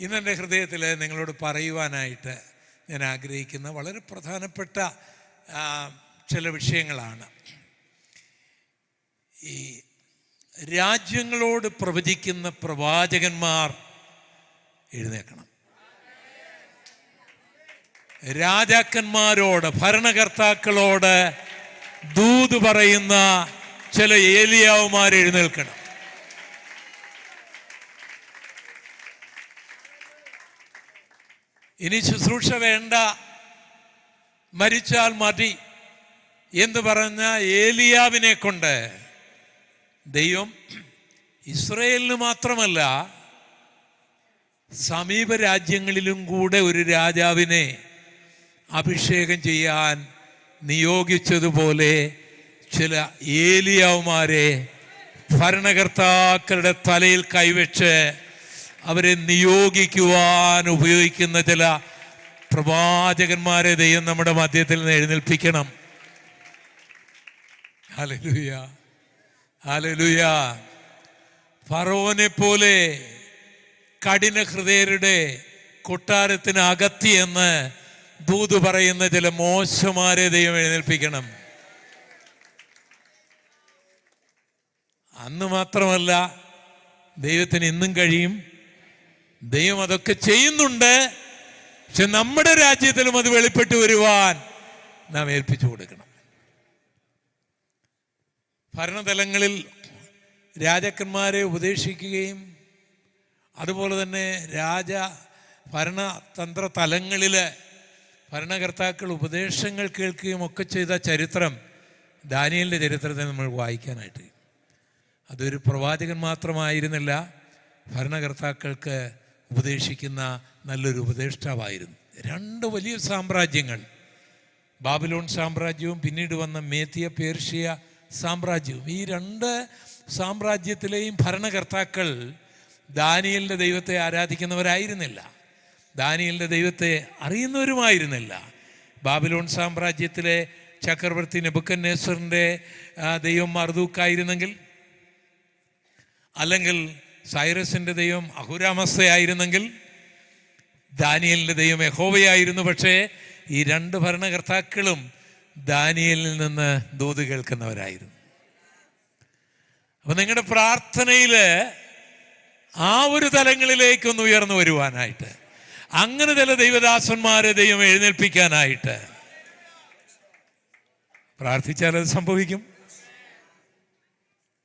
ഇന്നെൻ്റെ ഹൃദയത്തിൽ നിങ്ങളോട് പറയുവാനായിട്ട് ഞാൻ ആഗ്രഹിക്കുന്ന വളരെ പ്രധാനപ്പെട്ട ചില വിഷയങ്ങളാണ്. ഈ രാജ്യങ്ങളോട് പ്രവചിക്കുന്ന പ്രവാചകന്മാർ എഴുന്നേൽക്കണം. രാജാക്കന്മാരോട്, ഭരണകർത്താക്കളോട് ദൂത് പറയുന്ന ചില ഏലിയാവുമാർ എഴുന്നേൽക്കണം. ഇനി ശുശ്രൂഷ വേണ്ട, മരിച്ചാൽ മതി എന്ന് പറഞ്ഞ ഏലിയാവിനെ കൊണ്ട് ദൈവം ഇസ്രായേലിന് മാത്രമല്ല സമീപ രാജ്യങ്ങളിലും കൂടെ ഒരു രാജാവിനെ അഭിഷേകം ചെയ്യാൻ നിയോഗിച്ചതുപോലെ ചില ഏലിയാവുമാരെ ഭരണകർത്താക്കളുടെ തലയിൽ കൈവച്ച് അവരെ നിയോഗിക്കുവാൻ ഉപയോഗിക്കുന്ന ചില പ്രവാചകന്മാരെ ദൈവം നമ്മുടെ മധ്യത്തിൽ നിന്ന് എഴുന്നേൽപ്പിക്കണം. Hallelujah, hallelujah. ഫറവോനെ പോലെ കഠിന ഹൃദയരുടെ കൊട്ടാരത്തിന് അകത്തിയെന്ന് ദൂത് പറയുന്ന ചില മോശമാരെ ദൈവം എഴുന്നേൽപ്പിക്കണം. അന്ന് മാത്രമല്ല, ദൈവത്തിന് ഇന്നും കഴിയും. ദൈവം അതൊക്കെ ചെയ്യുന്നുണ്ട്. പക്ഷെ നമ്മുടെ രാജ്യത്തിലും അത് വെളിപ്പെട്ട് വരുവാൻ നാം ഏൽപ്പിച്ചു കൊടുക്കണം. ഭരണതലങ്ങളിൽ രാജാക്കന്മാരെ ഉപദേശിക്കുകയും അതുപോലെ തന്നെ ഭരണതന്ത്ര തലങ്ങളിൽ ഭരണകർത്താക്കൾ ഉപദേശങ്ങൾ കേൾക്കുകയും ഒക്കെ ചെയ്ത ചരിത്രം ദാനിയേലിൻ്റെ ചരിത്രത്തെ നമ്മൾ വായിക്കാനായിട്ട്. അതൊരു പ്രവാചകൻ മാത്രമായിരുന്നില്ല, ഭരണകർത്താക്കൾക്ക് ഉപദേശിക്കുന്ന നല്ലൊരു ഉപദേഷ്ടാവായിരുന്നു. രണ്ട് വലിയ സാമ്രാജ്യങ്ങൾ, ബാബിലോൺ സാമ്രാജ്യവും പിന്നീട് വന്ന മേദ്യ പേർഷ്യ സാമ്രാജ്യവും, ഈ രണ്ട് സാമ്രാജ്യത്തിലെയും ഭരണകർത്താക്കൾ ദാനിയേലിൻ്റെ ദൈവത്തെ ആരാധിക്കുന്നവരായിരുന്നില്ല, ദാനിയേലിൻ്റെ ദൈവത്തെ അറിയുന്നവരുമായിരുന്നില്ല. ബാബിലോൺ സാമ്രാജ്യത്തിലെ ചക്രവർത്തി നെബൂഖദ്നേസറിൻ്റെ ദൈവം മർദൂക്കായിരുന്നെങ്കിൽ, അല്ലെങ്കിൽ സൈറസിൻ്റെ ദൈവം അഹുരാമസ്തയായിരുന്നെങ്കിൽ, ദാനിയേലിൻ്റെ ദൈവം യഹോവയായിരുന്നു. പക്ഷേ ഈ രണ്ട് ഭരണകർത്താക്കളും ദാനിയേലിൽ നിന്ന് ദൂത് കേൾക്കുന്നവരായിരുന്നു. അപ്പൊ നിങ്ങളുടെ പ്രാർത്ഥനയിൽ ആ ഒരു തലങ്ങളിലേക്കൊന്ന് ഉയർന്നു വരുവാനായിട്ട്, അങ്ങനെ ചില ദൈവദാസന്മാരെ ദൈവം എഴുന്നേൽപ്പിക്കാനായിട്ട് പ്രാർത്ഥിച്ചാൽ അത് സംഭവിക്കും.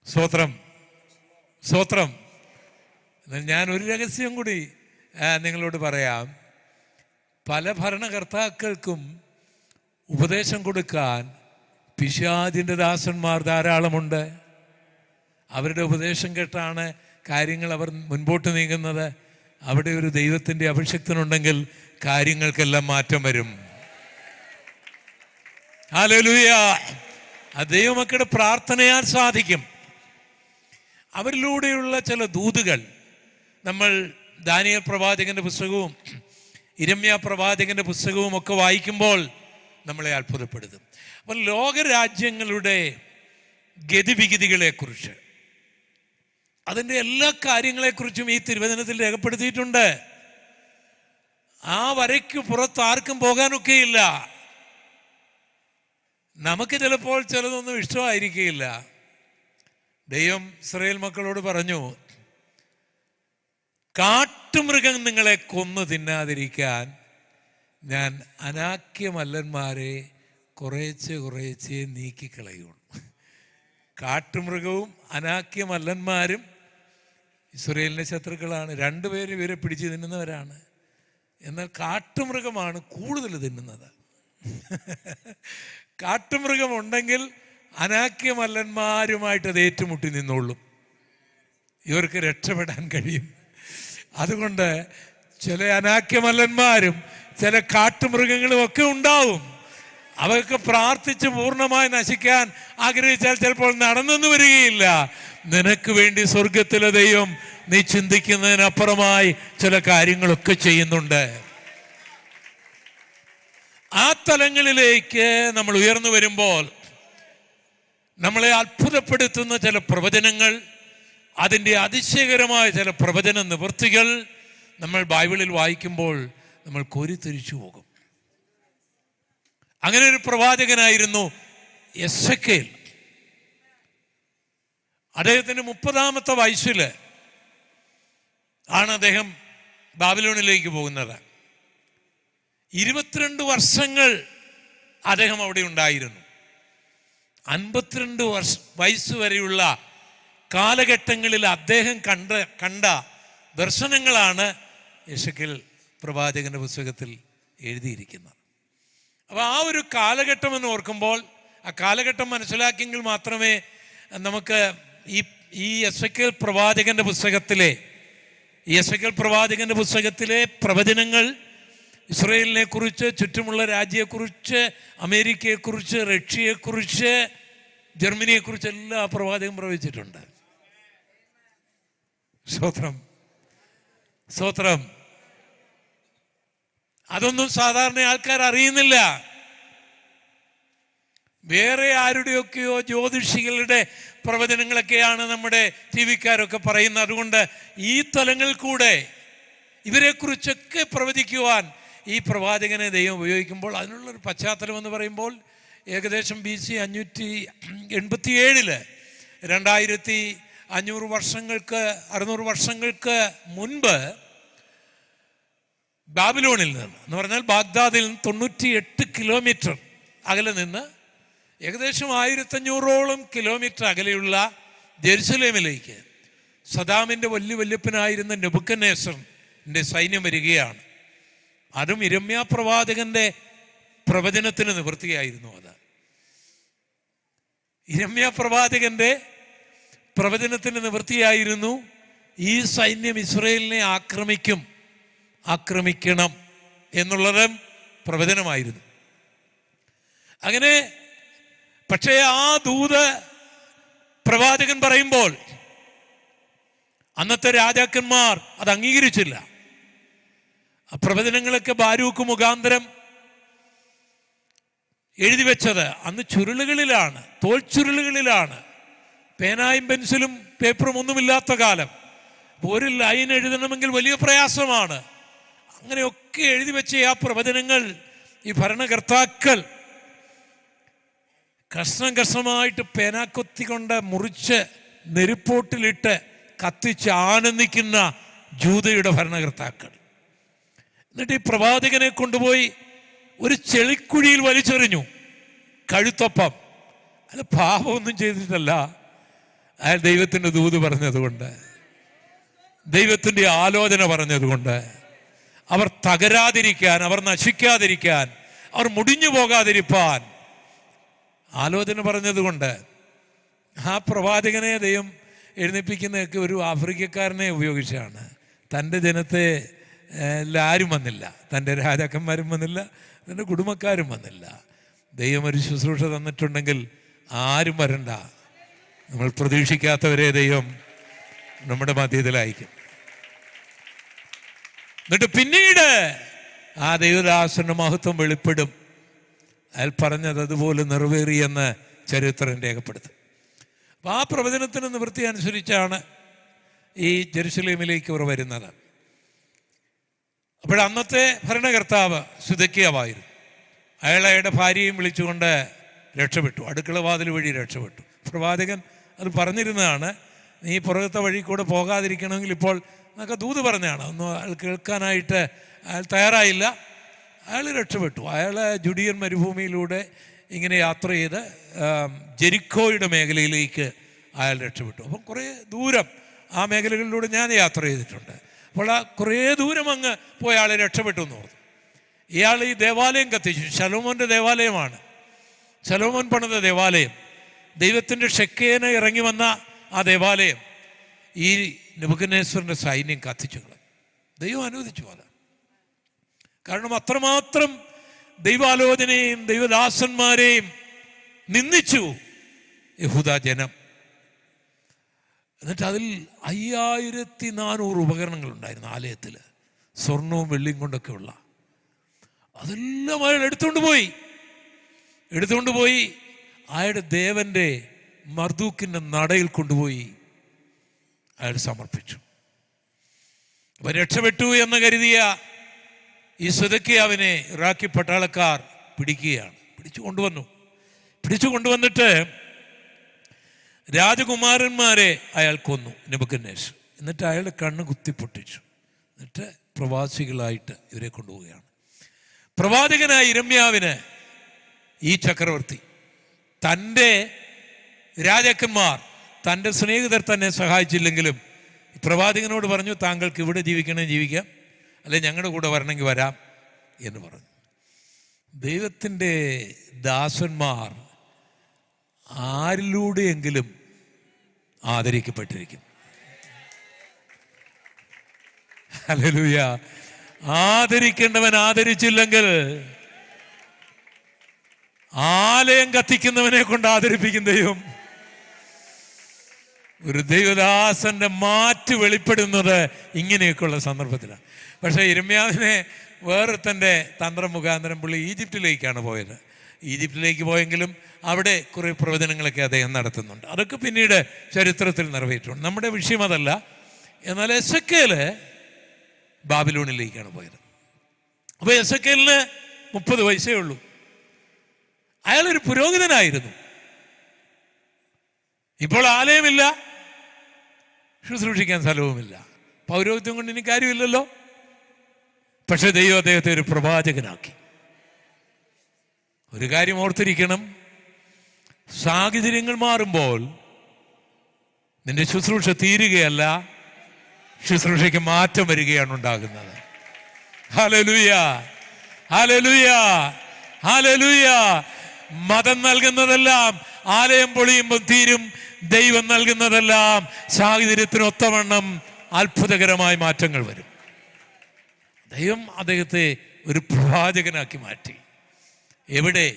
സ്തോത്രം, സ്തോത്രം. എന്നാൽ ഞാൻ ഒരു രഹസ്യം കൂടി നിങ്ങളോട് പറയാം. പല ഭരണകർത്താക്കൾക്കും ഉപദേശം കൊടുക്കാൻ പിശാചിൻ്റെ ദാസന്മാർ ധാരാളമുണ്ട്. അവരുടെ ഉപദേശം കേട്ടാണ് കാര്യങ്ങൾ അവർ മുൻപോട്ട് നീങ്ങുന്നത്. അവിടെ ഒരു ദൈവത്തിൻ്റെ അഭിഷിക്തനുണ്ടെങ്കിൽ കാര്യങ്ങൾക്കെല്ലാം മാറ്റം വരും. ഹല്ലേലൂയ. ആ ദൈവമക്കളുടെ പ്രാർത്ഥനയാൽ സാധിക്കും. അവരിലൂടെയുള്ള ചില ദൂതുകൾ നമ്മൾ ദാനിയേൽ പ്രവാചകന്റെ പുസ്തകവും ഇരമ്യ പ്രവാചകന്റെ പുസ്തകവും ഒക്കെ വായിക്കുമ്പോൾ നമ്മളെ അത്ഭുതപ്പെടുത്തും. അപ്പോൾ ലോകരാജ്യങ്ങളുടെ ഗതിവിഗതികളെക്കുറിച്ച്, അതിൻ്റെ എല്ലാ കാര്യങ്ങളെക്കുറിച്ചും ഈ തിരുവചനത്തിൽ രേഖപ്പെടുത്തിയിട്ടുണ്ട്. ആ വരയ്ക്ക് പുറത്ത് ആർക്കും പോകാനൊക്കെയില്ല. നമുക്ക് ചിലപ്പോൾ ചിലതൊന്നും ഇഷ്ടമായിരിക്കുകയില്ല. ദൈവം ഇസ്രായേൽ മക്കളോട് പറഞ്ഞു, കാട്ടുമൃഗം നിങ്ങളെ കൊന്നു തിന്നാതിരിക്കാൻ ഞാൻ അനാക്യമല്ലന്മാരെ കുറേശ്ശെ നീക്കിക്കളയുള്ളൂ. കാട്ടുമൃഗവും അനാക്യമല്ലന്മാരും ഇസ്രായേലിൻ്റെ ശത്രുക്കളാണ്. രണ്ടുപേരും ഇവരെ പിടിച്ചു തിന്നുന്നവരാണ്. എന്നാൽ കാട്ടുമൃഗമാണ് കൂടുതൽ തിന്നുന്നത്. കാട്ടുമൃഗം ഉണ്ടെങ്കിൽ അനാക്യമല്ലന്മാരുമായിട്ട് അത് ഏറ്റുമുട്ടി നിന്നോളും. ഇവർക്ക് രക്ഷപ്പെടാൻ കഴിയും. അതുകൊണ്ട് ചില അനാക്യമല്ലന്മാരും ചില കാട്ടുമൃഗങ്ങളും ഒക്കെ ഉണ്ടാവും. അവർക്ക് പ്രാർത്ഥിച്ച് പൂർണ്ണമായി നശിക്കാൻ ആഗ്രഹിച്ചാൽ ചിലപ്പോൾ നടന്നെന്ന് വരികയില്ല. നിനക്ക് വേണ്ടി സ്വർഗത്തിലെ ദൈവം നീ ചിന്തിക്കുന്നതിനപ്പുറമായി ചില കാര്യങ്ങളൊക്കെ ചെയ്യുന്നുണ്ട്. ആ തലങ്ങളിലേക്ക് നമ്മൾ ഉയർന്നു വരുമ്പോൾ നമ്മളെ അത്ഭുതപ്പെടുത്തുന്ന ചില പ്രവചനങ്ങൾ, അതിൻ്റെ അതിശയകരമായ ചില പ്രവചന നിവൃത്തികൾ നമ്മൾ ബൈബിളിൽ വായിക്കുമ്പോൾ നമ്മൾ കോരിത്തെരിച്ചു പോകും. അങ്ങനെ ഒരു പ്രവാചകനായിരുന്നു എസെക്കേൽ. അദ്ദേഹത്തിന് 30-ാമത്തെ വയസ്സിൽ ആണ് അദ്ദേഹം ബാബിലോണിലേക്ക് പോകുന്നത്. 22 വർഷങ്ങൾ അദ്ദേഹം അവിടെ ഉണ്ടായിരുന്നു. 52 വയസ്സ് വരെയുള്ള കാലഘട്ടങ്ങളിൽ അദ്ദേഹം കണ്ട ദർശനങ്ങളാണ് എസെക്കേൽ പ്രവാചകന്റെ പുസ്തകത്തിൽ എഴുതിയിരിക്കുന്നത്. അപ്പോൾ ആ ഒരു കാലഘട്ടം എന്ന് ഓർക്കുമ്പോൾ, ആ കാലഘട്ടം മനസ്സിലാക്കിയെങ്കിൽ മാത്രമേ നമുക്ക് ഈ എസെക്കേൽ പ്രവാചകന്റെ പുസ്തകത്തിലെ പ്രവചനങ്ങൾ ഇസ്രായേലിനെ കുറിച്ച്, ചുറ്റുമുള്ള രാജ്യത്തെക്കുറിച്ച്, അമേരിക്കയെക്കുറിച്ച്, റഷ്യയെക്കുറിച്ച്, ജർമ്മനിയെക്കുറിച്ച് എല്ലാ പ്രവാചകൻ പ്രവചിച്ചിട്ടുണ്ട്. സ്തോത്രം. അതൊന്നും സാധാരണ ആൾക്കാർ അറിയുന്നില്ല. വേറെ ആരുടെയൊക്കെയോ ജ്യോതിഷികളുടെ പ്രവചനങ്ങളൊക്കെയാണ് നമ്മുടെ ടി വിക്കാരൊക്കെ പറയുന്നത്. അതുകൊണ്ട് ഈ തലങ്ങളിൽ കൂടെ ഇവരെക്കുറിച്ചൊക്കെ പ്രവചിക്കുവാൻ ഈ പ്രവാചകനെ ദൈവം ഉപയോഗിക്കുമ്പോൾ അതിനുള്ളൊരു പശ്ചാത്തലം എന്ന് പറയുമ്പോൾ ഏകദേശം BC 587 600 വർഷങ്ങൾക്ക് മുൻപ് ബാബിലോണിൽ നിന്ന് എന്ന് പറഞ്ഞാൽ ബാഗ്ദാദിൽ നിന്ന് 98 കിലോമീറ്റർ അകലെ നിന്ന് ഏകദേശം 1500ഓളം കിലോമീറ്റർ അകലെയുള്ള ജെറുസലേമിലേക്ക് സദാമിൻ്റെ വല്യപ്പനായിരുന്ന നെബൂഖദ്നേസറിൻ്റെ സൈന്യം വരികയാണ്. അതും യിരെമ്യാ പ്രവാചകന്റെ പ്രവചനത്തിന് നിവൃത്തിയായിരുന്നു. അത് യിരെമ്യാ പ്രവാചകന്റെ പ്രവചനത്തിന് നിവൃത്തിയായിരുന്നു. ഈ സൈന്യം ഇസ്രായേലിനെ ആക്രമിക്കണം എന്നുള്ളത് പ്രവചനമായിരുന്നു. അങ്ങനെ പക്ഷേ ആ ദൂത് പ്രവാചകൻ പറയുമ്പോൾ അന്നത്തെ രാജാക്കന്മാർ അത് അംഗീകരിച്ചില്ല. ആ പ്രവചനങ്ങളൊക്കെ ബാരൂക്ക് മുഖാന്തരം എഴുതി വെച്ചത് അന്ന് ചുരുളുകളിലാണ്, തോൽച്ചുരുളുകളിലാണ്. പേനായും പെൻസിലും പേപ്പറും ഒന്നുമില്ലാത്ത കാലം. ഒരു ലൈൻ എഴുതണമെങ്കിൽ വലിയ പ്രയാസമാണ്. അങ്ങനെയൊക്കെ എഴുതി വെച്ച ആ പ്രവചനങ്ങൾ ഈ ഭരണകർത്താക്കൾ കഷ്ണമായിട്ട് പേനാക്കൊത്തി കൊണ്ട് മുറിച്ച് നെരുപ്പോട്ടിലിട്ട് കത്തിച്ച് ആനന്ദിക്കുന്ന ജൂദയുടെ ഭരണകർത്താക്കൾ. എന്നിട്ട് ഈ പ്രവാചകനെ കൊണ്ടുപോയി ഒരു ചെളിക്കുഴിയിൽ വലിച്ചെറിഞ്ഞു. കഴുത്തൊപ്പം. അത് പാപമൊന്നും ചെയ്തിട്ടല്ല, അയാൾ ദൈവത്തിൻ്റെ ദൂത് പറഞ്ഞതുകൊണ്ട്, ദൈവത്തിൻ്റെ ആലോചന പറഞ്ഞതുകൊണ്ട്, അവർ തകരാതിരിക്കാൻ, അവർ നശിക്കാതിരിക്കാൻ, അവർ മുടിഞ്ഞു പോകാതിരിക്കാൻ ആലോചന പറഞ്ഞതുകൊണ്ട് ആ പ്രവാചകനെ ദൈവം എഴുന്നേൽപ്പിക്കുന്നതൊക്കെ ഒരു ആഫ്രിക്കക്കാരനെ ഉപയോഗിച്ചാണ്. തൻ്റെ ജനത്തെ ആരും വന്നില്ല, തൻ്റെ രാജാക്കന്മാരും വന്നില്ല, തൻ്റെ കുടുംബക്കാരും വന്നില്ല. ദൈവം ഒരു ശുശ്രൂഷ തന്നിട്ടുണ്ടെങ്കിൽ ആരും വരണ്ട. നമ്മൾ പ്രതീക്ഷിക്കാത്തവരെ ദൈവം നമ്മുടെ മധ്യത്തിലയക്കും. എന്നിട്ട് പിന്നീട് ആ ദൈവദാസന്റെ മഹത്വം വെളിപ്പെടും. അയാൾ പറഞ്ഞത് അതുപോലെ നിറവേറിയെന്ന് ചരിത്രം രേഖപ്പെടുത്തും. അപ്പം ആ പ്രവചനത്തിന് നിവൃത്തി അനുസരിച്ചാണ് ഈ ജെറുസലേമിലേക്ക് അവർ വരുന്നത്. അപ്പോഴന്നത്തെ ഭരണകർത്താവ് സിദെക്കീയാവായിരുന്നു. അയാളുടെ ഭാര്യയും വിളിച്ചുകൊണ്ട് രക്ഷപ്പെട്ടു, അടുക്കള വാതിൽ വഴി രക്ഷപ്പെട്ടു. പ്രവാചകൻ അത് പറഞ്ഞിരുന്നതാണ്, നീ പുറകത്തെ വഴി കൂടെ പോകാതിരിക്കണമെങ്കിൽ ഇപ്പോൾ എന്നൊക്കെ ദൂത് പറഞ്ഞതാണ്. ഒന്നും അയാൾ കേൾക്കാനായിട്ട് അയാൾ തയ്യാറായില്ല. അയാൾ രക്ഷപ്പെട്ടു. അയാൾ ജുഡിയൻ മരുഭൂമിയിലൂടെ ഇങ്ങനെ യാത്ര ചെയ്ത് ജെരിക്കോയുടെ മേഖലയിലേക്ക് അയാൾ രക്ഷപ്പെട്ടു. അപ്പം കുറേ ദൂരം ആ മേഖലകളിലൂടെ ഞാൻ യാത്ര ചെയ്തിട്ടുണ്ട്. അപ്പോൾ ആ കുറേ ദൂരം അങ്ങ് പോയ ആൾ രക്ഷപ്പെട്ടു എന്ന് പറഞ്ഞു. ഇയാൾ ഈ ദേവാലയം കത്തിച്ചു. ശലോമോൻ്റെ ദേവാലയമാണ്, ശലോമോൻ പണിത ദേവാലയം. ദൈവത്തിൻ്റെ ഷെക്കേന ഇറങ്ങി വന്ന ആ ദേവാലയം ഈ നെബൂഖദ്നേസറിൻ്റെ സൈന്യം കത്തിച്ചു കളഞ്ഞു. ദൈവം അനുവദിച്ചു അത്. കാരണം അത്രമാത്രം ദൈവാലോചനയും ദൈവദാസന്മാരെയും നിന്ദിച്ചു യഹൂദ ജനം. എന്നിട്ട് അതിൽ 5400 ഉപകരണങ്ങളുണ്ടായിരുന്നു ആലയത്തിൽ, സ്വർണവും വെള്ളിയും കൊണ്ടൊക്കെ ഉള്ള. അതെല്ലാം അയാൾ എടുത്തുകൊണ്ട് പോയി അയാളുടെ ദേവന്റെ മർദൂക്കിൻ്റെ നടയിൽ കൊണ്ടുപോയി അയാൾ സമർപ്പിച്ചു. അപ്പൊ രക്ഷപ്പെട്ടു എന്ന് കരുതിയ ഈ സിദെക്കീയാവിനെ ഇറാഖി പട്ടാളക്കാർ പിടിക്കുകയാണ്. പിടിച്ചു കൊണ്ടുവന്നിട്ട് രാജകുമാരന്മാരെ അയാൾ കൊന്നു, നെബൂഖദ്നേസർ. എന്നിട്ട് അയാളുടെ കണ്ണ് കുത്തിപ്പൊട്ടിച്ചു. എന്നിട്ട് പ്രവാസികളായിട്ട് ഇവരെ കൊണ്ടുപോവുകയാണ്. പ്രവാചകനായ യിരെമ്യാവിന് ഈ ചക്രവർത്തി, തൻ്റെ രാജാക്കന്മാർ, തൻ്റെ സ്നേഹിതർ തന്നെ സഹായിച്ചില്ലെങ്കിലും പ്രവാചകനോട് പറഞ്ഞു, താങ്കൾക്ക് ഇവിടെ ജീവിക്കണമെങ്കിൽ ജീവിക്കാം, അല്ലെ ഞങ്ങളുടെ കൂടെ വരണമെങ്കിൽ വരാം എന്ന് പറഞ്ഞു. ദൈവത്തിൻ്റെ ദാസന്മാർ ആരിലൂടെയെങ്കിലും ആദരിക്കപ്പെട്ടിരിക്കും. ഹല്ലേലൂയ. ആദരിക്കേണ്ടവൻ ആദരിച്ചില്ലെങ്കിൽ ആലയം കത്തിക്കുന്നവനെ കൊണ്ട് ആദരിപ്പിക്കും ദൈവം. ഒരു ദൈവദാസന്റെ മാറ്റ് വെളിപ്പെടുന്നത് ഇങ്ങനെയൊക്കെയുള്ള സന്ദർഭത്തിലാണ്. പക്ഷേ യിരെമ്യാവിനെ വേറൊരുത്തൻ്റെ തന്ത്രം മുഖാന്തരം പുള്ളി ഈജിപ്തിലേക്കാണ് പോയത്. ഈജിപ്തിലേക്ക് പോയെങ്കിലും അവിടെ കുറേ പ്രവചനങ്ങളൊക്കെ അദ്ദേഹം നടത്തുന്നുണ്ട്. അതൊക്കെ പിന്നീട് ചരിത്രത്തിൽ നിറവേറ്റുന്നുണ്ട്. നമ്മുടെ വിഷയം അതല്ല. എന്നാൽ എസെക്കേല് ബാബിലോണിലേക്കാണ് പോയത്. അപ്പോൾ എസെക്കേലിന് 30 വയസ്സേ ഉള്ളൂ. അയാളൊരു പുരോഹിതനായിരുന്നു. ഇപ്പോൾ ആലയമില്ല, ശുശ്രൂഷിക്കാൻ സ്ഥലവുമില്ല, പൗരോഹിത്യം കൊണ്ട് ഇനി കാര്യമില്ലല്ലോ. പക്ഷെ ദൈവം അദ്ദേഹത്തെ ഒരു പ്രവാചകനാക്കി. ഒരു കാര്യം ഓർത്തിരിക്കണം, സാഹചര്യങ്ങൾ മാറുമ്പോൾ നിന്റെ ശുശ്രൂഷ തീരുകയല്ല, ശുശ്രൂഷയ്ക്ക് മാറ്റം വരികയാണ് ഉണ്ടാകുന്നത്. Hallelujah, hallelujah, hallelujah. മതം നൽകുന്നതെല്ലാം ആലയം പൊളിയുമ്പോൾ തീരും. ദൈവം നൽകുന്നതെല്ലാം സാഹചര്യത്തിനൊത്തവണ്ണം അത്ഭുതകരമായ മാറ്റങ്ങൾ വരും. ദൈവം അദ്ദേഹത്തെ ഒരു പ്രവാചകനാക്കി മാറ്റി. എവിടെ?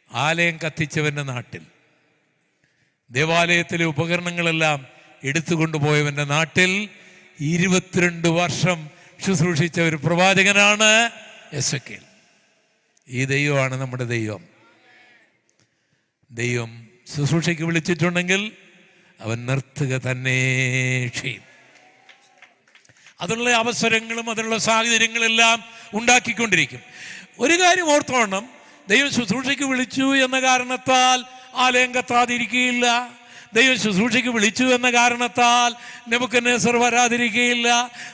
ആലയം കത്തിച്ചവൻ്റെ നാട്ടിൽ, ദേവാലയത്തിലെ ഉപകരണങ്ങളെല്ലാം എടുത്തുകൊണ്ടുപോയവൻ്റെ നാട്ടിൽ 22 വർഷം ശുശ്രൂഷിച്ച ഒരു പ്രവാചകനാണ് എസെക്കേൽ. ഈ ദൈവമാണ് നമ്മുടെ ദൈവം. ദൈവം ശുശ്രൂഷയ്ക്ക് വിളിച്ചിട്ടുണ്ടെങ്കിൽ അവൻ നിർത്തുക തന്നെ ചെയ്യും. അതിനുള്ള അവസരങ്ങളും അതിനുള്ള സാഹചര്യങ്ങളെല്ലാം ഉണ്ടാക്കിക്കൊണ്ടിരിക്കും. ഒരു കാര്യം ഓർത്തോണം, ദൈവം ശുശ്രൂഷയ്ക്ക് വിളിച്ചു എന്ന കാരണത്താൽ ആലയം കത്താതിരിക്കുകയില്ല. ദൈവം ശുശ്രൂഷയ്ക്ക് വിളിച്ചു എന്ന കാരണത്താൽ നെബൂഖദ്നേസർ വരാതിരിക്കുകയില്ല.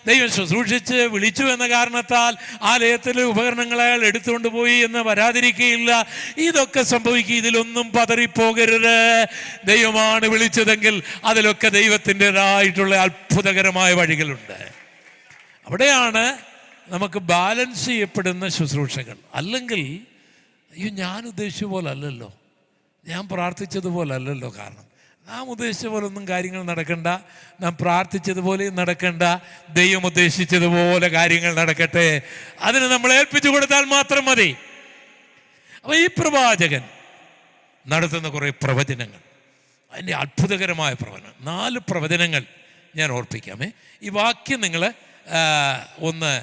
ദൈവം ശുശ്രൂഷിച്ച് വിളിച്ചു എന്ന കാരണത്താൽ ആലയത്തിലെ ഉപകരണങ്ങൾ അയാൾ എടുത്തുകൊണ്ട് പോയി എന്ന് വരാതിരിക്കുകയില്ല. ഇതൊക്കെ സംഭവിക്കും. ഇതിലൊന്നും പതറിപ്പോകരുത്. ദൈവമാണ് വിളിച്ചതെങ്കിൽ അതിലൊക്കെ ദൈവത്തിൻ്റെതായിട്ടുള്ള അത്ഭുതകരമായ വഴികളുണ്ട്. അവിടെയാണ് നമുക്ക് ബാലൻസ് ചെയ്യപ്പെടുന്ന ശുശ്രൂഷകൾ. അല്ലെങ്കിൽ അയ്യോ, ഞാൻ ഉദ്ദേശിച്ച പോലെ അല്ലല്ലോ, ഞാൻ പ്രാർത്ഥിച്ചതുപോലെ അല്ലല്ലോ. കാരണം നാം ഉദ്ദേശിച്ച പോലെ ഒന്നും കാര്യങ്ങൾ നടക്കണ്ട, നാം പ്രാർത്ഥിച്ചതുപോലെയും നടക്കണ്ട. ദൈവം ഉദ്ദേശിച്ചതുപോലെ കാര്യങ്ങൾ നടക്കട്ടെ. അതിന് നമ്മൾ ഏൽപ്പിച്ചു കൊടുത്താൽ മാത്രം മതി. അപ്പൊ ഈ പ്രവാചകൻ നടത്തുന്ന കുറേ പ്രവചനങ്ങൾ, അതിൻ്റെ അത്ഭുതകരമായ പ്രവചനം, 4 പ്രവചനങ്ങൾ ഞാൻ ഓർപ്പിക്കാമേ. ഈ വാക്യം നിങ്ങൾ ഒന്ന്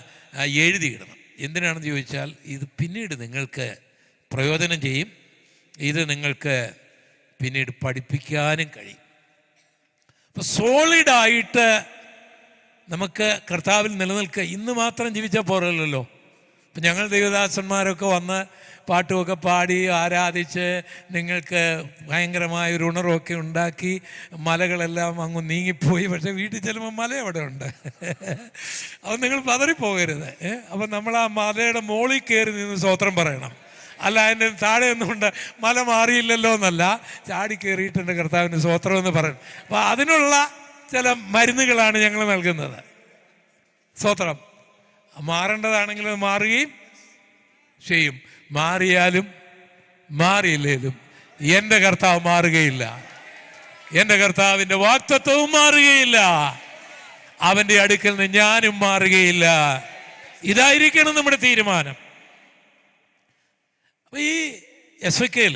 എഴുതിയിടണം. എന്തിനാണെന്ന് ചോദിച്ചാൽ ഇത് പിന്നീട് നിങ്ങൾക്ക് പ്രയോജനം ചെയ്യും. ഇത് നിങ്ങൾക്ക് പിന്നീട് പഠിപ്പിക്കാനും കഴിയും. അപ്പോൾ സോളിഡായിട്ട് നമുക്ക് കർത്താവിൽ നിലനിൽക്കുക. ഇന്ന് മാത്രം ജീവിച്ചാൽ പോരല്ലോ. ഇപ്പം ഞങ്ങൾ ദൈവദാസന്മാരൊക്കെ വന്ന് പാട്ടുമൊക്കെ പാടി ആരാധിച്ച് നിങ്ങൾക്ക് ഭയങ്കരമായൊരു ഉണർവൊക്കെ ഉണ്ടാക്കി മലകളെല്ലാം അങ്ങ് നീങ്ങിപ്പോയി. പക്ഷേ വീട്ടിൽ ചെല്ലുമ്പോൾ മല അവിടെ ഉണ്ട്. അപ്പം നിങ്ങൾ പതറിപ്പോകരുത്. അപ്പം നമ്മൾ ആ മലയുടെ മുകളിൽ കയറി നിന്ന് സ്തോത്രം പറയണം. അല്ല, അതിൻ്റെ താഴെ ഒന്നുകൊണ്ട് മല മാറിയില്ലല്ലോ എന്നല്ല, ചാടി കയറിയിട്ടുണ്ട് കർത്താവിന് സ്തോത്രം എന്ന് പറയണം. അപ്പം അതിനുള്ള ചില മരുന്നുകളാണ് ഞങ്ങൾ നൽകുന്നത്. സ്തോത്രം. മാറേണ്ടതാണെങ്കിൽ മാറുകയും ചെയ്യും. മാറിയാലും മാറിയില്ലേലും എൻ്റെ കർത്താവ് മാറുകയില്ല. എൻ്റെ കർത്താവിൻ്റെ വാഗ്ദത്തവും മാറുകയില്ല. അവൻ്റെ അടുക്കൽ നിന്ന് ഞാനും മാറുകയില്ല. ഇതായിരിക്കണം നമ്മുടെ തീരുമാനം. അപ്പോൾ ഈ എസെക്കേൽ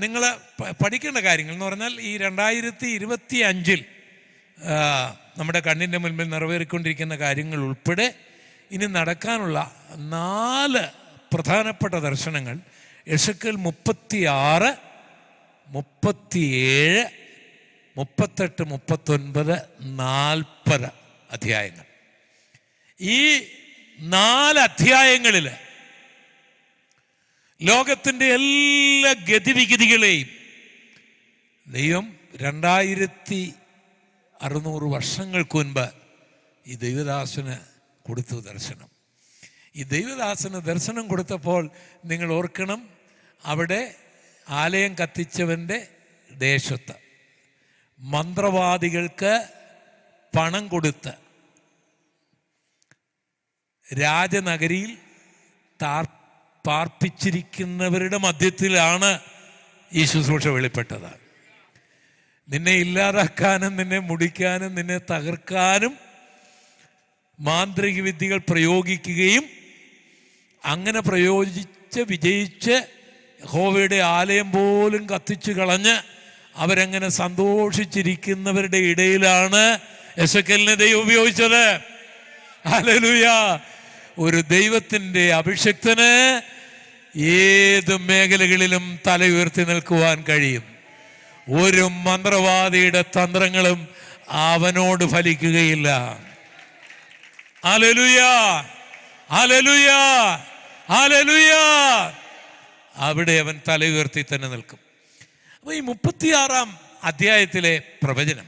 നിങ്ങൾ പഠിക്കേണ്ട കാര്യങ്ങൾ എന്ന് പറഞ്ഞാൽ ഈ 2025 നമ്മുടെ കണ്ണിൻ്റെ മുൻപിൽ നിറവേറിക്കൊണ്ടിരിക്കുന്ന കാര്യങ്ങൾ ഉൾപ്പെടെ ഇനി നടക്കാനുള്ള 4 പ്രധാനപ്പെട്ട ദർശനങ്ങൾ എസെക്കേൽ 36, 37, 38, 39, 40 അധ്യായങ്ങൾ. ഈ 4 അധ്യായങ്ങളിൽ ലോകത്തിൻ്റെ എല്ലാ ഗതിവിഗതികളെയും ദൈവം 2600 വർഷങ്ങൾക്ക് മുൻപ് ഈ ദൈവദാസന് കൊടുത്തു ദർശനം. ഈ ദൈവദാസന് ദർശനം കൊടുത്തപ്പോൾ നിങ്ങൾ ഓർക്കണം, അവിടെ ആലയം കത്തിച്ചവൻ്റെ ദേശത്ത് മന്ത്രവാദികൾക്ക് പണം കൊടുത്ത് രാജനഗരിയിൽ പാർപ്പിച്ചിരിക്കുന്നവരുടെ മധ്യത്തിലാണ് ഈ ശുശ്രൂഷ വെളിപ്പെട്ടത്. നിന്നെ ഇല്ലാതാക്കാനും നിന്നെ മുടിക്കാനും നിന്നെ തകർക്കാനും മാന്ത്രിക വിദ്യകൾ പ്രയോഗിക്കുകയും അങ്ങനെ പ്രയോഗിച്ച് വിജയിച്ച് യഹോവയുടെ ആലയം പോലും കത്തിച്ചു കളഞ്ഞ് അവരങ്ങനെ സന്തോഷിച്ചിരിക്കുന്നവരുടെ ഇടയിലാണ് എസെക്കിയേലിനെ ദൈവം ഉപയോഗിച്ചത്. ഹല്ലേലൂയ. ഒരു ദൈവത്തിൻ്റെ അഭിഷിക്തന് ഏത് മേഖലകളിലും തല ഉയർത്തി നിൽക്കുവാൻ കഴിയും. ഒരു മന്ത്രവാദിയുടെ തന്ത്രങ്ങളും അവനോട് ഫലിക്കുകയില്ല. Hallelujah, hallelujah, hallelujah. അവിടെ അവൻ തല ഉയർത്തി തന്നെ നിൽക്കും. അപ്പോൾ ഈ 36-ാം അധ്യായത്തിലെ പ്രവചനം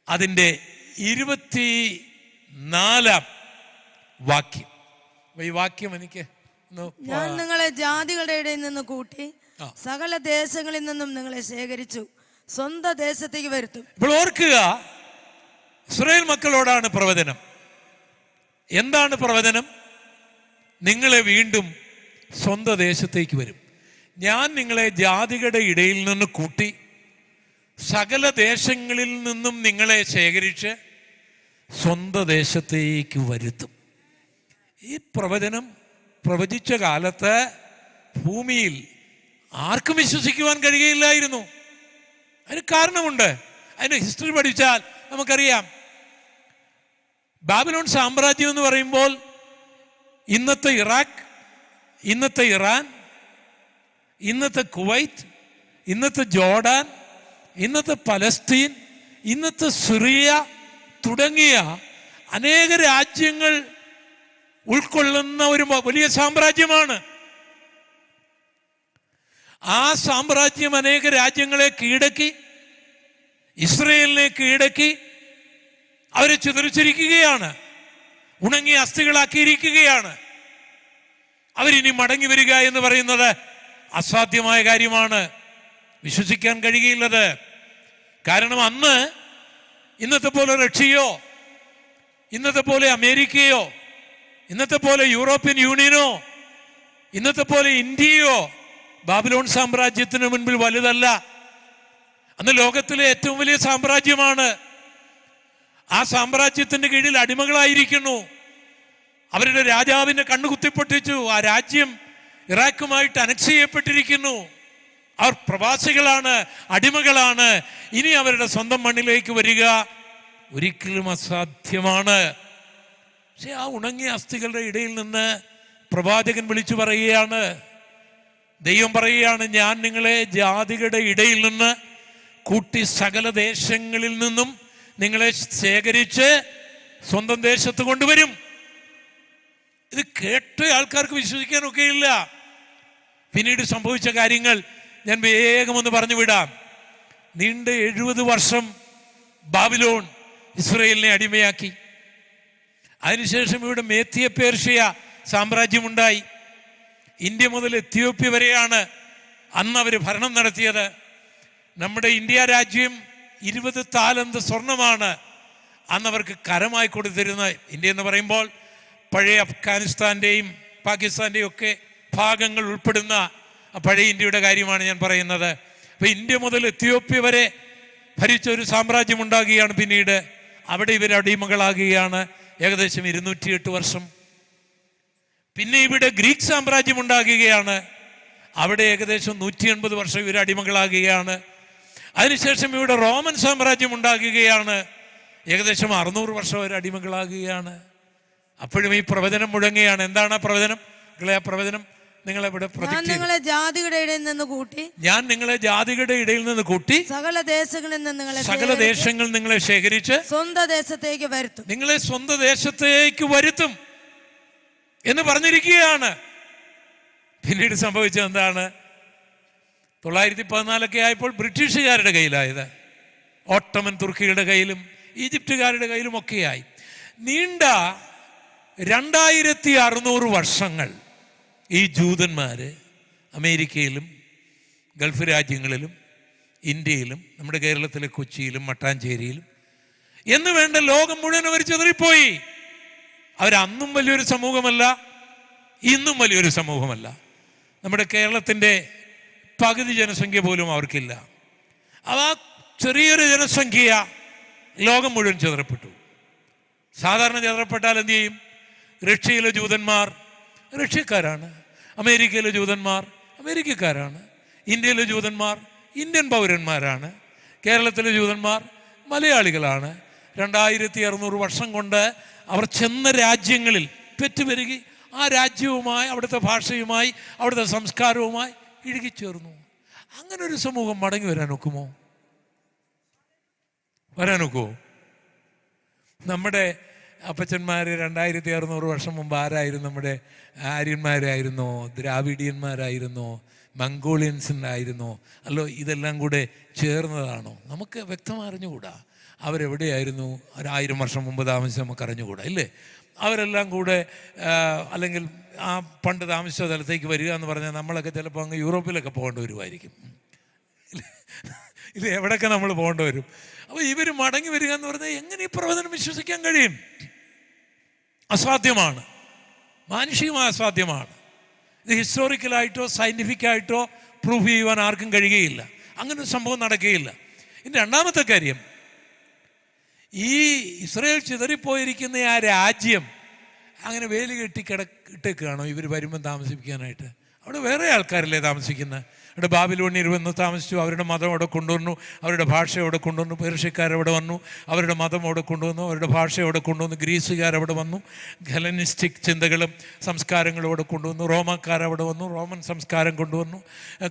അതിൻ്റെ 24-ാം വാക്യം. ഈ വാക്യം എനിക്ക് ഞാൻ നിങ്ങളെ ജാതികളുടെ ഇടയിൽ നിന്ന് കൂട്ടി സകല ദേശങ്ങളിൽ നിന്നും നിങ്ങളെ ശേഖരിച്ചു സ്വന്തം ദേശത്തേക്ക് വരുത്തും. ഇപ്പോൾ ഓർക്കുക, ഇസ്രായേൽ മക്കളോടാണ് പ്രവചനം. എന്താണ് പ്രവചനം? നിങ്ങളെ വീണ്ടും സ്വന്തം ദേശത്തേക്ക് വരും. ഞാൻ നിങ്ങളെ ജാതികളുടെ ഇടയിൽ നിന്ന് കൂട്ടി സകല ദേശങ്ങളിൽ നിന്നും നിങ്ങളെ ശേഖരിച്ച് സ്വന്തം ദേശത്തേക്ക് വരുത്തും. ഈ പ്രവചനം പ്രവചിച്ച കാലത്ത് ഭൂമിയിൽ ആർക്കും വിശ്വസിക്കുവാൻ കഴിയുകയില്ലായിരുന്നു. അതിന് കാരണമുണ്ട്. അതിന് ഹിസ്റ്ററി പഠിച്ചാൽ നമുക്കറിയാം. ബാബിലോൺ സാമ്രാജ്യം എന്ന് പറയുമ്പോൾ ഇന്നത്തെ ഇറാഖ്, ഇന്നത്തെ ഇറാൻ, ഇന്നത്തെ കുവൈറ്റ്, ഇന്നത്തെ ജോർഡാൻ, ഇന്നത്തെ പലസ്തീൻ, ഇന്നത്തെ സിറിയ തുടങ്ങിയ അനേക രാജ്യങ്ങൾ ഉൾക്കൊള്ളുന്ന ഒരു വലിയ സാമ്രാജ്യമാണ്. ആ സാമ്രാജ്യം അനേക രാജ്യങ്ങളെ കീഴടക്കി, ഇസ്രയേലിനെ കീഴടക്കി അവരെ ചിതറിച്ചിരിക്കുകയാണ്, ഉണങ്ങിയ അസ്ഥികളാക്കിയിരിക്കുകയാണ്. അവരിനി മടങ്ങി വരിക എന്ന് പറയുന്നത് അസാധ്യമായ കാര്യമാണ്, വിശ്വസിക്കാൻ കഴിയുകയില്ലത്. കാരണം അന്ന് ഇന്നത്തെ പോലെ റഷ്യയോ, ഇന്നത്തെ പോലെ അമേരിക്കയോ, ഇന്നത്തെ പോലെ യൂറോപ്യൻ യൂണിയനോ, ഇന്നത്തെ പോലെ ഇന്ത്യയോ ബാബിലോൺ സാമ്രാജ്യത്തിന് മുൻപിൽ വലുതല്ല. അന്ന് ലോകത്തിലെ ഏറ്റവും വലിയ സാമ്രാജ്യമാണ്. ആ സാമ്രാജ്യത്തിന്റെ കീഴിൽ അടിമകളായിരിക്കുന്നു. അവരുടെ രാജാവിന്റെ കണ്ണു കുത്തിപ്പൊട്ടിച്ചു. ആ രാജ്യം ഇറാഖുമായിട്ട് അനക്സ് ചെയ്യപ്പെട്ടിരിക്കുന്നു. അവർ പ്രവാസികളാണ്, അടിമകളാണ്. ഇനി അവരുടെ സ്വന്തം മണ്ണിലേക്ക് വരിക ഒരിക്കലും അസാധ്യമാണ്. പക്ഷെ ആ ഉണങ്ങിയ അസ്ഥികളുടെ ഇടയിൽ നിന്ന് പ്രവാചകൻ വിളിച്ചു പറയുകയാണ്, ദൈവം പറയുകയാണ്, ഞാൻ നിങ്ങളെ ജാതികളുടെ ഇടയിൽ നിന്ന് കൂട്ടി സകല ദേശങ്ങളിൽ നിന്നും നിങ്ങളെ ശേഖരിച്ച് സ്വന്തം ദേശത്ത് കൊണ്ടുവരും. ഇത് കേട്ട് ആൾക്കാർക്ക് വിശ്വസിക്കാനൊക്കെയില്ല. പിന്നീട് സംഭവിച്ച കാര്യങ്ങൾ ഞാൻ വേഗം ഒന്ന് പറഞ്ഞു വിടാം. നീണ്ട 70 വർഷം ബാബിലോൺ ഇസ്രായേലിനെ അടിമയാക്കി. അതിനുശേഷം ഇവിടെ മേത്തിയ പേർഷ്യ സാമ്രാജ്യമുണ്ടായി. ഇന്ത്യ മുതൽ എത്യോപ്യ വരെയാണ് അന്ന് അവർ ഭരണം നടത്തിയത്. നമ്മുടെ ഇന്ത്യ രാജ്യം 20 താലന്ത് സ്വർണമാണ് അന്ന് അവർക്ക് കരമായി കൊടുത്തിരുന്നത്. ഇന്ത്യ എന്ന് പറയുമ്പോൾ പഴയ അഫ്ഗാനിസ്ഥാൻ്റെയും പാകിസ്ഥാൻ്റെയും ഒക്കെ ഭാഗങ്ങൾ ഉൾപ്പെടുന്ന പഴയ ഇന്ത്യയുടെ കാര്യമാണ് ഞാൻ പറയുന്നത്. അപ്പോൾ ഇന്ത്യ മുതൽ എത്യോപ്യ വരെ ഭരിച്ച ഒരു സാമ്രാജ്യം ഉണ്ടാകുകയാണ്. പിന്നീട് അവിടെ ഇവർ അടിമകളാകുകയാണ് ഏകദേശം 208 വർഷം. പിന്നെ ഇവിടെ ഗ്രീക്ക് സാമ്രാജ്യം ഉണ്ടാകുകയാണ്. അവിടെ ഏകദേശം 180 വർഷം ഇവർ അടിമകളാകുകയാണ്. അതിനുശേഷം ഇവിടെ റോമൻ സാമ്രാജ്യം ഉണ്ടാകുകയാണ്. ഏകദേശം 600 വർഷം അവർ അടിമകളാകുകയാണ്. അപ്പോഴും ഈ പ്രവചനം മുഴങ്ങുകയാണ്. എന്താണ് ആ പ്രവചനം? ആ പ്രവചനം നിങ്ങളെവിടെ ഞാൻ നിങ്ങളെ ജാതികളുടെ ഇടയിൽ നിന്ന് കൂട്ടി ഞാൻ നിങ്ങളെ ജാതികളുടെ ഇടയിൽ നിന്ന് കൂട്ടി സകല ദേശങ്ങളിൽ നിന്ന് നിങ്ങളെ ശേഖരിച്ച് സ്വന്തം ദേശത്തേക്ക് വരുത്തും. നിങ്ങളെ സ്വന്തം ദേശത്തേക്ക് വരുത്തും എന്ന് പറഞ്ഞിരിക്കുകയാണ്. പിന്നീട് സംഭവിച്ചത് എന്താണ്? 914 ആയപ്പോൾ ബ്രിട്ടീഷുകാരുടെ കയ്യിലായത്, ഓട്ടോമൻ തുർക്കികളുടെ കയ്യിലും ഈജിപ്തുകാരുടെ കയ്യിലും ഒക്കെയായി. നീണ്ട 2600 വർഷങ്ങൾ ഈ ജൂതന്മാര് അമേരിക്കയിലും ഗൾഫ് രാജ്യങ്ങളിലും ഇന്ത്യയിലും നമ്മുടെ കേരളത്തിലെ കൊച്ചിയിലും മട്ടാഞ്ചേരിയിലും എന്ന് വേണ്ട ലോകം മുഴുവൻ അവർ ചിതറിപ്പോയി. അവരന്നും വലിയൊരു സമൂഹമല്ല, ഇന്നും വലിയൊരു സമൂഹമല്ല. നമ്മുടെ കേരളത്തിൻ്റെ പകുതി ജനസംഖ്യ പോലും അവർക്കില്ല. ആ ചെറിയൊരു ജനസംഖ്യ ലോകം മുഴുവൻ ചിതറപ്പെട്ടു. സാധാരണ ചിതറപ്പെട്ടാൽ എന്തു ചെയ്യും? റഷ്യയിലെ ജൂതന്മാർ റഷ്യക്കാരാണ്, അമേരിക്കയിലെ ജൂതന്മാർ അമേരിക്കക്കാരാണ്, ഇന്ത്യയിലെ ജൂതന്മാർ ഇന്ത്യൻ പൗരന്മാരാണ്, കേരളത്തിലെ ജൂതന്മാർ മലയാളികളാണ്. 2600 വർഷം കൊണ്ട് അവർ ചെന്ന രാജ്യങ്ങളിൽ പെറ്റുപെരുകി ആ രാജ്യവുമായി, അവിടുത്തെ ഭാഷയുമായി, അവിടുത്തെ സംസ്കാരവുമായി ഇഴുകിച്ചേർന്നു. അങ്ങനെ ഒരു സമൂഹം മടങ്ങി വരാൻ ഒക്കുമോ? വരാനൊക്കുമോ? നമ്മുടെ അപ്പച്ചന്മാർ 2600 വർഷം മുമ്പ് ആരായിരുന്നു? നമ്മുടെ ആര്യന്മാരായിരുന്നോ, ദ്രാവിഡിയന്മാരായിരുന്നോ, മംഗോളിയൻസിനായിരുന്നോ? അല്ലോ ഇതെല്ലാം കൂടെ ചേർന്നതാണോ? നമുക്ക് വ്യക്തമായി അറിഞ്ഞുകൂടാ. അവരെവിടെയായിരുന്നു 1000 വർഷം മുമ്പ് താമസിച്ച് നമുക്ക് അറിഞ്ഞുകൂടാ, ഇല്ലേ? അവരെല്ലാം കൂടെ അല്ലെങ്കിൽ ആ പണ്ട് താമസിച്ച സ്ഥലത്തേക്ക് വരിക എന്ന് പറഞ്ഞാൽ നമ്മളൊക്കെ ചിലപ്പോൾ അങ്ങ് യൂറോപ്പിലൊക്കെ പോകേണ്ടി വരുമായിരിക്കും, ഇത് എവിടെയൊക്കെ നമ്മൾ പോകേണ്ടി വരും. അപ്പോൾ ഇവർ മടങ്ങി വരിക എന്ന് പറഞ്ഞാൽ എങ്ങനെ ഈ പ്രവചനം വിശ്വസിക്കാൻ കഴിയും? അസാധ്യമാണ്, മാനുഷികമായ അസാധ്യമാണ്. ഇത് ഹിസ്റ്റോറിക്കലായിട്ടോ സയൻറ്റിഫിക്കായിട്ടോ പ്രൂവ് ചെയ്യുവാൻ ആർക്കും കഴിയുകയില്ല. അങ്ങനെ ഒരു സംഭവം നടക്കുകയില്ല. ഇനി രണ്ടാമത്തെ കാര്യം, ഈ ഇസ്രായേൽ ചിതറിപ്പോയിരിക്കുന്ന ആ രാജ്യം അങ്ങനെ വേലി കെട്ടി ഇട്ടേക്കാണോ ഇവർ വരുമ്പം താമസിപ്പിക്കാനായിട്ട്? അവിടെ വേറെ ആൾക്കാരല്ലേ താമസിക്കുന്നത്? അവിടെ ബാബിലോണിയർ വന്ന് താമസിച്ചു, അവരുടെ മതം അവിടെ കൊണ്ടുവന്നു, അവരുടെ ഭാഷ അവിടെ കൊണ്ടുവന്നു. പേർഷ്യക്കാരവിടെ വന്നു, അവരുടെ മതം അവിടെ കൊണ്ടുവന്നു, അവരുടെ ഭാഷ അവിടെ കൊണ്ടുവന്നു. ഗ്രീസുകാരവിടെ വന്നു, ഹെലനിസ്റ്റിക് ചിന്തകളും സംസ്കാരങ്ങളും അവിടെ കൊണ്ടുവന്നു. റോമാക്കാരവിടെ വന്നു, റോമൻ സംസ്കാരം കൊണ്ടുവന്നു.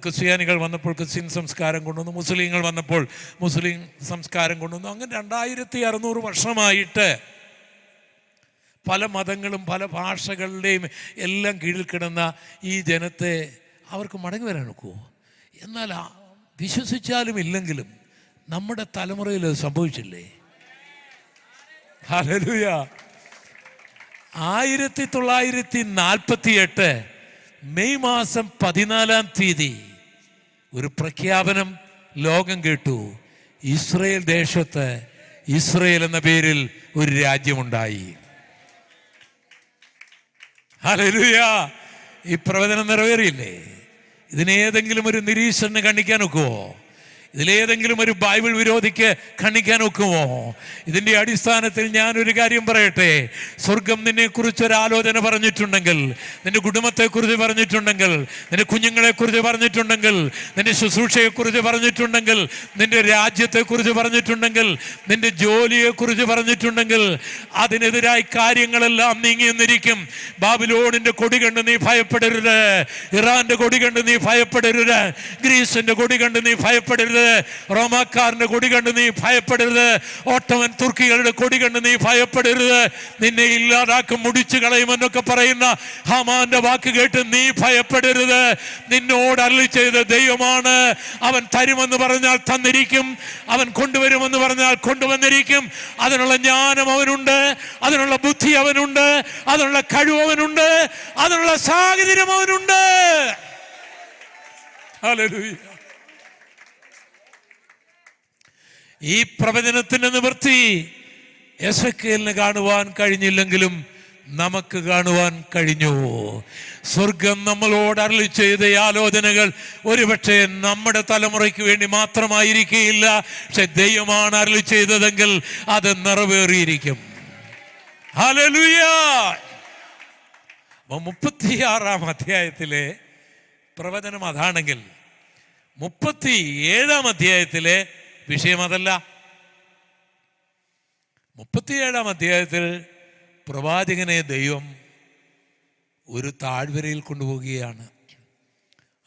ക്രിസ്ത്യാനികൾ വന്നപ്പോൾ ക്രിസ്ത്യൻ സംസ്കാരം കൊണ്ടുവന്നു. മുസ്ലിങ്ങൾ വന്നപ്പോൾ മുസ്ലിം സംസ്കാരം കൊണ്ടുവന്നു. അങ്ങനെ 2600 വർഷമായിട്ട് പല മതങ്ങളും പല ഭാഷകളുടെയും എല്ലാം കീഴിൽ കിടന്ന ഈ ജനത്തെ അവർക്ക് മടങ്ങി വരാൻ ഒക്കുമോ? എന്നാൽ വിശ്വസിച്ചാലും ഇല്ലെങ്കിലും നമ്മുടെ തലമുറയിൽ അത് സംഭവിച്ചില്ലേ? ഹല്ലേലൂയ. 1948 മെയ് മാസം 14-ാം തീയതി ഒരു പ്രഖ്യാപനം ലോകം കേട്ടു. ഇസ്രായേൽ ദേശത്ത് ഇസ്രായേൽ എന്ന പേരിൽ ഒരു രാജ്യമുണ്ടായി. ഹല്ലേലൂയ. ഈ പ്രവചനം നിറവേറിയില്ലേ? ഇതിനേതെങ്കിലും ഒരു നിരീശ്വരന് കണ്ണിക്കാൻ ഒക്കുമോ? ഇതിലേതെങ്കിലും ഒരു ബൈബിൾ വിരോധിക്ക് ഖണ്ഡിക്കാൻ ഒക്കുമോ? ഇതിൻ്റെ അടിസ്ഥാനത്തിൽ ഞാനൊരു കാര്യം പറയട്ടെ. സ്വർഗം നിന്നെക്കുറിച്ചൊരാലോചന പറഞ്ഞിട്ടുണ്ടെങ്കിൽ, നിന്റെ കുടുംബത്തെക്കുറിച്ച് പറഞ്ഞിട്ടുണ്ടെങ്കിൽ, നിന്റെ കുഞ്ഞുങ്ങളെക്കുറിച്ച് പറഞ്ഞിട്ടുണ്ടെങ്കിൽ, നിന്റെ ശുശ്രൂഷയെക്കുറിച്ച് പറഞ്ഞിട്ടുണ്ടെങ്കിൽ, നിന്റെ രാജ്യത്തെക്കുറിച്ച് പറഞ്ഞിട്ടുണ്ടെങ്കിൽ, നിന്റെ ജോലിയെക്കുറിച്ച് പറഞ്ഞിട്ടുണ്ടെങ്കിൽ, അതിനെതിരായി കാര്യങ്ങളെല്ലാം നീങ്ങിയെന്നിരിക്കും. ബാബിലോണിന്റെ കൊടി കണ്ട് നീ ഭയപ്പെടരുത്, ഇറാന്റെ കൊടി കണ്ട് നീ ഭയപ്പെടരുത്, ഗ്രീസിന്റെ കൊടി കണ്ട് നീ ഭയപ്പെടരുത്, റോമാക്കാരന്റെ കൊടി കണ്ട് നീ ഭയപ്പെടരുത്, ഓട്ടോമൻ തുർക്കികളുടെ കൊടി കണ്ട് നീ ഭയപ്പെടരുത്. നിന്നെ ഇല്ലാതാക്കും, മുടിച്ചു കളയുമെന്നൊക്കെ പറയുന്ന ഹാമാന്റെ വാക്ക് കേട്ട് നീ ഭയപ്പെടരുത്. നിന്നോട് അരുളി ചെയ്ത ദൈവമാണ്. അവൻ തരുമെന്ന് പറഞ്ഞാൽ തന്നിരിക്കും, അവൻ കൊണ്ടുവരുമെന്ന് പറഞ്ഞാൽ കൊണ്ടുവന്നിരിക്കും. അതിനുള്ള ജ്ഞാനം അവനുണ്ട്, അതിനുള്ള ബുദ്ധി അവനുണ്ട്, അതിനുള്ള കഴിവ് അവനുണ്ട്, അതിനുള്ള സാഹചര്യം അവനുണ്ട്. ഹല്ലേലൂയ. ഈ പ്രവചനത്തിന്റെ നിവൃത്തി എസെക്കിയേലിന് കാണുവാൻ കഴിഞ്ഞില്ലെങ്കിലും നമുക്ക് കാണുവാൻ കഴിഞ്ഞു. സ്വർഗം നമ്മളോട് അരുളി ചെയ്ത ആലോചനകൾ ഒരുപക്ഷെ നമ്മുടെ തലമുറയ്ക്ക് വേണ്ടി മാത്രമായിരിക്കുകയില്ല. പക്ഷെ ദൈവമാണ് അരുളി ചെയ്തതെങ്കിൽ അത് നിറവേറിയിരിക്കും. ഹല്ലേലൂയ. 36-ാം അധ്യായത്തിലെ പ്രവചനം അതാണെങ്കിൽ 37-ാം അധ്യായത്തിലെ വിഷയം അതല്ല. 37-ാം അധ്യായത്തിൽ പ്രവാചകനെ ദൈവം ഒരു താഴ്വരയിൽ കൊണ്ടുപോവുകയാണ്.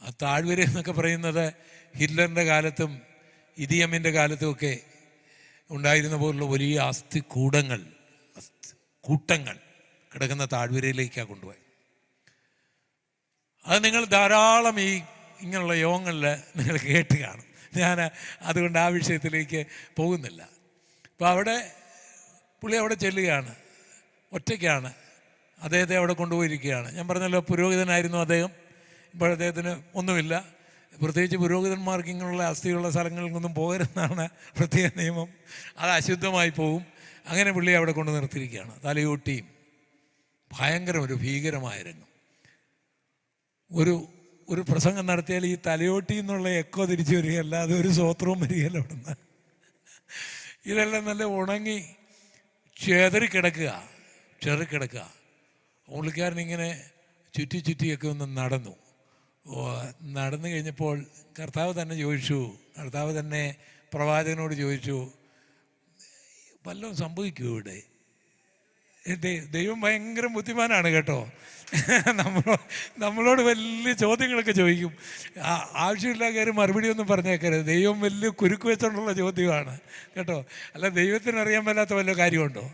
ആ താഴ്വര എന്നൊക്കെ പറയുന്നത് ഹിറ്റ്ലറിൻ്റെ കാലത്തും ഇദിയമിൻ്റെ കാലത്തുമൊക്കെ ഉണ്ടായിരുന്ന പോലുള്ള വലിയ കൂട്ടങ്ങൾ കിടക്കുന്ന താഴ്വരയിലേക്കാണ് കൊണ്ടുപോയി. അത് നിങ്ങൾ ധാരാളം ഇങ്ങനെയുള്ള യോഗങ്ങളിൽ നിങ്ങൾ കേട്ട് കാണും. ഞാൻ അതുകൊണ്ട് ആ വിഷയത്തിലേക്ക് പോകുന്നില്ല. അപ്പോൾ പുള്ളി അവിടെ ചെല്ലുകയാണ്, ഒറ്റയ്ക്കാണ്. അദ്ദേഹത്തെ അവിടെ കൊണ്ടുപോയിരിക്കുകയാണ്. ഞാൻ പറഞ്ഞല്ലോ പുരോഹിതനായിരുന്നു അദ്ദേഹം. ഇപ്പോൾ അദ്ദേഹത്തിന് ഒന്നുമില്ല. പ്രത്യേകിച്ച് പുരോഹിതന്മാർക്ക് ഇങ്ങനെയുള്ള അസ്ഥിയുള്ള സ്ഥലങ്ങളിലൊന്നും പോകരുതെന്നാണ് പ്രത്യേക നിയമം. അത് അശുദ്ധമായി പോവും. അങ്ങനെ പുള്ളി അവിടെ കൊണ്ട് നിർത്തിയിരിക്കുകയാണ്. തലയോട്ടിയും ഭയങ്കര ഒരു ഭീകരമായ രംഗം. ഒരു പ്രസംഗം നടത്തിയാൽ ഈ തലയോട്ടി എന്നുള്ള എക്കോ തിരിച്ചു വരികയല്ല, അതൊരു സ്വോത്രവും വരികയല്ല അവിടെ നിന്ന്. ഇതെല്ലാം നല്ല ഉണങ്ങി ചെതറിക്കിടക്കുക. പുള്ളിക്കാരനിങ്ങനെ ചുറ്റിയൊക്കെ ഒന്ന് നടന്നു കഴിഞ്ഞപ്പോൾ കർത്താവ് തന്നെ പ്രവാചകനോട് ചോദിച്ചു, വല്ലതും സംഭവിക്കുമോ ഇവിടെ? ദൈവം ഭയങ്കര ബുദ്ധിമാനാണ് കേട്ടോ. നമ്മളോട് വലിയ ചോദ്യങ്ങളൊക്കെ ചോദിക്കും. ആവശ്യമില്ല കാര്യം മറുപടി ഒന്നും പറഞ്ഞേക്കരുത്. ദൈവം വലിയ കുരുക്ക് വെച്ചോണ്ടുള്ള ചോദ്യമാണ് കേട്ടോ. അല്ല, ദൈവത്തിന് അറിയാൻ മേലാത്ത വല്ല കാര്യമുണ്ടോ?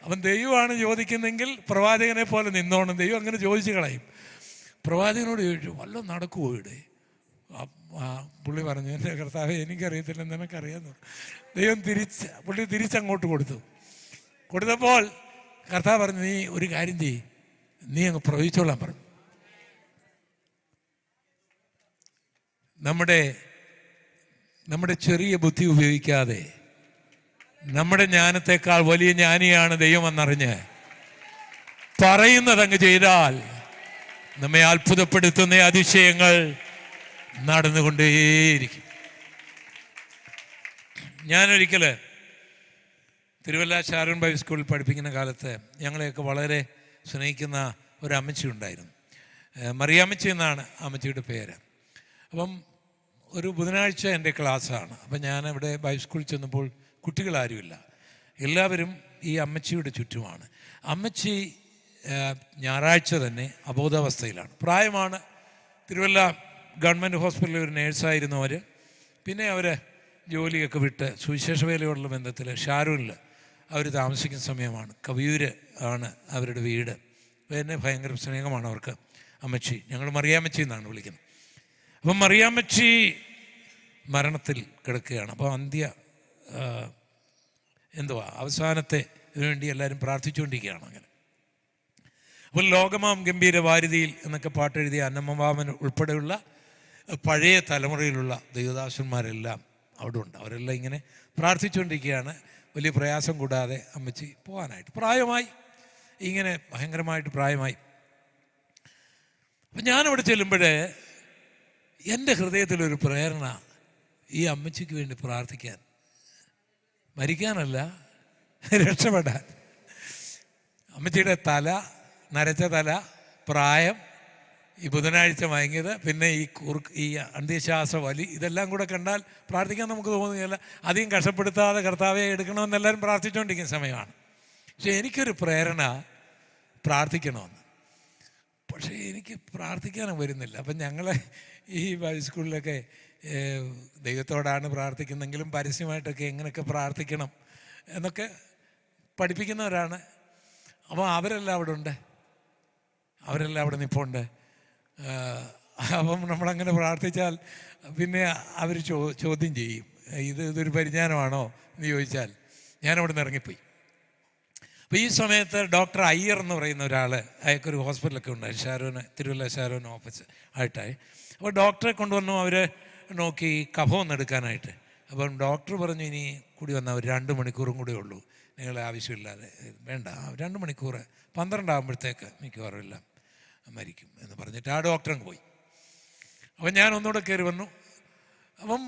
അപ്പം ദൈവമാണ് ചോദിക്കുന്നെങ്കിൽ പ്രവാചകനെ പോലെ നിന്നോണം. ദൈവം അങ്ങനെ ചോദിച്ചു കളയും. പ്രവാചകനോട് ചോദിച്ചു, വല്ലതും നടക്കുമോ ഇവിടെ? പുള്ളി പറഞ്ഞു, എൻ്റെ കർത്താവേ എനിക്കറിയത്തില്ല, നിനക്കറിയാമെന്ന്. ദൈവം പുള്ളി തിരിച്ചങ്ങോട്ട് കൊടുത്തപ്പോൾ കർത്താവ് പറഞ്ഞു, നീ ഒരു കാര്യം ചെയ്യ്, നീ അങ്ങ് പ്രവചിച്ചോളാൻ പറഞ്ഞു. നമ്മുടെ ചെറിയ ബുദ്ധി ഉപയോഗിക്കാതെ നമ്മുടെ ജ്ഞാനത്തെക്കാൾ വലിയ ജ്ഞാനിയാണ് ദൈവമെന്നറിഞ്ഞ് പറയുന്നതങ്ങ് ചെയ്താൽ നമ്മെ അത്ഭുതപ്പെടുത്തുന്ന അതിശയങ്ങൾ നടന്നുകൊണ്ടേയിരിക്കും. ഞാനൊരിക്കൽ തിരുവല്ല ഷാരോൺ ബൈബിൾ സ്കൂളിൽ പഠിപ്പിക്കുന്ന കാലത്ത് ഞങ്ങളെയൊക്കെ വളരെ സ്നേഹിക്കുന്ന ഒരു അമ്മച്ചി ഉണ്ടായിരുന്നു. മറിയാമ്മച്ചി എന്നാണ് അമ്മച്ചിയുടെ പേര്. അപ്പം ഒരു ബുധനാഴ്ച എൻ്റെ ക്ലാസ്സാണ്. അപ്പം ഞാനവിടെ ബൈബിൾ സ്കൂളിൽ ചെന്നപ്പോൾ കുട്ടികളാരുമില്ല, എല്ലാവരും ഈ അമ്മച്ചിയുടെ ചുറ്റുമാണ്. അമ്മച്ചി ഞായറാഴ്ച തന്നെ അബോധാവസ്ഥയിലാണ്. പ്രായമാണ്. തിരുവല്ല ഗവൺമെൻറ് ഹോസ്പിറ്റലിൽ ഒരു നേഴ്സായിരുന്നു അവർ. പിന്നെ അവർ ജോലിയൊക്കെ വിട്ട് സുവിശേഷ വേലയോടുള്ള ബന്ധത്തിൽ ഷാരൂനിൽ അവർ താമസിക്കുന്ന സമയമാണ്. കവിയൂർ ആണ് അവരുടെ വീട്. എന്നെ ഭയങ്കര സ്നേഹമാണ് അവർക്ക്. അമ്മച്ചി, ഞങ്ങൾ മറിയാമ്മച്ചി എന്നാണ് വിളിക്കുന്നത്. അപ്പം മറിയാമ്മച്ചി മരണത്തിൽ കിടക്കുകയാണ്. അപ്പോൾ അവസാനത്തെ ഇതിനുവേണ്ടി എല്ലാവരും പ്രാർത്ഥിച്ചുകൊണ്ടിരിക്കുകയാണ്. അങ്ങനെ അപ്പോൾ ലോകമാം ഗംഭീര വാരിധിയിൽ എന്നൊക്കെ പാട്ടെഴുതിയ അന്നമ്മവാമൻ ഉൾപ്പെടെയുള്ള പഴയ തലമുറയിലുള്ള ദൈവദാസന്മാരെല്ലാം അവിടെ ഉണ്ട്. അവരെല്ലാം ഇങ്ങനെ പ്രാർത്ഥിച്ചുകൊണ്ടിരിക്കുകയാണ്. വലിയ പ്രയാസം കൂടാതെ അമ്മച്ചി പോകാനായിട്ട് പ്രായമായി, ഇങ്ങനെ ഭയങ്കരമായിട്ട് പ്രായമായി. അപ്പം ഞാനവിടെ ചെല്ലുമ്പോഴേ എൻ്റെ ഹൃദയത്തിലൊരു പ്രേരണ, ഈ അമ്മച്ചിക്ക് വേണ്ടി പ്രാർത്ഥിക്കാൻ, മരിക്കാനല്ല, രക്ഷപ്പെടാൻ. അമ്മച്ചിയുടെ നരച്ച തല, പ്രായം, ഈ ബുധനാഴ്ച മയങ്ങിയത്, പിന്നെ ഈ അന്ത്യശ്വാസ വലി, ഇതെല്ലാം കൂടെ കണ്ടാൽ പ്രാർത്ഥിക്കാൻ നമുക്ക് തോന്നുകയില്ല. അധികം കഷ്ടപ്പെടുത്താതെ കർത്താവെ എടുക്കണമെന്ന് എല്ലാവരും പ്രാർത്ഥിച്ചുകൊണ്ടിരിക്കുന്ന സമയമാണ്. പക്ഷെ എനിക്കൊരു പ്രേരണ പ്രാർത്ഥിക്കണമെന്ന്. പക്ഷേ എനിക്ക് പ്രാർത്ഥിക്കാനും വരുന്നില്ല. അപ്പം ഞങ്ങൾ ഈ ബൈബിൾ സ്കൂളിലൊക്കെ ദൈവത്തോടാണ് പ്രാർത്ഥിക്കുന്നെങ്കിലും പരസ്യമായിട്ടൊക്കെ എങ്ങനെയൊക്കെ പ്രാർത്ഥിക്കണം എന്നൊക്കെ പഠിപ്പിക്കുന്നവരാണ്. അപ്പോൾ അവരെല്ലാം അവിടെ ഉണ്ട്, അവരെല്ലാം അവിടെ നിൽപ്പുണ്ട്. അപ്പം നമ്മളങ്ങനെ പ്രാർത്ഥിച്ചാൽ പിന്നെ അവർ ചോദ്യം ചെയ്യും, ഇതൊരു പരിജ്ഞാനമാണോ എന്ന് ചോദിച്ചാൽ ഞാനവിടെ നിന്ന് ഇറങ്ങിപ്പോയി. അപ്പോൾ ഈ സമയത്ത് ഡോക്ടർ അയ്യർ എന്ന് പറയുന്ന ഒരാൾ, അയാൾക്കൊരു ഹോസ്പിറ്റലൊക്കെ ഉണ്ടായി, തിരുവല്ല ഷാരോൻ ഓഫീസ് ആയിട്ടായി. അപ്പോൾ ഡോക്ടറെ കൊണ്ടുവന്നു. അവർ നോക്കി കഫം ഒന്ന് എടുക്കാനായിട്ട്. അപ്പം ഡോക്ടർ പറഞ്ഞു, ഇനി കൂടി വന്നാൽ ഒരു 2 മണിക്കൂറും കൂടെ ഉള്ളൂ, നിങ്ങൾ ആവശ്യമില്ലാതെ വേണ്ട, 2 മണിക്കൂർ 12 ആകുമ്പോഴത്തേക്ക് മിക്കവാറും എല്ലാം മരിക്കും എന്ന് പറഞ്ഞിട്ട് ആ ഡോക്ടറങ്ങ് പോയി. അപ്പം ഞാൻ ഒന്നുകൂടെ കയറി വന്നു. അപ്പം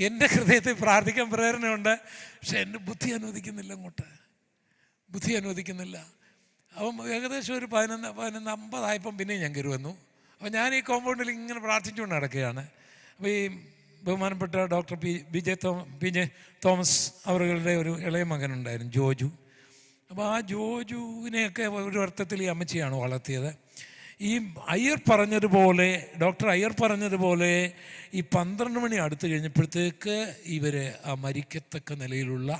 എൻ്റെ ഹൃദയത്തിൽ പ്രാർത്ഥിക്കാൻ പ്രേരണയുണ്ട്, പക്ഷെ എൻ്റെ ബുദ്ധി അനുവദിക്കുന്നില്ല. അപ്പം ഏകദേശം ഒരു 11:50 ആയപ്പം പിന്നെയും ഞാൻ കയറി വന്നു. അപ്പം ഞാൻ ഈ കോമ്പൗണ്ടിൽ ഇങ്ങനെ പ്രാർത്ഥിച്ചുകൊണ്ട് നടക്കുകയാണ്. അപ്പോൾ ഈ ബഹുമാനപ്പെട്ട ഡോക്ടർ പി ജെ തോമസ് അവരുടെ ഒരു ഇളയ മകനുണ്ടായിരുന്നു, ജോജു. അപ്പോൾ ആ ജോജുവിനെയൊക്കെ ഒരു അർത്ഥത്തിൽ ഈ അമ്മച്ചിയാണ് വളർത്തിയത്. ഈ ഡോക്ടർ അയ്യർ പറഞ്ഞതുപോലെ ഈ 12 മണി അടുത്ത് കഴിഞ്ഞപ്പോഴത്തേക്ക് ഇവർ ആ മരിക്കത്തക്ക നിലയിലുള്ള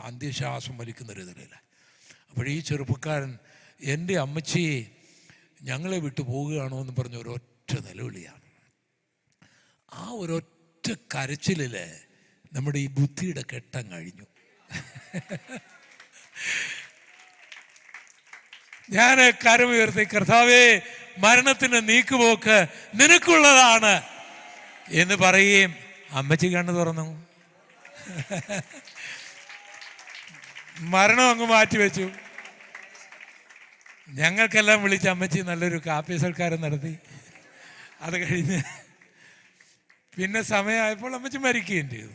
അന്ത്യശ്വാസം വലിക്കുന്നൊരിതില്ല. അപ്പോഴീ ചെറുപ്പക്കാരൻ എൻ്റെ അമ്മച്ചിയെ ഞങ്ങളെ വിട്ടു പോവുകയാണോ എന്ന് പറഞ്ഞ ഒരൊറ്റ നിലവിളിയാണ്. ആ ഒരൊറ്റ കരച്ചിലിൽ നമ്മുടെ ഈ ബുദ്ധിയുടെ കെട്ടം കഴിഞ്ഞു. ഞാൻ കരമുയർത്തി, കർത്താവേ, മരണത്തിൻ്റെ നീക്കുപോക്ക് നിനക്കുള്ളതാണ് എന്ന് പറയുകയും അമ്മച്ചി കണ്ണു തുറന്നു. മരണം അങ്ങ് മാറ്റിവെച്ചു. ഞങ്ങൾക്കെല്ലാം വിളിച്ച് അമ്മച്ചി നല്ലൊരു കാപ്പി സൽക്കാരം നടത്തി. അത് കഴിഞ്ഞ് പിന്നെ സമയമായപ്പോൾ അമ്മച്ചി മരിക്കുകയും ചെയ്തു.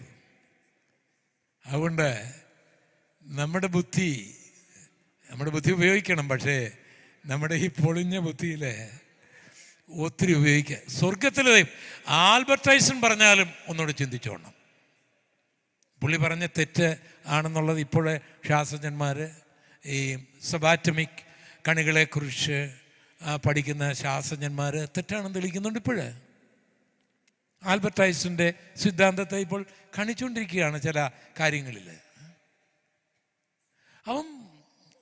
അതുകൊണ്ട് നമ്മുടെ ബുദ്ധി ഉപയോഗിക്കണം. പക്ഷേ നമ്മുടെ ഈ പൊളിഞ്ഞ ബുദ്ധിയിൽ ഒത്തിരി ഉപയോഗിക്കുക. സ്വർഗത്തിൽ ആൽബർട്ട് ഐൻസ്റ്റീൻ പറഞ്ഞാലും ഒന്നുകൂടെ ചിന്തിച്ചോണം. പുള്ളി പറഞ്ഞ തെറ്റ് ആണെന്നുള്ളത് ഇപ്പോഴേ ശാസ്ത്രജ്ഞന്മാർ ഈ സബാറ്റമിക് കണികളെക്കുറിച്ച് പഠിക്കുന്ന ശാസ്ത്രജ്ഞന്മാർ തെറ്റാണെന്ന് തെളിയിക്കുന്നുണ്ട്. ഇപ്പോഴേ ആൽബർട്ട് ഐൻസ്റ്റീൻ്റെ സിദ്ധാന്തത്തെ ഇപ്പോൾ കണിച്ചുകൊണ്ടിരിക്കുകയാണ് ചില കാര്യങ്ങളിൽ. അവൻ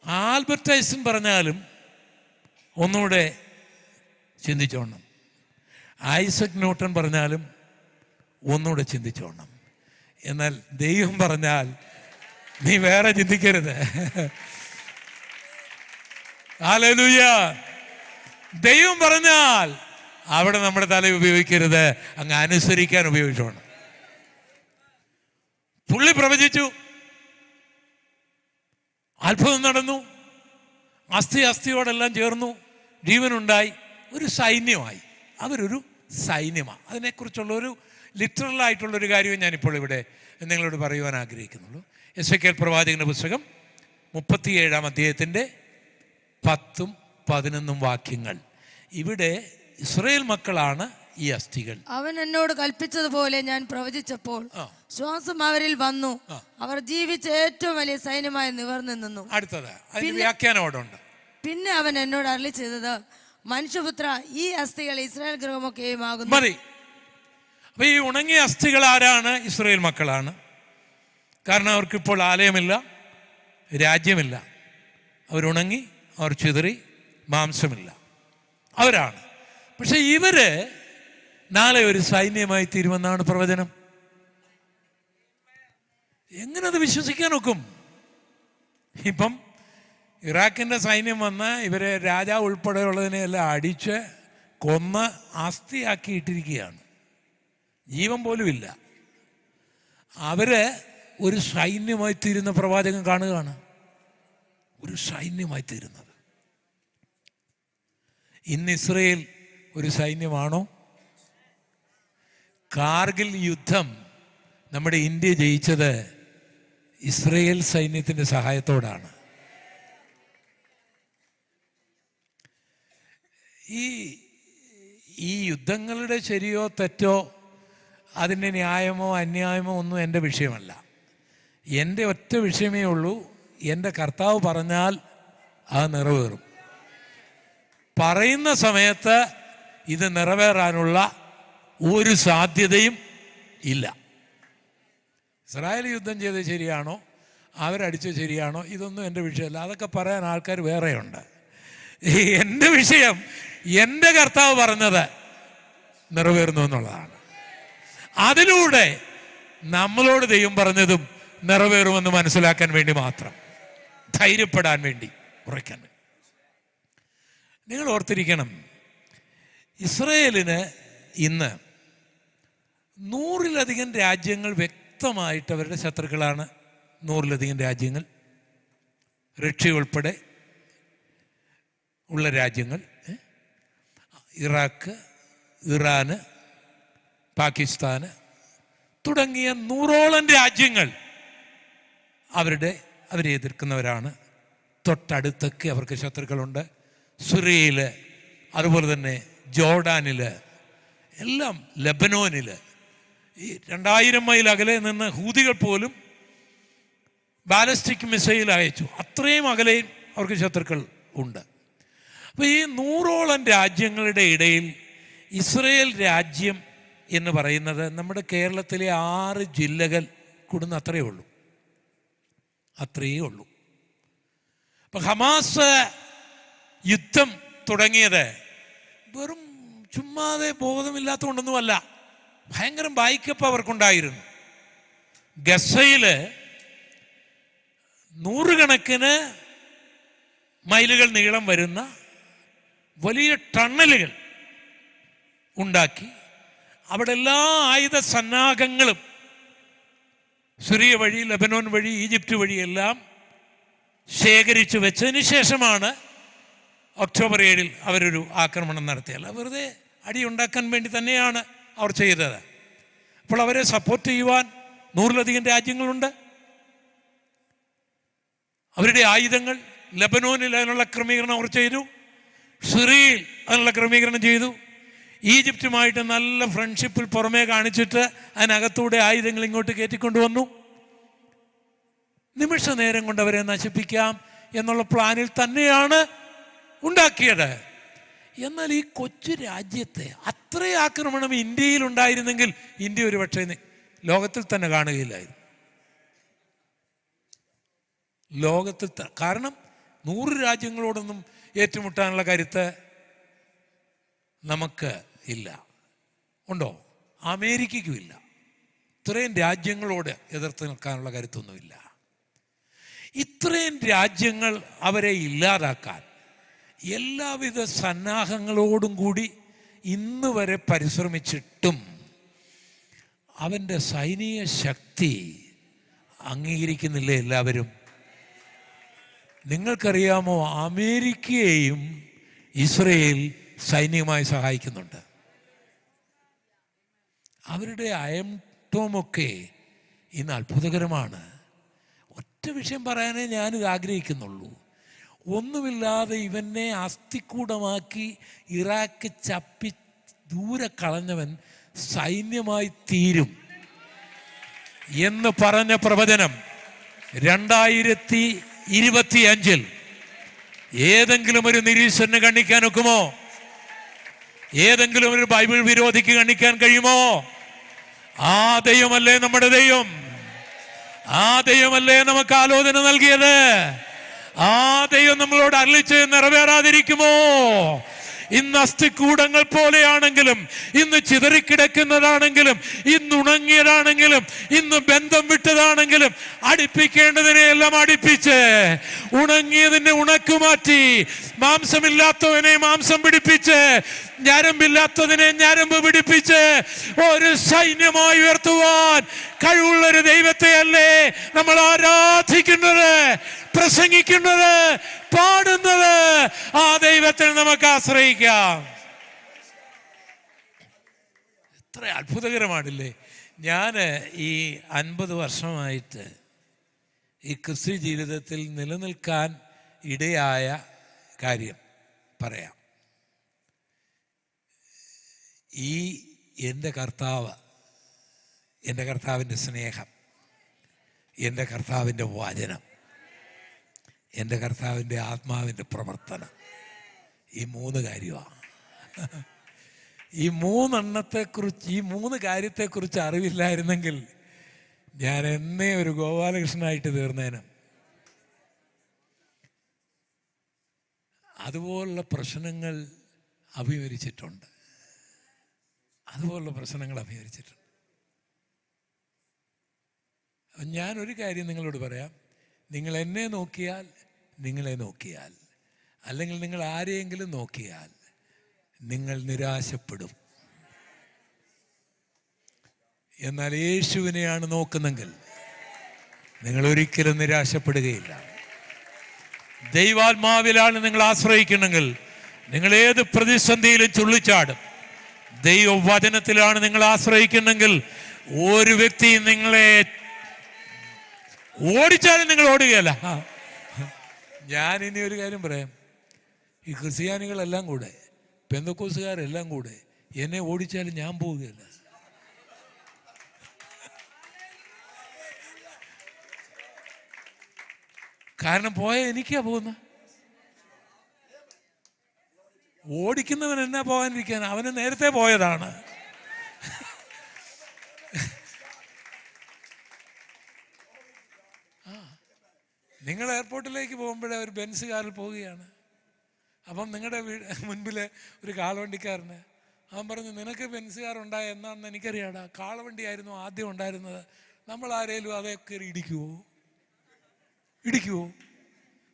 ആൽബർട്ട് ഐൻസ്റ്റീൻ പറഞ്ഞാലും ഒന്നുകൂടെ ചിന്തിച്ചോണം. ഐസക് ന്യൂട്ടൺ പറഞ്ഞാലും ഒന്നുകൂടെ ചിന്തിച്ചോണം. എന്നാൽ ദൈവം പറഞ്ഞാൽ നീ വേറെ ചിന്തിക്കരുത്. ഹല്ലേലൂയ. ദൈവം പറഞ്ഞാൽ അവിടെ നമ്മുടെ തല ഉപയോഗിക്കരുത്, അങ്ങ് അനുസരിക്കാൻ ഉപയോഗിച്ചോണം. പുള്ളി പ്രവചിച്ചു, അത്ഭുതം നടന്നു, അസ്ഥിയോടെല്ലാം ചേർന്നു, ജീവനുണ്ടായി, ഒരു സൈന്യമായി. അവരൊരു സൈന്യമാണ്. അതിനെക്കുറിച്ചുള്ള ഒരു ലിറ്ററലായിട്ടുള്ളൊരു കാര്യവും ഞാനിപ്പോൾ ഇവിടെ നിങ്ങളോട് പറയുവാൻ ആഗ്രഹിക്കുന്നുള്ളൂ. എസെക്കിയേൽ പ്രവാചകന്റെ പുസ്തകം 37-ാം അധ്യായത്തിൻ്റെ 10-11 വാക്യങ്ങൾ. ഇവിടെ ഇസ്രായേൽ മക്കളാണ് ഈ അസ്ഥികൾ. അവൻ എന്നോട് കൽപ്പിച്ചതുപോലെ ഞാൻ പ്രവചിച്ചപ്പോൾ ശ്വാസം അവരിൽ വന്നു, അവർ ജീവിച്ച ഏറ്റവും വലിയ സൈന്യമായി നിവർന്നു നിന്നു. അടുത്തത് വ്യാഖ്യാനോടുണ്ട്. പിന്നെ അവൻ എന്നോട് അരുളി ചെയ്തത്, മനുഷ്യപുത്ര, ഈ അസ്ഥികൾ ഇസ്രായേൽ ഗൃഹമൊക്കെയും ആകുന്നു. മതി. അപ്പൊ ഈ ഉണങ്ങിയ അസ്ഥികൾ ആരാണ്? ഇസ്രായേൽ മക്കളാണ്. കാരണം അവർക്കിപ്പോൾ ആലയമില്ല, രാജ്യമില്ല. അവരുണങ്ങി, അവർ ചിതറി, മാംസമില്ല, അവരാണ്. പക്ഷെ ഇവര് നാളെ ഒരു സൈന്യമായി തീരുമെന്നാണ് പ്രവചനം. എങ്ങനെ അത് വിശ്വസിക്കാൻ ഒക്കും? ഇപ്പം ഇറാഖിൻ്റെ സൈന്യം വന്ന് ഇവരെ രാജാവ് ഉൾപ്പെടെയുള്ളതിനെയെല്ലാം അടിച്ച് കൊന്ന് അസ്ഥിയാക്കിയിട്ടിരിക്കുകയാണ്. ജീവൻ പോലും ഇല്ല. അവര് ഒരു സൈന്യമായി തീരുന്ന പ്രവാചകൻ കാണുകയാണ്. ഒരു സൈന്യമായി തീരുന്നത്. ഇന്ന് ഇസ്രയേൽ ഒരു സൈന്യമാണോ? കാർഗിൽ യുദ്ധം നമ്മുടെ ഇന്ത്യ ജയിച്ചത് ഇസ്രയേൽ സൈന്യത്തിൻ്റെ സഹായത്തോടാണ്. ഈ യുദ്ധങ്ങളുടെ ശരിയോ തെറ്റോ അതിൻ്റെ ന്യായമോ അന്യായമോ ഒന്നും എൻ്റെ വിഷയമല്ല. എൻ്റെ ഒറ്റ വിഷയമേ ഉള്ളൂ, എൻ്റെ കർത്താവ് പറഞ്ഞാൽ അത് നിറവേറും. പറയുന്ന സമയത്ത് ഇത് നിറവേറാനുള്ള ഒരു സാധ്യതയും ഇല്ല. ഇസ്രായേൽ യുദ്ധം ചെയ്തത് ശരിയാണോ, അവരടിച്ചത് ശരിയാണോ, ഇതൊന്നും എൻ്റെ വിഷയമല്ല. അതൊക്കെ പറയാൻ ആൾക്കാർ വേറെയുണ്ട്. എൻ്റെ വിഷയം എൻ്റെ കർത്താവ് പറഞ്ഞത് നിറവേറുന്നു എന്നുള്ളതാണ്. അതിലൂടെ നമ്മളോട് ദൈവം പറഞ്ഞതും നിറവേറുമെന്ന് മനസ്സിലാക്കാൻ വേണ്ടി മാത്രം, ധൈര്യപ്പെടാൻ വേണ്ടി, ഉറയ്ക്കാൻ വേണ്ടി. നിങ്ങൾ ഓർത്തിരിക്കണം, ഇസ്രായേലിന് ഇന്ന് 100-ലധികം രാജ്യങ്ങൾ വ്യക്തമായിട്ട് അവരുടെ ശത്രുക്കളാണ്. 100-ലധികം രാജ്യങ്ങൾ, റഷ്യ ഉൾപ്പെടെ ഉള്ള രാജ്യങ്ങൾ, ഇറാഖ്, ഇറാന്, പാകിസ്ഥാന് തുടങ്ങിയ 100ഓളം രാജ്യങ്ങൾ അവരെ എതിർക്കുന്നവരാണ്. തൊട്ടടുത്തൊക്കെ അവർക്ക് ശത്രുക്കളുണ്ട്. സിറിയയിൽ, അതുപോലെ തന്നെ ജോർഡാനിൽ, എല്ലാം ലെബനോനിൽ, ഈ 2000 മൈൽ അകലെ നിന്ന് ഹൂതികൾ പോലും ബാലിസ്റ്റിക് മിസൈൽ അയച്ചു. അത്രയും അകലെയും അവർക്ക് ശത്രുക്കൾ ഉണ്ട്. അപ്പോൾ ഈ 100ഓളം രാജ്യങ്ങളുടെ ഇടയിൽ ഇസ്രയേൽ രാജ്യം എന്ന് പറയുന്നത് നമ്മുടെ കേരളത്തിലെ 6 ജില്ലകൾ കൂടുന്ന അത്രയേ ഉള്ളൂ. അപ്പം ഹമാസ് യുദ്ധം തുടങ്ങിയത് വെറും ചുമ്മാതെ ബോധമില്ലാത്തതുകൊണ്ടൊന്നുമല്ല. ഭയങ്കരം ബായ്ക്കപ്പ് അവർക്കുണ്ടായിരുന്നു. ഗസയിൽ 100 കണക്കിന് മൈലുകൾ നീളം വരുന്ന വലിയ ടണലുകൾ ഉണ്ടാക്കി അവിടെ എല്ലാ ആയുധ സന്നാഹങ്ങളും സിറിയ വഴി, ലെബനോൻ വഴി, ഈജിപ്റ്റ് വഴിയെല്ലാം ശേഖരിച്ചു വെച്ചതിന് ശേഷമാണ് ഒക്ടോബർ 7 അവരൊരു ആക്രമണം നടത്തിയത്. വെറുതെ അടിയുണ്ടാക്കാൻ വേണ്ടി തന്നെയാണ് അവർ ചെയ്തത്. അപ്പോൾ അവരെ സപ്പോർട്ട് ചെയ്യുവാൻ 100-ലധികം രാജ്യങ്ങളുണ്ട്. അവരുടെ ആയുധങ്ങൾ ലെബനോനിൽ അതിനുള്ള ക്രമീകരണം അവർ ചെയ്തു, സിറിയയിൽ അതിനുള്ള ക്രമീകരണം ചെയ്തു, ഈജിപ്റ്റുമായിട്ട് നല്ല ഫ്രണ്ട്ഷിപ്പിൽ പുറമേ കാണിച്ചിട്ട് അതിനകത്തൂടെ ആയുധങ്ങൾ ഇങ്ങോട്ട് കയറ്റിക്കൊണ്ടുവന്നു. നിമിഷ നേരം കൊണ്ട് അവരെ നശിപ്പിക്കാം എന്നുള്ള പ്ലാനിൽ തന്നെയാണ് ഉണ്ടാക്കിയത്. എന്നാൽ ഈ കൊച്ചു രാജ്യത്തെ അത്രയും ആക്രമണം ഇന്ത്യയിൽ ഉണ്ടായിരുന്നെങ്കിൽ ഇന്ത്യ ഒരു പക്ഷേ ലോകത്തിൽ തന്നെ കാണുകയില്ലായിരുന്നു. ലോകത്തിൽ കാരണം 100 രാജ്യങ്ങളോടൊന്നും ഏറ്റുമുട്ടാനുള്ള കരുത്ത് നമുക്ക് ഇല്ല. ഉണ്ടോ? അമേരിക്കയ്ക്കും ഇല്ല. ഇത്രയും രാജ്യങ്ങളോട് എതിർത്ത് നിൽക്കാനുള്ള കരുത്തൊന്നുമില്ല. ഇത്രയും രാജ്യങ്ങൾ അവരെ ഇല്ലാതാക്കാൻ എല്ലാവിധ സന്നാഹങ്ങളോടും കൂടി ഇന്ന് വരെ പരിശ്രമിച്ചിട്ടും അവൻ്റെ സൈനിക ശക്തി അംഗീകരിക്കുന്നില്ല എല്ലാവരും. നിങ്ങൾക്കറിയാമോ, അമേരിക്കയെയും ഇസ്രയേൽ സൈന്യമായി സഹായിക്കുന്നുണ്ട്. അവരുടെ അയംടോമൊക്കെ ഇന്ന് അത്ഭുതകരമാണ്. ഒറ്റ വിഷയം പറയാനേ ഞാനിത് ആഗ്രഹിക്കുന്നുള്ളൂ. ഒന്നുമില്ലാതെ ഇവനെ അസ്ഥിക്കൂടമാക്കി ഇറാഖ് ചപ്പി ദൂരെ കളഞ്ഞവൻ സൈന്യമായി തീരും എന്ന് പറഞ്ഞ പ്രവചനം 2025 ഏതെങ്കിലും ഒരു നിരീശ്വരന് കണ്ണിക്കാൻ ഒക്കുമോ? ഏതെങ്കിലും ഒരു ബൈബിൾ വിരോധിക്ക് കണ്ണിക്കാൻ കഴിയുമോ? ആ ദൈവമല്ലേ നമ്മുടെ ദൈവം? ആ ദൈവമല്ലേ നമുക്ക് ആലോചന നൽകിയത്? ആ ദൈവം നമ്മളോട് അരുളിച്ച് നിറവേറാതിരിക്കുമോ? ഇന്ന് അസ്ഥിക്കൂടങ്ങൾ പോലെയാണെങ്കിലും, ഇന്ന് ചിതറിക്കിടക്കുന്നതാണെങ്കിലും, ഇന്ന് ഉണങ്ങിയതാണെങ്കിലും, ഇന്ന് ബന്ധം വിട്ടതാണെങ്കിലും അടുപ്പിക്കേണ്ടതിനെ എല്ലാം അടുപ്പിച്ച്, ഉണങ്ങിയതിനെ ഉണക്കുമാറ്റി, മാംസമില്ലാത്തവനെ മാംസം പിടിപ്പിച്ച്, ഞരമ്പില്ലാത്തതിനെ ഞരമ്പ് പിടിപ്പിച്ച് ഒരു സൈന്യമായി ഉയർത്തുവാൻ കഴിവുള്ളൊരു ദൈവത്തെയല്ലേ നമ്മൾ ആരാധിക്കുന്നത്, പ്രസംഗിക്കുന്നത്, പാടുന്നത്? ആ ദൈവത്തിൽ നമുക്ക് ആശ്രയിക്കാം. എത്ര അത്ഭുതകരമാണില്ലേ? ഞാൻ ഈ 50 വർഷമായിട്ട് ഈ ക്രിസ്ത്യ ജീവിതത്തിൽ നിലനിൽക്കാൻ ഇടയായ കാര്യം പറയാം. ഈ എൻ്റെ കർത്താവ്, എൻ്റെ കർത്താവിൻ്റെ സ്നേഹം, എൻ്റെ കർത്താവിൻ്റെ വചനം, എൻ്റെ കർത്താവിൻ്റെ ആത്മാവിൻ്റെ പ്രവർത്തനം, ഈ 3 കാര്യമാണ്. ഈ 3 എണ്ണത്തെക്കുറിച്ച്, ഈ 3 കാര്യത്തെക്കുറിച്ച് അറിവില്ലായിരുന്നെങ്കിൽ ഞാൻ എന്നേ ഒരു ഗോപാലകൃഷ്ണനായിട്ട് തീർന്നേനെ. അതുപോലുള്ള പ്രശ്നങ്ങൾ അഭിമുഖീകരിച്ചിട്ടുണ്ട്. ഞാനൊരു കാര്യം നിങ്ങളോട് പറയാം. നിങ്ങൾ എന്നെ നോക്കിയാൽ, നിങ്ങളെ നോക്കിയാൽ, അല്ലെങ്കിൽ നിങ്ങൾ ആരെയെങ്കിലും നോക്കിയാൽ നിങ്ങൾ നിരാശപ്പെടും. എന്നാൽ യേശുവിനെയാണ് നോക്കുന്നെങ്കിൽ നിങ്ങൾ ഒരിക്കലും നിരാശപ്പെടുകയില്ല. ദൈവാത്മാവിലാണ് നിങ്ങൾ ആശ്രയിക്കുന്നെങ്കിൽ നിങ്ങൾ ഏത് പ്രതിസന്ധിയിലും ചുള്ളിച്ചാടും. ദൈവവചനത്തിലാണ് നിങ്ങൾ ആശ്രയിക്കുന്നെങ്കിൽ ഒരു വ്യക്തിയും നിങ്ങളെ ഓടിച്ചാലും നിങ്ങൾ ഓടുകയല്ല. ഞാൻ ഇനി ഒരു കാര്യം പറയാം. ഈ ക്രിസ്ത്യാനികളെല്ലാം കൂടെ, പെന്തക്കോസുകാരെല്ലാം കൂടെ എന്നെ ഓടിച്ചാലും ഞാൻ പോവുകയല്ല. കാരണം പോയ എനിക്കാ പോകുന്ന. ഓടിക്കുന്നവൻ എന്നാ പോകാനിരിക്കാൻ? അവന് നേരത്തെ പോയതാണ്. നിങ്ങൾ എയർപോർട്ടിലേക്ക് പോകുമ്പോഴേ ഒരു ബെൻസ് കാറിൽ പോവുകയാണ്. അപ്പം നിങ്ങളുടെ മുൻപിൽ ഒരു കാളവണ്ടിക്കാരന് അവൻ പറഞ്ഞു, നിനക്ക് ബെൻസ് കാർ ഉണ്ടായ എന്നാണെന്ന് എനിക്കറിയാടാ, കാളവണ്ടിയായിരുന്നു ആദ്യം ഉണ്ടായിരുന്നത്. നമ്മൾ ആരേലും അതേ കയറി ഇടിക്കുവോ?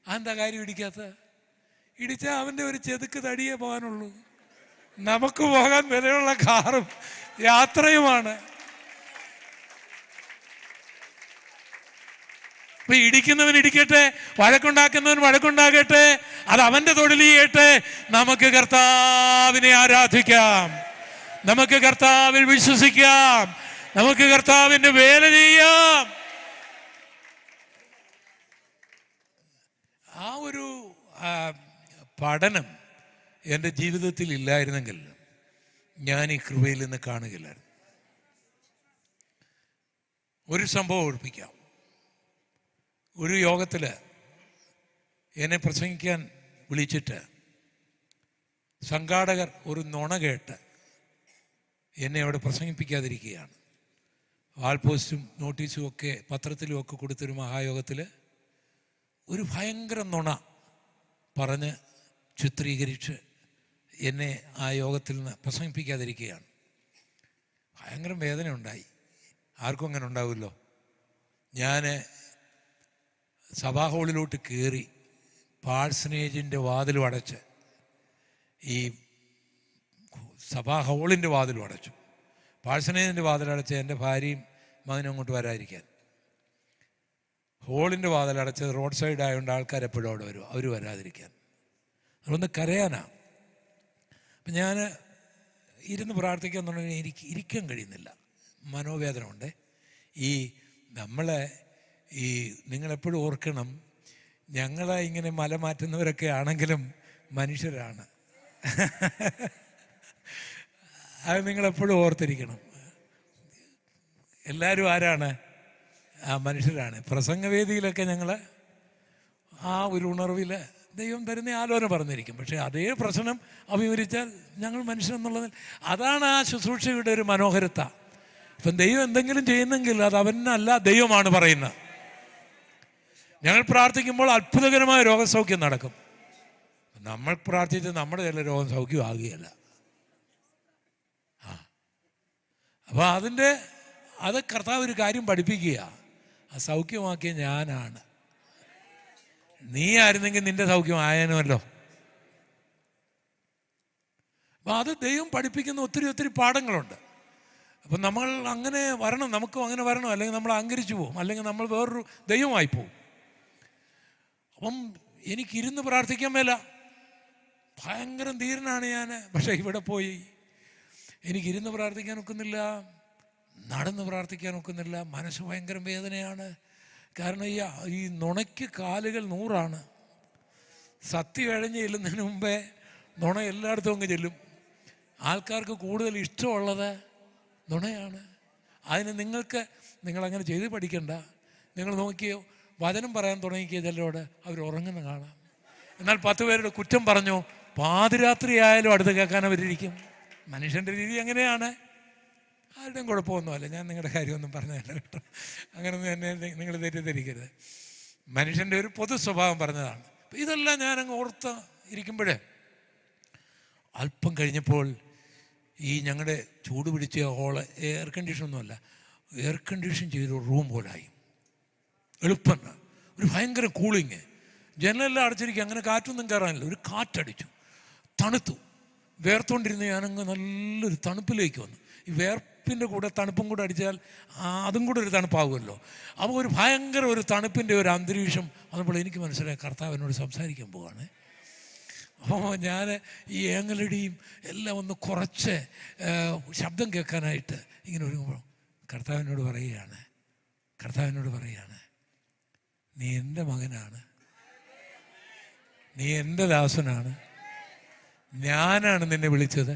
അതെന്താ കാര്യം ഇടിക്കാത്ത? ഇടിച്ചാൽ അവൻ്റെ ഒരു ചെതുക്ക് തടിയേ പോകാനുള്ളൂ. നമുക്ക് പോകാൻ വിലയുള്ള കാറും യാത്രയുമാണ്. ഇപ്പൊ ഇടിക്കുന്നവൻ ഇടിക്കട്ടെ, വഴക്കുണ്ടാക്കുന്നവൻ വഴക്കുണ്ടാകട്ടെ, അത് അവന്റെ തൊഴിൽ ചെയ്യട്ടെ. നമുക്ക് കർത്താവിനെ ആരാധിക്കാം, നമുക്ക് കർത്താവിൽ വിശ്വസിക്കാം, നമുക്ക് കർത്താവിന്റെ വേല ചെയ്യാം. ആ ഒരു പഠനം എൻ്റെ ജീവിതത്തിൽ ഇല്ലായിരുന്നെങ്കിൽ ഞാൻ ഈ കൃപയിൽ നിന്ന് കാണുകയില്ലായിരുന്നു. ഒരു സംഭവം ഓർപ്പിക്കാം. ഒരു യോഗത്തിൽ എന്നെ പ്രസംഗിക്കാൻ വിളിച്ചിട്ട് സംഘാടകർ ഒരു നുണ കേട്ട് എന്നെ അവിടെ പ്രസംഗിപ്പിക്കാതിരിക്കുകയാണ്. വാൾപോസ്റ്റും നോട്ടീസും ഒക്കെ പത്രത്തിലും ഒക്കെ കൊടുത്തൊരു മഹായോഗത്തിൽ ഒരു ഭയങ്കര നുണ പറഞ്ഞ് ചിത്രീകരിച്ച് എന്നെ ആ യോഗത്തിൽ നിന്ന് പ്രസംഗിപ്പിക്കാതിരിക്കുകയാണ്. ഭയങ്കര വേദന ഉണ്ടായി. ആർക്കും അങ്ങനെ ഉണ്ടാവുമല്ലോ. ഞാൻ സഭാ ഹാളിലോട്ട് കയറി പാഴ്സനേജിൻ്റെ വാതിലും അടച്ച്, ഈ സഭാ ഹാളിൻ്റെ വാതിലും അടച്ചു. പാഴ്സനേജിൻ്റെ വാതിലടച്ച് എൻ്റെ ഭാര്യയും മകനും അങ്ങോട്ട് വരാതിരിക്കാൻ. ഹോളിൻ്റെ വാതിലടച്ച് റോഡ് സൈഡ് ആയതുകൊണ്ട് ആൾക്കാരെപ്പോഴും അവിടെ വരും, അവർ വരാതിരിക്കാൻ. അതൊന്ന് കരയാനാ. അപ്പം ഞാൻ ഇരുന്ന് പ്രാർത്ഥിക്കാൻ തുടങ്ങി. എനിക്ക് ഇരിക്കാൻ കഴിയുന്നില്ല, മനോവേദന ഉണ്ട്. നമ്മളെ നിങ്ങളെപ്പോഴും ഓർക്കണം, ഞങ്ങളെ ഇങ്ങനെ മല മാറ്റുന്നവരൊക്കെ ആണെങ്കിലും മനുഷ്യരാണ്. അത് നിങ്ങളെപ്പോഴും ഓർത്തിരിക്കണം. എല്ലാവരും ആരാണ്? മനുഷ്യരാണ്. പ്രസംഗവേദിയിലൊക്കെ ഞങ്ങൾ ആ ഒരു ഉണർവിൽ ദൈവം തരുന്ന ആലോചന പറഞ്ഞിരിക്കും. പക്ഷേ അതേ പ്രശ്നം അഭിമുഖിച്ചാൽ ഞങ്ങൾ മനുഷ്യരെന്നുള്ളതിൽ അതാണ് ആ ശുശ്രൂഷയുടെ ഒരു മനോഹരത. ഇപ്പം ദൈവം എന്തെങ്കിലും ചെയ്യുന്നെങ്കിൽ അത് അവനല്ല, ദൈവമാണ് പറയുന്നത്. ഞങ്ങൾ പ്രാർത്ഥിക്കുമ്പോൾ അത്ഭുതകരമായ രോഗസൗഖ്യം നടക്കും. നമ്മൾ പ്രാർത്ഥിച്ച് നമ്മുടെ ചില രോഗം സൗഖ്യമാകുകയല്ല. അപ്പോൾ അത് കർത്താവ് ഒരു കാര്യം പഠിപ്പിക്കുക, ആ സൗഖ്യമാക്കിയ ഞാനാണ്. നീ ആയിരുന്നെങ്കിൽ നിന്റെ സൗഖ്യം ആയേനുമല്ലോ. അപ്പം അത് ദൈവം പഠിപ്പിക്കുന്ന ഒത്തിരി പാഠങ്ങളുണ്ട്. അപ്പം നമ്മൾ അങ്ങനെ വരണം, നമുക്കും അങ്ങനെ വരണം. അല്ലെങ്കിൽ നമ്മൾ അഹങ്കരിച്ചു പോകും, അല്ലെങ്കിൽ നമ്മൾ വേറൊരു ദൈവമായി പോകും. അപ്പം എനിക്കിരുന്ന് പ്രാർത്ഥിക്കാൻ മേല, ഭയങ്കര ധീരനാണ് ഞാൻ. പക്ഷേ ഇവിടെ പോയി എനിക്കിരുന്ന് പ്രാർത്ഥിക്കാൻ ഒക്കുന്നില്ല, നടന്ന് പ്രാർത്ഥിക്കാൻ ഒക്കുന്നില്ല. മനസ്സ് ഭയങ്കര വേദനയാണ്. കാരണം ഈ നുണയ്ക്ക് കാലുകൾ 100. സത്യം ഇഴഞ്ഞ് ചെല്ലുന്നതിന് മുമ്പേ നുണ എല്ലായിടത്തും അങ്ങ് ചെല്ലും. ആൾക്കാർക്ക് കൂടുതൽ ഇഷ്ടമുള്ളത് നുണയാണ്. അതിന് നിങ്ങളങ്ങനെ ചെയ്ത് പഠിക്കണ്ട. നിങ്ങൾ നോക്കിയോ, വചനം പറയാൻ തുടങ്ങിയ ചിലരോട് അവർ ഉറങ്ങുന്ന കാണാം. എന്നാൽ 10 പേരുടെ കുറ്റം പറഞ്ഞു, പാതിരാത്രി ആയാലും അടുത്ത് കേൾക്കാൻ അവരിയ്ക്കും. മനുഷ്യൻ്റെ രീതി അങ്ങനെയാണ്. ആരുടെയും കുഴപ്പമൊന്നുമല്ല. ഞാൻ നിങ്ങളുടെ കാര്യമൊന്നും പറഞ്ഞതല്ല കേട്ടോ. അങ്ങനൊന്നും എന്നെ നിങ്ങൾ തെറ്റിദ്ധരിക്കരുത്. മനുഷ്യൻ്റെ ഒരു പൊതു സ്വഭാവം പറഞ്ഞതാണ്. ഇതെല്ലാം ഞാനങ്ങ് ഓർത്ത് ഇരിക്കുമ്പോഴേ അല്പം കഴിഞ്ഞപ്പോൾ ഈ ഞങ്ങളുടെ ചൂട് പിടിച്ച ഹോള് എയർ കണ്ടീഷനൊന്നുമല്ല, എയർ കണ്ടീഷൻ ചെയ്തൊരു റൂം പോലായി. എളുപ്പം ഒരു ഭയങ്കര കൂളിങ്. ജനലെല്ലാം അടച്ചിരിക്കുക, അങ്ങനെ കാറ്റൊന്നും കയറാനില്ല. ഒരു കാറ്റടിച്ചു, തണുത്തു. വേർത്തുകൊണ്ടിരുന്ന ഞാനങ്ങ് നല്ലൊരു തണുപ്പിലേക്ക് വന്നു. ഈ വേർപ്പിൻ്റെ കൂടെ തണുപ്പും കൂടെ അടിച്ചാൽ അതും കൂടെ ഒരു തണുപ്പാകുമല്ലോ. അപ്പോൾ ഒരു ഭയങ്കര ഒരു തണുപ്പിൻ്റെ ഒരു അന്തരീക്ഷം വന്നപ്പോൾ എനിക്ക് മനസ്സിലായി കർത്താവിനോട് സംസാരിക്കാൻ പോവാണ്. അപ്പോൾ ഞാൻ ഈ ഏങ്ങലടിയും എല്ലാം ഒന്ന് കുറച്ച് ശബ്ദം കേൾക്കാനായിട്ട് ഇങ്ങനെ ഒരുങ്ങുമ്പോൾ കർത്താവിനോട് പറയുകയാണ്, നീ എൻ്റെ മകനാണ്, നീ എൻ്റെ ദാസനാണ്, ഞാനാണ് നിന്നെ വിളിച്ചത്,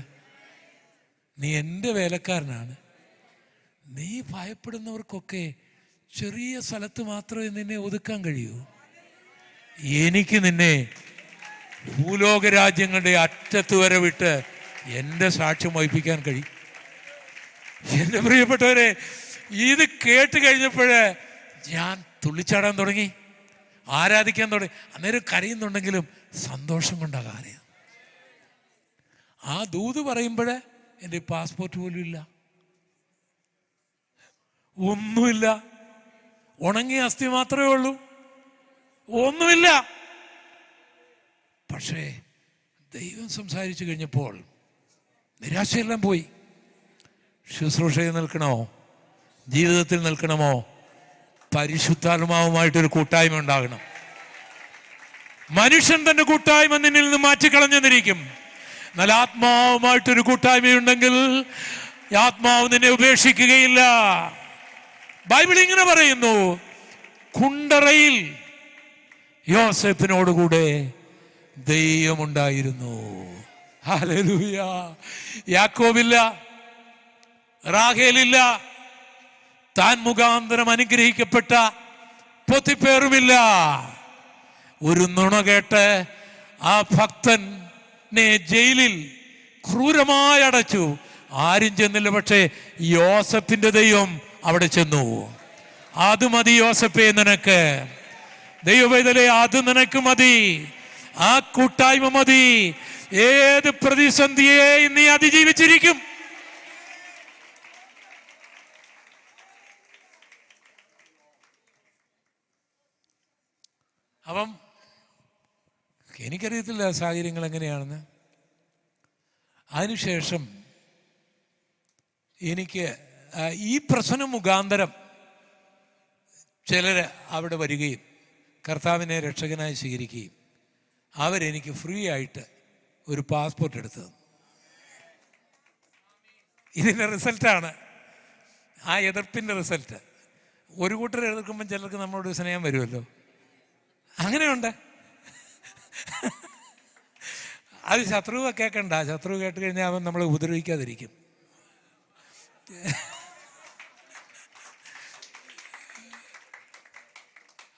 നീ എൻ്റെ വേലക്കാരനാണ്. നീ ഭയപ്പെടുന്നവർക്കൊക്കെ ചെറിയ സ്ഥലത്ത് മാത്രമേ നിന്നെ ഒതുക്കാൻ കഴിയൂ. എനിക്ക് നിന്നെ ഭൂലോക രാജ്യങ്ങളുടെ അറ്റത്ത് വരെ വിട്ട് എൻ്റെ സാക്ഷ്യം വഹിപ്പിക്കാൻ കഴിയും. എൻ്റെ പ്രിയപ്പെട്ടവരെ, ഇത് കേട്ട് കഴിഞ്ഞപ്പോഴേ ഞാൻ തുള്ളിച്ചാടാൻ തുടങ്ങി, ആരാധിക്കാൻ തുടങ്ങി. അന്നേരം കരയുന്നുണ്ടെങ്കിലും സന്തോഷം കൊണ്ടാകാൻ. ആ ദൂത് പറയുമ്പോഴേ എൻ്റെ പാസ്പോർട്ട് പോലും ഇല്ല, ഒന്നുമില്ല, ഉണങ്ങിയ അസ്ഥി മാത്രമേ ഉള്ളൂ, ഒന്നുമില്ല. പക്ഷേ ദൈവം സംസാരിച്ചു കഴിഞ്ഞപ്പോൾ നിരാശയെല്ലാം പോയി. ശുശ്രൂഷയിൽ നിൽക്കണമോ, ജീവിതത്തിൽ നിൽക്കണമോ, പരിശുദ്ധാത്മാവുമായിട്ടൊരു കൂട്ടായ്മ ഉണ്ടാകണം. മനുഷ്യൻ തന്റെ കൂട്ടായ്മ നിന്നിൽ നിന്ന് മാറ്റിക്കളഞ്ഞെന്നിരിക്കും. എന്നാൽ ആത്മാവുമായിട്ടൊരു കൂട്ടായ്മയുണ്ടെങ്കിൽ ആത്മാവ് നിന്നെ ഉപേക്ഷിക്കുകയില്ല. ബൈബിൾ ഇങ്ങനെ പറയുന്നു, കുണ്ടറയിൽ യോസേഫിനോടുകൂടെ ദൈവമുണ്ടായിരുന്നു. ഹല്ലേലൂയ. യാക്കോബില്ല, റാഹേലില്ല, താൻ മുഖാന്തരം അനുഗ്രഹിക്കപ്പെട്ട പോത്തിഫേറുമില്ല. ഒരു നുണ കേട്ട് ആ ഭക്തനെ ജയിലിൽ ക്രൂരമായി അടച്ചു. ആരും ചെന്നില്ല, പക്ഷേ യോസഫിന്റെ ദൈവം അവിടെ ചെന്നു. അത് മതി യോസഫേ നിനക്ക്, ദൈവവേദനയെ അത് നിനക്ക് മതി, ആ കൂട്ടായ്മ മതി. ഏത് പ്രതിസന്ധിയെയും നീ അതിജീവിച്ചിരിക്കും. അപ്പം എനിക്കറിയത്തില്ല സാഹചര്യങ്ങൾ എങ്ങനെയാണെന്ന്. അതിനുശേഷം എനിക്ക് ഈ പ്രശ്നം മുഖാന്തരം ചിലർ അവിടെ വരികയും കർത്താവിനെ രക്ഷകനായി സ്വീകരിക്കുകയും അവരെനിക്ക് ഫ്രീ ആയിട്ട് ഒരു പാസ്പോർട്ട് എടുത്തു തന്നു. ഇതിൻ്റെ റിസൾട്ടാണ്, ആ എതിർപ്പിൻ്റെ റിസൾട്ട്. ഒരു കൂട്ടർ എതിർക്കുമ്പോൾ ചിലർക്ക് നമ്മളോട് സ്നേഹം വരുമല്ലോ, അങ്ങനെയുണ്ട്. അത് ശത്രുവ കേൾക്കണ്ട, ശത്രു കേട്ട് കഴിഞ്ഞാൽ അവൻ നമ്മളെ ഉപദ്രവിക്കാതിരിക്കും.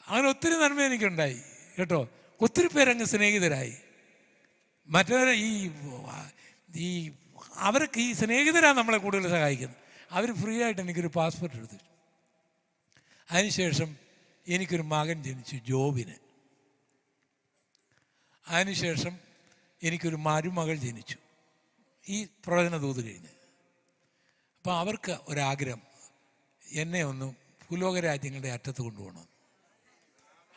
അങ്ങനെ ഒത്തിരി നന്മ എനിക്കുണ്ടായി കേട്ടോ. ഒത്തിരി പേരങ്ങ് സ്നേഹിതരായി. മറ്റവരെ ഈ അവർക്ക് ഈ സ്നേഹിതരാണ് നമ്മളെ കൂടുതൽ സഹായിക്കുന്നത്. അവർ ഫ്രീ ആയിട്ട് എനിക്കൊരു പാസ്പോർട്ട് എടുത്തു. അതിനുശേഷം എനിക്കൊരു മകൻ ജനിച്ചു, ജോബിന്. അതിനുശേഷം എനിക്കൊരു മരുമകൾ ജനിച്ചു, ഈ പ്രവചന ദൂത് കഴിഞ്ഞ്. അപ്പോൾ അവർക്ക് ഒരാഗ്രഹം, എന്നെ ഒന്ന് ഭൂലോക രാജ്യങ്ങളുടെ അറ്റത്ത് കൊണ്ടുപോകണം.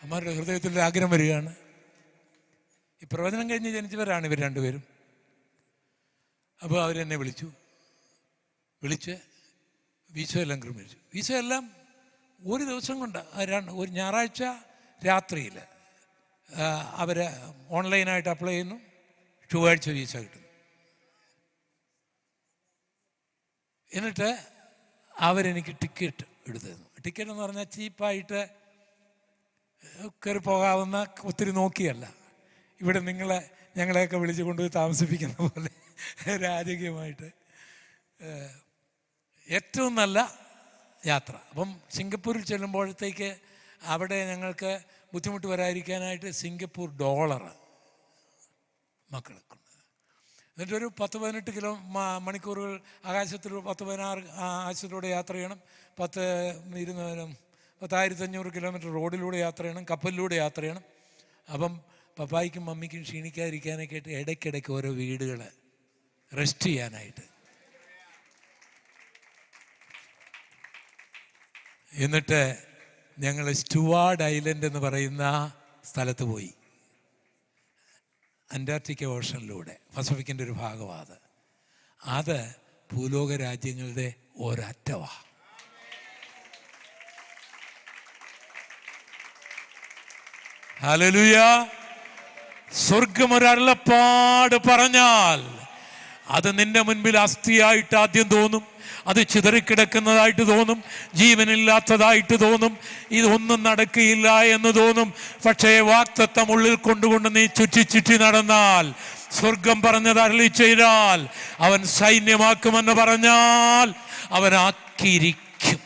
അമ്മമാരുടെ ഹൃദയത്തിലൊരു ആഗ്രഹം വരികയാണ്. ഈ പ്രവചനം കഴിഞ്ഞ് ജനിച്ചവരാണ് ഇവർ രണ്ടുപേരും. അപ്പോൾ അവരെന്നെ വിളിച്ച് വീസോ എല്ലാം ക്രമീകരിച്ചു. വീസോ എല്ലാം ഒരു ദിവസം കൊണ്ട്, ഒരു ഞായറാഴ്ച രാത്രിയിൽ അവർ ഓൺലൈനായിട്ട് അപ്ലൈ ചെയ്യുന്നു, ചൊവ്വാഴ്ച വീസ കിട്ടുന്നു. എന്നിട്ട് അവരെനിക്ക് ടിക്കറ്റ് എടുത്തു തന്നു. ടിക്കറ്റ് എന്ന് പറഞ്ഞാൽ ചീപ്പായിട്ട് കയറി പോകാവുന്ന, ഒത്തിരി നോക്കിയല്ല, ഇവിടെ ഞങ്ങളെയൊക്കെ വിളിച്ചു കൊണ്ടുപോയി താമസിപ്പിക്കുന്ന പോലെ രാജകീയമായിട്ട് ഏറ്റവും നല്ല യാത്ര. അപ്പം സിംഗപ്പൂരിൽ ചെല്ലുമ്പോഴത്തേക്ക് അവിടെ ഞങ്ങൾക്ക് ബുദ്ധിമുട്ട് വരാതിരിക്കാനായിട്ട് സിംഗപ്പൂർ $, മക്കൾക്ക്. എന്നിട്ടൊരു 10-18 മണിക്കൂറുകൾ ആകാശത്തിൽ 10-16 ആകാശത്തിലൂടെ യാത്ര ചെയ്യണം. 10,500 കിലോമീറ്റർ റോഡിലൂടെ യാത്ര ചെയ്യണം, കപ്പലിലൂടെ യാത്ര ചെയ്യണം. അപ്പം പപ്പായ്ക്കും മമ്മിക്കും ക്ഷീണിക്കാതിരിക്കാനൊക്കെ ആയിട്ട് ഇടയ്ക്കിടയ്ക്ക് ഓരോ വീടുകൾ റെസ്റ്റ് ചെയ്യാനായിട്ട്. എന്നിട്ട് ഞങ്ങൾ സ്റ്റുവാർഡ് ഐലൻഡ് എന്ന് പറയുന്ന സ്ഥലത്ത് പോയി. അന്റാർട്ടിക്ക ഓഷനിലൂടെ, പസഫിക്കിൻ്റെ ഒരു ഭാഗമാണ് അത്. ഭൂലോക രാജ്യങ്ങളുടെ ഒരറ്റമാണ്. ഹല്ലേലൂയ. സ്വർഗം ഒരരുളപ്പാട് പറഞ്ഞാൽ അത് നിന്റെ മുൻപിൽ അസ്ഥിയായിട്ട് ആദ്യം തോന്നും, അത് ചിതറിക്കിടക്കുന്നതായിട്ട് തോന്നും, ജീവനില്ലാത്തതായിട്ട് തോന്നും, ഇതൊന്നും നടക്കുകയില്ല എന്ന് തോന്നും. പക്ഷേ വാക്തത്വം ഉള്ളിൽ കൊണ്ടുകൊണ്ട് നീ ചുറ്റി നടന്നാൽ, സ്വർഗം പറഞ്ഞത് അരുളി ചെയ്താൽ, അവൻ സൈന്യമാക്കുമെന്ന് പറഞ്ഞാൽ അവൻ ആക്കിയിരിക്കും.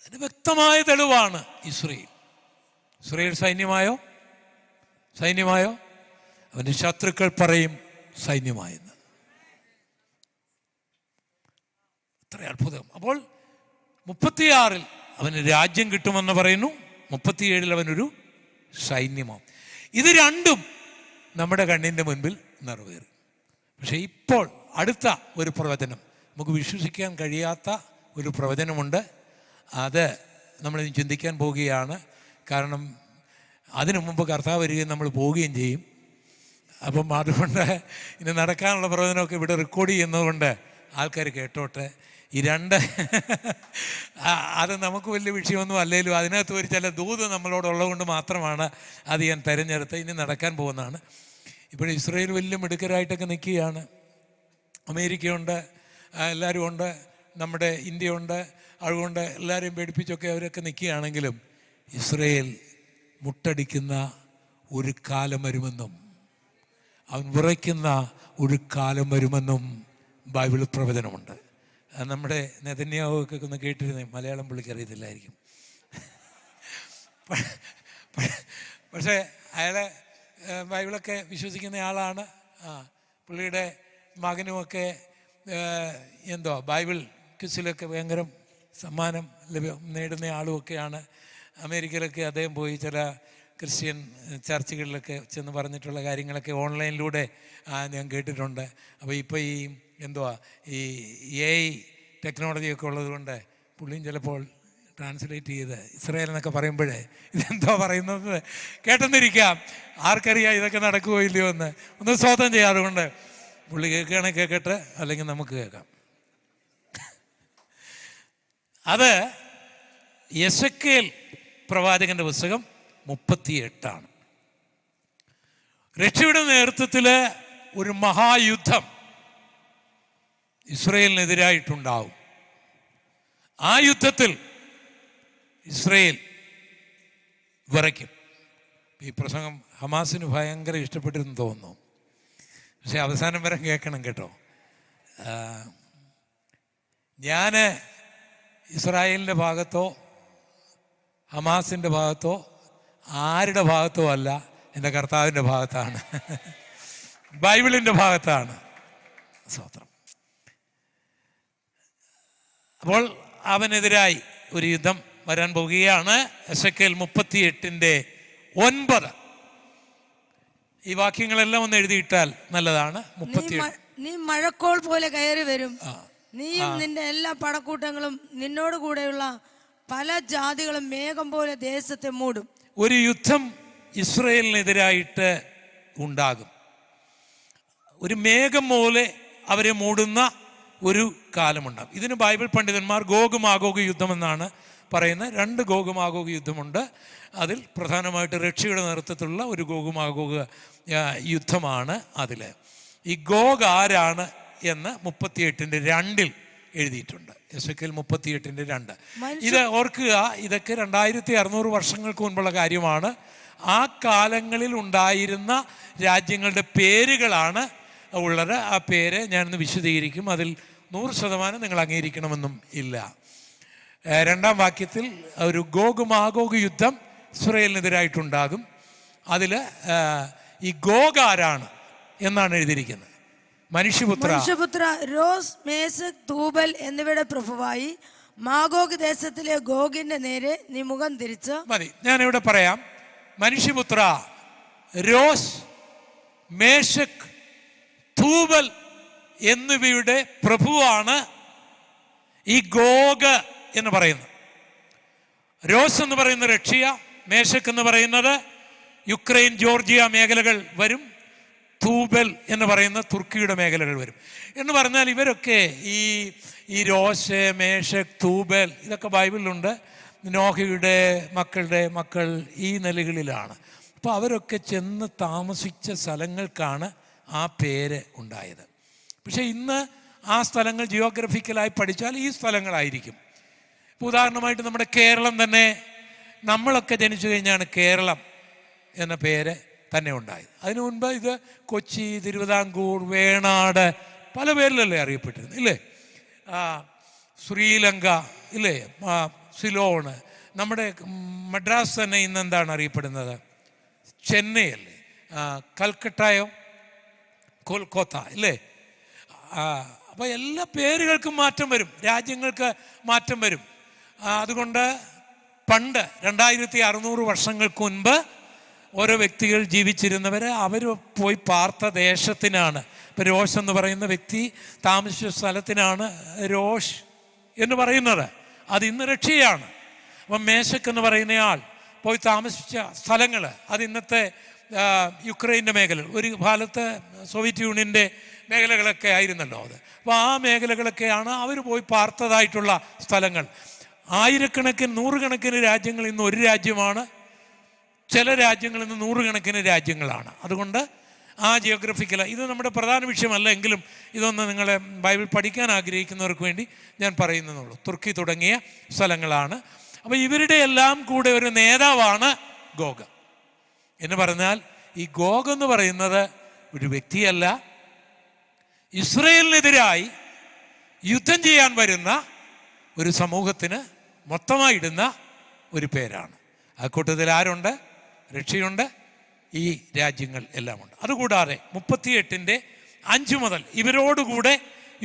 അതിന് വ്യക്തമായ തെളിവാണ് ഇസ്രായേൽ. ഇസ്രായേൽ സൈന്യമായോ? സൈന്യമായോ? അവൻ്റെ ശത്രുക്കൾ പറയും സൈന്യമായെന്ന്. അത്ര അത്ഭുതം. അപ്പോൾ 36 അവന് രാജ്യം കിട്ടുമെന്ന് പറയുന്നു, 37 അവനൊരു സൈന്യമാവും. ഇത് രണ്ടും നമ്മുടെ കണ്ണിൻ്റെ മുൻപിൽ നിറവേറും. പക്ഷേ ഇപ്പോൾ അടുത്ത ഒരു പ്രവചനം, നമുക്ക് വിശ്വസിക്കാൻ കഴിയാത്ത ഒരു പ്രവചനമുണ്ട്. അത് നമ്മൾ ചിന്തിക്കാൻ പോവുകയാണ്. കാരണം അതിനു മുമ്പ് കർത്താവ് വരികയും നമ്മൾ പോവുകയും ചെയ്യും. അപ്പം അതുകൊണ്ട് ഇനി നടക്കാനുള്ള പ്രവചനമൊക്കെ ഇവിടെ റെക്കോർഡ് ചെയ്യുന്നതുകൊണ്ട് ആൾക്കാർ കേട്ടോട്ടെ. ഈ രണ്ട് അത് നമുക്ക് വലിയ വിഷയമൊന്നും അല്ലെങ്കിലും അതിനകത്ത് ഒരു ചില ദൂത് നമ്മളോടുള്ളത് കൊണ്ട് മാത്രമാണ് അത് ഞാൻ തിരഞ്ഞെടുത്ത്. ഇനി നടക്കാൻ പോകുന്നതാണ്. ഇപ്പോൾ ഇസ്രായേൽ വലിയ മിടുക്കരായിട്ടൊക്കെ നിൽക്കുകയാണ്. അമേരിക്കയുണ്ട്, എല്ലാവരും ഉണ്ട്, നമ്മുടെ ഇന്ത്യ ഉണ്ട്. അതുകൊണ്ട് എല്ലാവരെയും പേടിപ്പിച്ചൊക്കെ അവരൊക്കെ നിൽക്കുകയാണെങ്കിലും ഇസ്രായേൽ മുട്ടടിക്കുന്ന ഒരു കാലം വരുമെന്നും അവൻ വിറയ്ക്കുന്ന ഒരു കാലം വരുമെന്നും ബൈബിൾ പ്രവചനമുണ്ട്. നമ്മുടെ നെതന്യാഹുവൊക്കെ ഒന്ന് കേട്ടിരുന്നേ, മലയാളം പുള്ളിക്ക് അറിയത്തില്ലായിരിക്കും. പക്ഷേ അയാളെ ബൈബിളൊക്കെ വിശ്വസിക്കുന്ന ആളാണ്. പുള്ളിയുടെ മകനുമൊക്കെ ബൈബിൾ ക്വിസിലൊക്കെ ഭയങ്കര സമ്മാനം നേടുന്ന ആളുമൊക്കെയാണ്. അമേരിക്കയിലൊക്കെ അദ്ദേഹം പോയി ചില ക്രിസ്ത്യൻ ചർച്ചുകളിലൊക്കെ ചെന്ന് പറഞ്ഞിട്ടുള്ള കാര്യങ്ങളൊക്കെ ഓൺലൈനിലൂടെ ഞാൻ കേട്ടിട്ടുണ്ട്. അപ്പോൾ ഇപ്പോൾ ഈ AI ടെക്നോളജിയൊക്കെ ഉള്ളത് കൊണ്ട് പുള്ളിയും ചിലപ്പോൾ ട്രാൻസ്ലേറ്റ് ചെയ്ത് ഇസ്രായേൽ എന്നൊക്കെ പറയുമ്പോഴേ ഇതെന്തോ പറയുന്നത് കേട്ടെന്നിരിക്കാം. ആർക്കറിയാം ഇതൊക്കെ നടക്കുമോ ഇല്ലയോ എന്ന്. ഒന്ന് സ്വതം ചെയ്യാം. അതുകൊണ്ട് പുള്ളി കേൾക്കുകയാണെങ്കിൽ കേൾക്കട്ടെ, അല്ലെങ്കിൽ നമുക്ക് കേൾക്കാം. അത് യെശക്കേൽ പ്രവാചകന്റെ പുസ്തകം 38. രക്ഷയുടെ നേതൃത്വത്തിൽ ഒരു മഹായുദ്ധം ഇസ്രായേലിനെതിരായിട്ടുണ്ടാവും. ആ യുദ്ധത്തിൽ ഇസ്രായേൽ വിറയ്ക്കും. ഈ പ്രസംഗം ഹമാസിന് ഭയങ്കര ഇഷ്ടപ്പെട്ടിരുന്നു തോന്നുന്നു. പക്ഷെ അവസാനം വരെ കേൾക്കണം കേട്ടോ. ഞാൻ ഇസ്രായേലിൻ്റെ ഭാഗത്തോ ഹമാസിൻ്റെ ഭാഗത്തോ ആരുടെ ഭാഗത്തോ അല്ല, എൻ്റെ കർത്താവിൻ്റെ ഭാഗത്താണ്, ബൈബിളിൻ്റെ ഭാഗത്താണ്. സ്തോത്രം. അപ്പോൾ അവനെതിരായി ഒരു യുദ്ധം വരാൻ പോവുകയാണ്. എസെക്കേൽ 38:9. ഈ വാക്യങ്ങളെല്ലാം ഒന്ന് എഴുതിയിട്ടാൽ നല്ലതാണ്. 38. നീ മഴക്കോൾ പോലെ കയറി വരും, നീയും നിന്റെ എല്ലാ പടക്കൂട്ടങ്ങളും നിന്നോട് കൂടെയുള്ള പല ജാതികളും മേഘം പോലെ ദേശത്തെ മൂടും. ഒരു യുദ്ധം ഇസ്രായേലിനെതിരായിട്ട് ഉണ്ടാകും. ഒരു മേഘം പോലെ അവരെ മൂടുന്ന ഒരു കാലമുണ്ടാകും. ഇതിന് ബൈബിൾ പണ്ഡിതന്മാർ ഗോഗ് മാഗോഗ് യുദ്ധം എന്നാണ് പറയുന്നത്. 2 ഗോഗ് മാഗോഗ് യുദ്ധമുണ്ട്. അതിൽ പ്രധാനമായിട്ട് റഷ്യയുടെ നേതൃത്വത്തിലുള്ള ഒരു ഗോഗ് മാഗോഗ് യുദ്ധമാണ്. അതിൽ ഈ ഗോഗ് ആരാണ് എന്ന് 38:2 എഴുതിയിട്ടുണ്ട്. എസെക്കേൽ 38:2. ഇത് ഓർക്കുക, ഇതൊക്കെ 2600 വർഷങ്ങൾക്ക് മുൻപുള്ള കാര്യമാണ്. ആ കാലങ്ങളിൽ ഉണ്ടായിരുന്ന രാജ്യങ്ങളുടെ പേരുകളാണ് ഉള്ളത്. ആ പേര് ഞാനിന്ന് വിശദീകരിക്കും. അതിൽ 100% നിങ്ങൾ അംഗീകരിക്കണമെന്നും ഇല്ല. 2-ാം വാക്യത്തിൽ ഒരു ഗോഗ് മാഗോഗ് യുദ്ധം ഇസ്രായേലിനെതിരായിട്ടുണ്ടാകും. അതിൽ ഈ ഗോഗ് ആരാണ് എന്നാണ് എഴുതിയിരിക്കുന്നത്. മനുഷ്യപുത്ര, രോസ്, മേശക്, തൂബൽ എന്നിവയുടെ പ്രഭുവായി മാഗോഗ് ദേശത്തിലെ ഗോഗിന്റെ നേരെ നീ മുഖം തിരിച്ച് മതി. ഞാനിവിടെ പറയാം. മനുഷ്യപുത്ര, രോസ്, മേശക്, തൂബൽ എന്നിവയുടെ പ്രഭുവാണ് ഈ ഗോഗ് എന്ന് പറയുന്നത്. രോസ് എന്ന് പറയുന്ന റഷ്യ, മേശക് എന്ന് പറയുന്നത് യുക്രൈൻ, ജോർജിയ മേഖലകൾ വരും. തൂബൽ എന്ന് പറയുന്ന തുർക്കിയുടെ മേഖലകൾ വരും. എന്ന് പറഞ്ഞാൽ ഇവരൊക്കെ ഈ രോസ്, മേശക്, തൂബൽ ഇതൊക്കെ ബൈബിളിലുണ്ട്. നോഹയുടെ മക്കളുടെ മക്കൾ ഈ നിലകളിലാണ്. അപ്പോൾ അവരൊക്കെ ചെന്ന് താമസിച്ച സ്ഥലങ്ങൾക്കാണ് ആ പേര് ഉണ്ടായത്. പക്ഷേ ഇന്ന് ആ സ്ഥലങ്ങൾ ജിയോഗ്രഫിക്കലായി പഠിച്ചാൽ ഈ സ്ഥലങ്ങളായിരിക്കും. ഇപ്പോൾ ഉദാഹരണമായിട്ട് നമ്മുടെ കേരളം തന്നെ, നമ്മളൊക്കെ ജനിച്ചു കഴിഞ്ഞാണ് കേരളം എന്ന പേര് തന്നെ ഉണ്ടായത്. അതിനു മുൻപ് ഇത് കൊച്ചി, തിരുവിതാംകൂർ, വേണാട് പല പേരിലല്ലേ അറിയപ്പെട്ടിരുന്നു, ഇല്ലേ? ശ്രീലങ്ക, ഇല്ലേ? സിലോണ്. നമ്മുടെ മദ്രാസ് തന്നെ ഇന്ന് എന്താണ് അറിയപ്പെടുന്നത്? ചെന്നൈ അല്ലേ? കൽക്കട്ടയോ കൊൽക്കത്ത ഇല്ലേ? അപ്പോൾ എല്ലാ പേരുകൾക്കും മാറ്റം വരും, രാജ്യങ്ങൾക്ക് മാറ്റം വരും. അതുകൊണ്ട് പണ്ട് 2600 വർഷങ്ങൾക്ക് മുൻപ് ഓരോ വ്യക്തികൾ ജീവിച്ചിരുന്നവർ അവർ പോയി പാർത്ത ദേശത്തിനാണ്. ഇപ്പം രോഷ് എന്ന് പറയുന്ന വ്യക്തി താമസിച്ച സ്ഥലത്തിനാണ് രോഷ് എന്ന് പറയുന്നത്. അത് ഇന്ന് റഷ്യയാണ്. അപ്പം മേശക്ക് എന്ന് പറയുന്നയാൾ പോയി താമസിച്ച സ്ഥലങ്ങൾ അത് ഇന്നത്തെ യുക്രൈൻ്റെ മേഖലകൾ, ഒരു കാലത്ത് സോവിയറ്റ് യൂണിയൻ്റെ മേഖലകളൊക്കെ ആയിരുന്നല്ലോ അത്. അപ്പോൾ ആ മേഖലകളൊക്കെയാണ് അവർ പോയി പാർത്തതായിട്ടുള്ള സ്ഥലങ്ങൾ. ആയിരക്കണക്കിന് നൂറുകണക്കിന് രാജ്യങ്ങൾ ഇന്ന് ഒരു രാജ്യമാണ്, ചില രാജ്യങ്ങളിൽ നിന്ന് നൂറുകണക്കിന് രാജ്യങ്ങളാണ്. അതുകൊണ്ട് ആ ജിയോഗ്രഫിക്കൽ ഇത് നമ്മുടെ പ്രധാന വിഷയമല്ല, എങ്കിലും ഇതൊന്ന് നിങ്ങളെ ബൈബിൾ പഠിക്കാൻ ആഗ്രഹിക്കുന്നവർക്ക് വേണ്ടി ഞാൻ പറയുന്നതുള്ളൂ. തുർക്കി തുടങ്ങിയ സ്ഥലങ്ങളാണ്. അപ്പോൾ ഇവരുടെ എല്ലാം കൂടെ ഒരു നേതാവാണ് ഗോഗ് എന്ന് പറഞ്ഞാൽ, ഈ ഗോഗ് എന്ന് പറയുന്നത് ഒരു വ്യക്തിയല്ല, ഇസ്രയേലിനെതിരായി യുദ്ധം ചെയ്യാൻ വരുന്ന ഒരു സമൂഹത്തിന് മൊത്തമായിടുന്ന ഒരു പേരാണ്. ആ കൂട്ടത്തിൽ ആരുണ്ട്? റഷ്യയുണ്ട്, ഈ രാജ്യങ്ങൾ എല്ലാം ഉണ്ട്. അതുകൂടാതെ 38:5 മുതൽ ഇവരോടുകൂടെ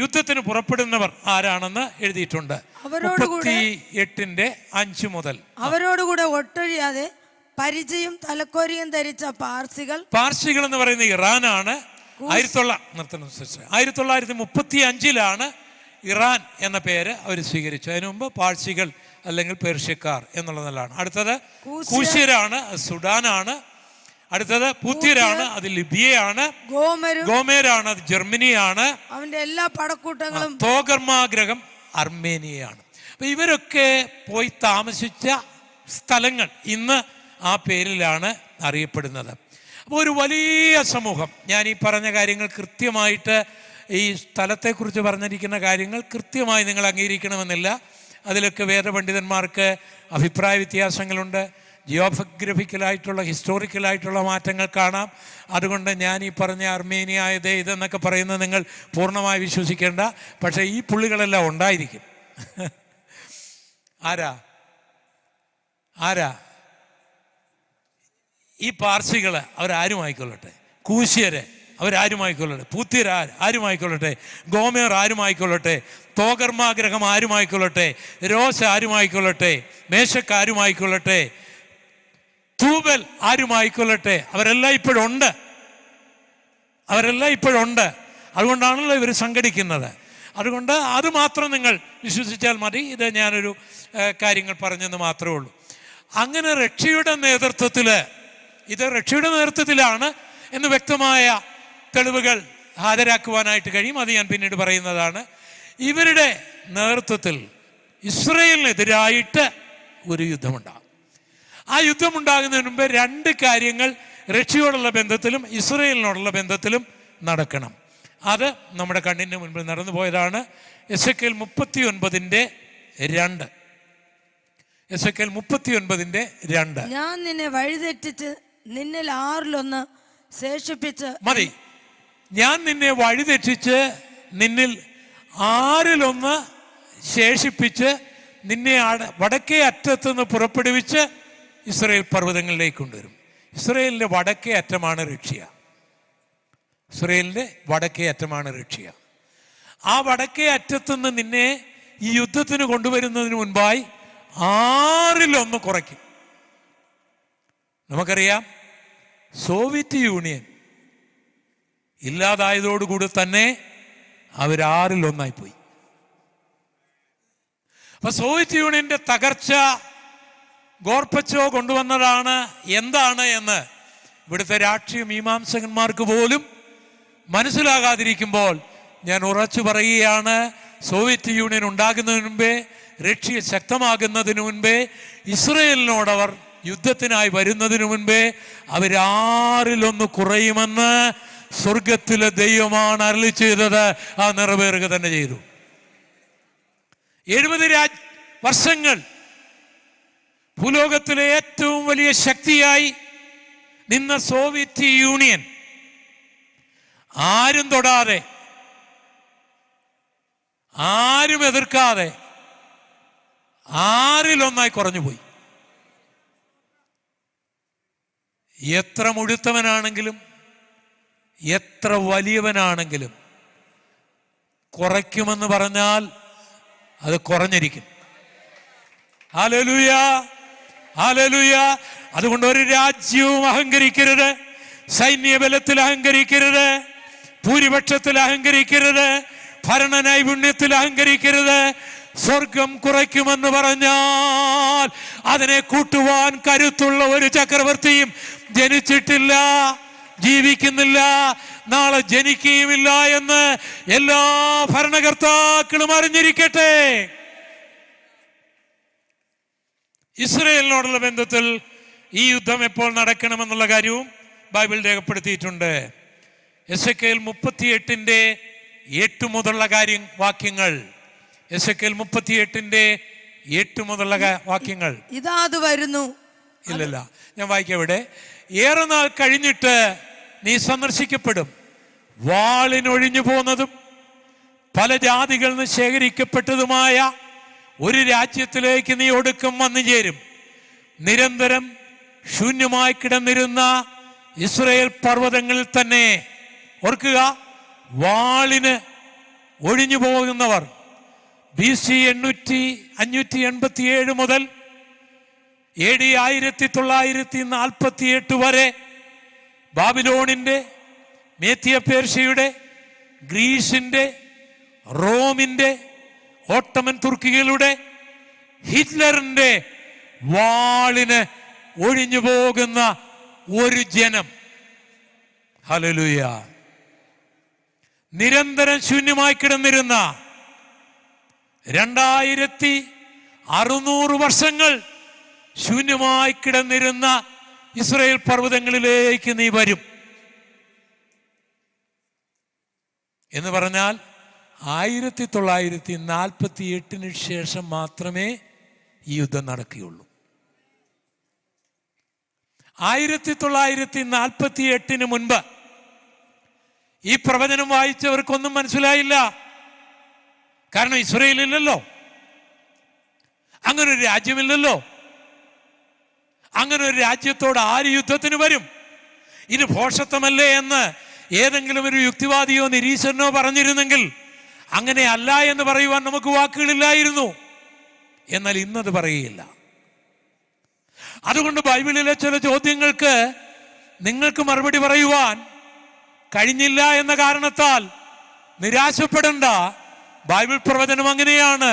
യുദ്ധത്തിന് പുറപ്പെടുന്നവർ ആരാണെന്ന് എഴുതിയിട്ടുണ്ട്. 38:5 മുതൽ അവരോടുകൂടെ ഒട്ടൊഴിയാതെ പരിചയം തലക്കോരിയും ധരിച്ച പാർസികൾ എന്ന് പറയുന്ന ഇറാനാണ്. 1935 ഇറാൻ എന്ന പേര് അവർ സ്വീകരിച്ചു. അതിനു മുമ്പ് പാഴ്സികൾ അല്ലെങ്കിൽ പേർഷ്യക്കാർ എന്നുള്ളതാണ്. അടുത്തത് കൂശ്യരാണ്, സുഡാനാണ്. അടുത്തത് പൂത്യരാണ്, അത് ലിബിയയാണ്. ഗോമേരാണ്, അത് ജർമ്മനിയാണ്. അവന്റെ എല്ലാ പടക്കൂട്ടങ്ങളും. തോഗർമാഗ്രഹം അർമേനിയയാണ്. അപ്പൊ ഇവരൊക്കെ പോയി താമസിച്ച സ്ഥലങ്ങൾ ഇന്ന് ആ പേരിലാണ് അറിയപ്പെടുന്നത്. അപ്പോൾ ഒരു വലിയ സമൂഹം, ഞാൻ ഈ പറഞ്ഞ കാര്യങ്ങൾ കൃത്യമായിട്ട്, ഈ സ്ഥലത്തെക്കുറിച്ച് പറഞ്ഞിരിക്കുന്ന കാര്യങ്ങൾ കൃത്യമായി നിങ്ങൾ അംഗീകരിക്കണമെന്നില്ല. അതിലൊക്കെ വേദപണ്ഡിതന്മാർക്ക് അഭിപ്രായ വ്യത്യാസങ്ങളുണ്ട്. ജിയോഗ്രഫിക്കലായിട്ടുള്ള ഹിസ്റ്റോറിക്കലായിട്ടുള്ള മാറ്റങ്ങൾ കാണാം. അതുകൊണ്ട് ഞാൻ ഈ പറഞ്ഞ അർമേനിയ ഇതെന്നൊക്കെ പറയുന്നത് നിങ്ങൾ പൂർണ്ണമായി വിശ്വസിക്കേണ്ട. പക്ഷേ ഈ പുള്ളികളെല്ലാം ഉണ്ടായിരിക്കും. ആരാ ഈ പാർസികൾ? അവരാരുമായിക്കൊള്ളട്ടെ. കൂശ്യര് അവരാരുമായിക്കൊള്ളട്ടെ. പൂത്യർ ആരുമായിക്കൊള്ളട്ടെ. ഗോമേർ ആരുമായിക്കൊള്ളട്ടെ. തോഗർമാഗ്രഹം ആരുമായിക്കൊള്ളട്ടെ. രോസ് ആരുമായിക്കൊള്ളട്ടെ. മേശക്ക് ആരുമായിക്കൊള്ളട്ടെ. തൂബൽ ആരുമായിക്കൊള്ളട്ടെ. അവരെല്ലാം ഇപ്പോഴുണ്ട്. അതുകൊണ്ടാണല്ലോ ഇവർ സംഘടിക്കുന്നത്. അതുകൊണ്ട് അത് മാത്രം നിങ്ങൾ വിശ്വസിച്ചാൽ മതി. ഇത് ഞാനൊരു കാര്യങ്ങൾ പറഞ്ഞെന്ന് മാത്രമേ ഉള്ളൂ. അങ്ങനെ റഷ്യയുടെ നേതൃത്വത്തിലാണ് എന്ന് വ്യക്തമായ തെളിവുകൾ ഹാജരാക്കുവാനായിട്ട് കഴിയും. അത് ഞാൻ പിന്നീട് പറയുന്നതാണ്. ഇവരുടെ നേതൃത്വത്തിൽ ഇസ്രയേലിനെതിരായിട്ട് ഒരു യുദ്ധമുണ്ടാകും. ആ യുദ്ധമുണ്ടാകുന്നതിന് മുമ്പ് 2 കാര്യങ്ങൾ റഷ്യയോടുള്ള ബന്ധത്തിലും ഇസ്രയേലിനോടുള്ള ബന്ധത്തിലും നടക്കണം. അത് നമ്മുടെ കണ്ണിന് മുൻപിൽ നടന്നു പോയതാണ്. എസെക്കിയേൽ 39:2. എസെക്കിയേൽ 39:2. ഞാൻ നിന്നെ വഴിതെറ്റിച്ച് നിന്നിൽ 1/6 ശേഷിപ്പിച്ച് മതി. ഞാൻ നിന്നെ വഴിതെറ്റിച്ച് നിന്നിൽ 1/6 ശേഷിപ്പിച്ച് നിന്നെ വടക്കേ അറ്റത്തുനിന്ന് പുറപ്പെടുവിച്ച് ഇസ്രയേൽ പർവ്വതങ്ങളിലേക്ക് കൊണ്ടുവരും. ഇസ്രയേലിൻ്റെ വടക്കേ അറ്റമാണ് റഷ്യ. ആ വടക്കേ അറ്റത്തുനിന്ന് നിന്നെ ഈ യുദ്ധത്തിന് കൊണ്ടുവരുന്നതിന് മുൻപായി 1/6 കുറയ്ക്കും. നമുക്കറിയാം, സോവിയറ്റ് യൂണിയൻ ഇല്ലാതായതോടുകൂടി തന്നെ അവർ 1/6 പോയി. അപ്പൊ സോവിയറ്റ് യൂണിയന്റെ തകർച്ച ഗോർബച്ചോവ് കൊണ്ടുവന്നതാണ് എന്താണ് എന്ന് ഇവിടുത്തെ രാഷ്ട്രീയ മീമാംസകന്മാർക്ക് പോലും മനസ്സിലാകാതിരിക്കുമ്പോൾ ഞാൻ ഉറച്ചു പറയുകയാണ്, സോവിയറ്റ് യൂണിയൻ ഉണ്ടാകുന്നതിന് മുമ്പേ, റഷ്യ ശക്തമാകുന്നതിന് മുൻപേ, ഇസ്രയേലിനോടവർ യുദ്ധത്തിനായി വരുന്നതിന് മുൻപേ അവർ 1/6 കുറയുമെന്ന് സ്വർഗത്തിലെ ദൈവമാണ് അരുളി ചെയ്തത്. ആ നിറവേറുക തന്നെ ചെയ്തു. 70 വർഷങ്ങൾ ഭൂലോകത്തിലെ ഏറ്റവും വലിയ ശക്തിയായി നിന്ന സോവിയറ്റ് യൂണിയൻ ആരും തൊടാതെ, ആരും എതിർക്കാതെ 1/6 കുറഞ്ഞുപോയി. എത്ര മുഴുത്തവനാണെങ്കിലും എത്ര വലിയവനാണെങ്കിലും കുറയ്ക്കുമെന്ന് പറഞ്ഞാൽ അത് കുറഞ്ഞിരിക്കും. Hallelujah, hallelujah. അതുകൊണ്ട് ഒരു രാജ്യവും അഹങ്കരിക്കരുത്, സൈന്യബലത്തിൽ അഹങ്കരിക്കരുത്, ഭൂരിപക്ഷത്തിൽ അഹങ്കരിക്കരുത്, ഭരണ നൈപുണ്യത്തിൽ അഹങ്കരിക്കരുത്. സ്വർഗം കുറയ്ക്കുമെന്ന് പറഞ്ഞാൽ അതിനെ കൂട്ടുവാൻ കരുത്തുള്ള ഒരു ചക്രവർത്തിയും ജനിച്ചിട്ടില്ല, ജീവിക്കുന്നില്ല, നാളെ ജനിക്കുകയുമില്ല എന്ന് എല്ലാ ഭരണകർത്താക്കളും അറിഞ്ഞിരിക്കട്ടെ. ഇസ്രായേലിനോടുള്ള ബന്ധത്തിൽ ഈ യുദ്ധം എപ്പോൾ നടക്കണമെന്നുള്ള കാര്യവും ബൈബിൾ രേഖപ്പെടുത്തിയിട്ടുണ്ട്. എസെക്കേൽ 38:8 മുതലുള്ള വാക്യങ്ങൾ, എസെക്കേൽ 38:8 മുതലുള്ള വാക്യങ്ങൾ. ഇതാ അത് വരുന്നു. ഇല്ലല്ല, ഞാൻ വായിക്കാം ഇവിടെ. ഏറെ നാൾ കഴിഞ്ഞിട്ട് നീ സന്ദർശിക്കപ്പെടും, വാളിനൊഴിഞ്ഞു പോന്നതും പല ജാതികളിൽ നിന്ന് ശേഖരിക്കപ്പെട്ടതുമായ ഒരു രാജ്യത്തിലേക്ക് നീ ഒടുക്കം വന്നു ചേരും. നിരന്തരം ശൂന്യമായി കിടന്നിരുന്ന ഇസ്രായേൽ പർവ്വതങ്ങളിൽ തന്നെ, ഓർക്കുക, വാളിന് ഒഴിഞ്ഞു പോകുന്നവർ BC 587 മുതൽ AD 1948 വരെ ബാബിലോണിന്റെ, മേദ്യ പേർഷ്യയുടെ, ഗ്രീസിന്റെ, റോമിന്റെ, ഓട്ടോമൻ തുർക്കികളുടെ, ഹിറ്റ്ലറിന്റെ വാളിന് ഒഴിഞ്ഞു പോകുന്ന ഒരു ജനം. ഹല്ലേലൂയ. നിരന്തരം ശൂന്യമായി കിടന്നിരുന്ന 2600 വർഷങ്ങൾ ശൂന്യമായി കിടന്നിരുന്ന ഇസ്രായേൽ പർവ്വതങ്ങളിലേക്ക് നീ വരും എന്ന് പറഞ്ഞാൽ 1948 ശേഷം മാത്രമേ ഈ യുദ്ധം നടക്കുകയുള്ളൂ. 1948 മുൻപ് ഈ പ്രവചനം വായിച്ചവർക്കൊന്നും മനസ്സിലായില്ല. കാരണം ഇസ്രായേലില്ലല്ലോ, അങ്ങനെ ഒരു രാജ്യമില്ലല്ലോ. അങ്ങനെ ഒരു രാജ്യത്തോട് ആര് യുദ്ധത്തിന് വരും? ഇത് ഭോഷത്വമല്ലേ എന്ന് ഏതെങ്കിലും ഒരു യുക്തിവാദിയോ നിരീശ്വരനോ പറഞ്ഞിരുന്നെങ്കിൽ അങ്ങനെ അല്ല എന്ന് പറയുവാൻ നമുക്ക് വാക്കുകളില്ലായിരുന്നു. എന്നാൽ ഇന്നത് പറയുകയില്ല. അതുകൊണ്ട് ബൈബിളിലെ ചില ചോദ്യങ്ങൾക്ക് നിങ്ങൾക്ക് മറുപടി പറയുവാൻ കഴിഞ്ഞില്ല എന്ന കാരണത്താൽ നിരാശപ്പെടേണ്ട. ബൈബിൾ പ്രവചനം അങ്ങനെയാണ്.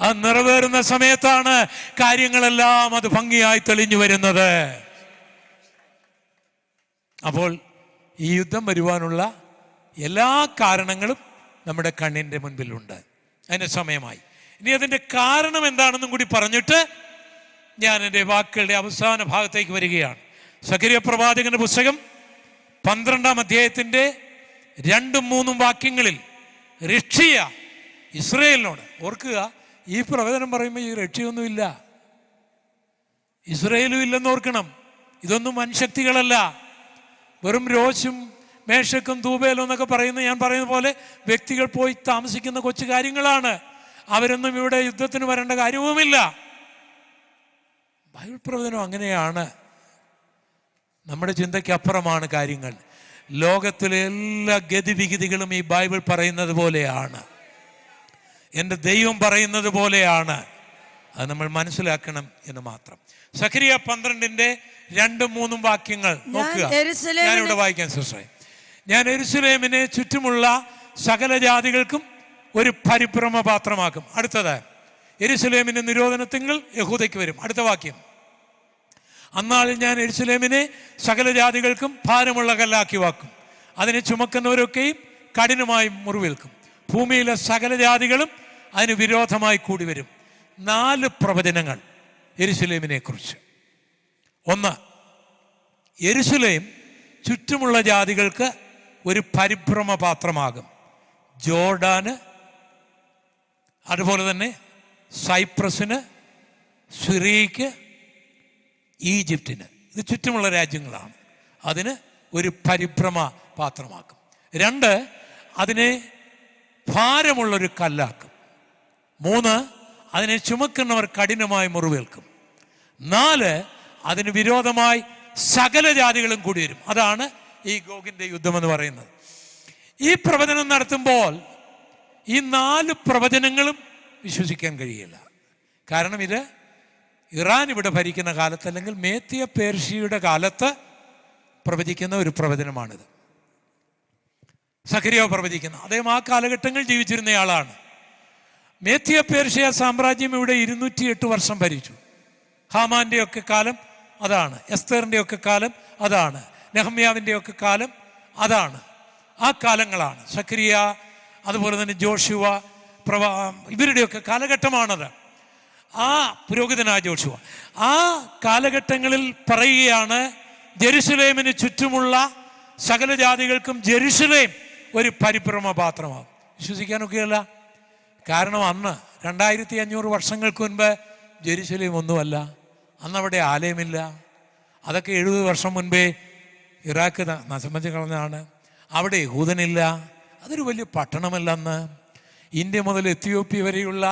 അത് നിറവേറുന്ന സമയത്താണ് കാര്യങ്ങളെല്ലാം അത് ഭംഗിയായി തെളിഞ്ഞു വരുന്നത്. അപ്പോൾ ഈ യുദ്ധം വരുവാനുള്ള എല്ലാ കാരണങ്ങളും നമ്മുടെ കണ്ണിൻ്റെ മുൻപിലുണ്ട്. അതിന് സമയമായി. ഇനി അതിൻ്റെ കാരണം എന്താണെന്നും കൂടി പറഞ്ഞിട്ട് ഞാൻ എൻ്റെ വാക്കുകളുടെ അവസാന ഭാഗത്തേക്ക് വരികയാണ്. സഖരിയ പ്രവാചകന്റെ പുസ്തകം 12-ാം അധ്യായത്തിൻ്റെ 2-3 വാക്യങ്ങളിൽ രക്ഷയ ഇസ്രായേലിനോട്, ഓർക്കുക, ഈ പ്രവചനം പറയുമ്പോൾ ഈ രക്ഷയൊന്നുമില്ല, ഇസ്രായേലും ഇല്ലെന്ന് ഓർക്കണം. ഇതൊന്നും വൻശക്തികളല്ല, വെറും രോശും മേശക്കും തൂബേലും എന്നൊക്കെ ഞാൻ പറയുന്ന പോലെ വ്യക്തികൾ പോയി താമസിക്കുന്ന കൊച്ചു കാര്യങ്ങളാണ്. അവരൊന്നും ഇവിടെ യുദ്ധത്തിന് വരേണ്ട കാര്യവുമില്ല. ബൈബിൾ പ്രവചനം അങ്ങനെയാണ്. നമ്മുടെ ചിന്തയ്ക്ക് അപ്പുറമാണ് കാര്യങ്ങൾ. ലോകത്തിലെ എല്ലാ ഗതിവിഗതികളും ഈ ബൈബിൾ പറയുന്നത് പോലെയാണ്, എൻ്റെ ദൈവം പറയുന്നത് പോലെയാണ്. അത് നമ്മൾ മനസ്സിലാക്കണം എന്ന് മാത്രം. സഖരിയ 12-2-3 വാക്യങ്ങൾ നോക്കുക. ഞാനിവിടെ വായിക്കാൻ ശ്രമിച്ചു. ഞാൻ യെരൂശലേമിനെ ചുറ്റുമുള്ള സകല ജാതികൾക്കും ഒരു പരിഭ്രമ പാത്രമാക്കും. അടുത്തത്, യെരൂശലേമിന്റെ നിരോധനത്തിങ്ങൾ യഹൂദയ്ക്ക് വരും. അടുത്ത വാക്യം, അന്നാളിൽ ഞാൻ യെരൂശലേമിനെ സകല ജാതികൾക്കും ഭാരമുള്ള കല്ലാക്കി വാക്കും, അതിനെ ചുമക്കുന്നവരൊക്കെയും കഠിനമായി മുറിവേൽക്കും. ഭൂമിയിലെ സകല ജാതികളും അതിന് വിരോധമായി കൂടി വരും. 4 പ്രവചനങ്ങൾ യെരൂശലേമിനെ കുറിച്ച്. 1, യെരൂശലേം ചുറ്റുമുള്ള ജാതികൾക്ക് ഒരു പരിഭ്രമ പാത്രമാകും. ജോർഡാന്, അതുപോലെ തന്നെ സൈപ്രസിന്, സിറിയയ്ക്ക്, ഈജിപ്തിന്, ഇത് ചുറ്റുമുള്ള രാജ്യങ്ങളാണ്. അതിന് ഒരു പരിഭ്രമ പാത്രമാക്കും. 2, അതിനെ ഭാരമുള്ളൊരു കല്ലാക്കും. 3, അതിനെ ചുമക്കുന്നവർ കഠിനമായി മുറിവേൽക്കും. 4, അതിന് വിരോധമായി സകല ജാതികളും കൂടി വരും. അതാണ് ഈ ഗോഗിൻ്റെ യുദ്ധം എന്ന് പറയുന്നത്. ഈ പ്രവചനം നടത്തുമ്പോൾ ഈ 4 പ്രവചനങ്ങളും വിശ്വസിക്കാൻ കഴിയില്ല. കാരണം ഇത് ഇറാൻ ഇവിടെ ഭരിക്കുന്ന കാലത്ത്, അല്ലെങ്കിൽ മേത്തിയ പേർഷ്യയുടെ കാലത്ത് പ്രവചിക്കുന്ന ഒരു പ്രവചനമാണിത്. സഖരിയാവ് പ്രവചിക്കുന്ന അദ്ദേഹം ആ കാലഘട്ടങ്ങളിൽ ജീവിച്ചിരുന്നയാളാണ്. മേത്തിയ പേർഷ്യ സാമ്രാജ്യം ഇവിടെ 208 വർഷം ഭരിച്ചു. ഹാമാൻ്റെ ഒക്കെ കാലം അതാണ്, എസ്തറിൻ്റെ ഒക്കെ കാലം അതാണ്, നെഹമ്യാവിൻ്റെ ഒക്കെ കാലം അതാണ്. ആ കാലങ്ങളാണ്. സഖരിയ, അതുപോലെ തന്നെ ജോഷുവ, ഇവരുടെയൊക്കെ കാലഘട്ടമാണത്. ആ പുരോഹിതനായ ജോഷുവ ആ കാലഘട്ടങ്ങളിൽ പറയുകയാണ്, ജെറുസലേമിന് ചുറ്റുമുള്ള സകല ജാതികൾക്കും ജെറുസലേം ഒരു പരിഭ്രമ പാത്രമാകും. വിശ്വസിക്കാനൊക്കെയല്ല. കാരണം അന്ന് 2500 വർഷങ്ങൾക്ക് മുൻപ് ജെറുസലേം ഒന്നുമല്ല, അന്നവിടെ ആലയമില്ല. അതൊക്കെ 70 വർഷം മുൻപേ ഇറാഖ് നശിപ്പിച്ച് കളഞ്ഞതാണ്. അവിടെ യഹൂദനില്ല, അതൊരു വലിയ പട്ടണമല്ല. അന്ന് ഇന്ത്യ മുതൽ എത്യോപ്യ വരെയുള്ള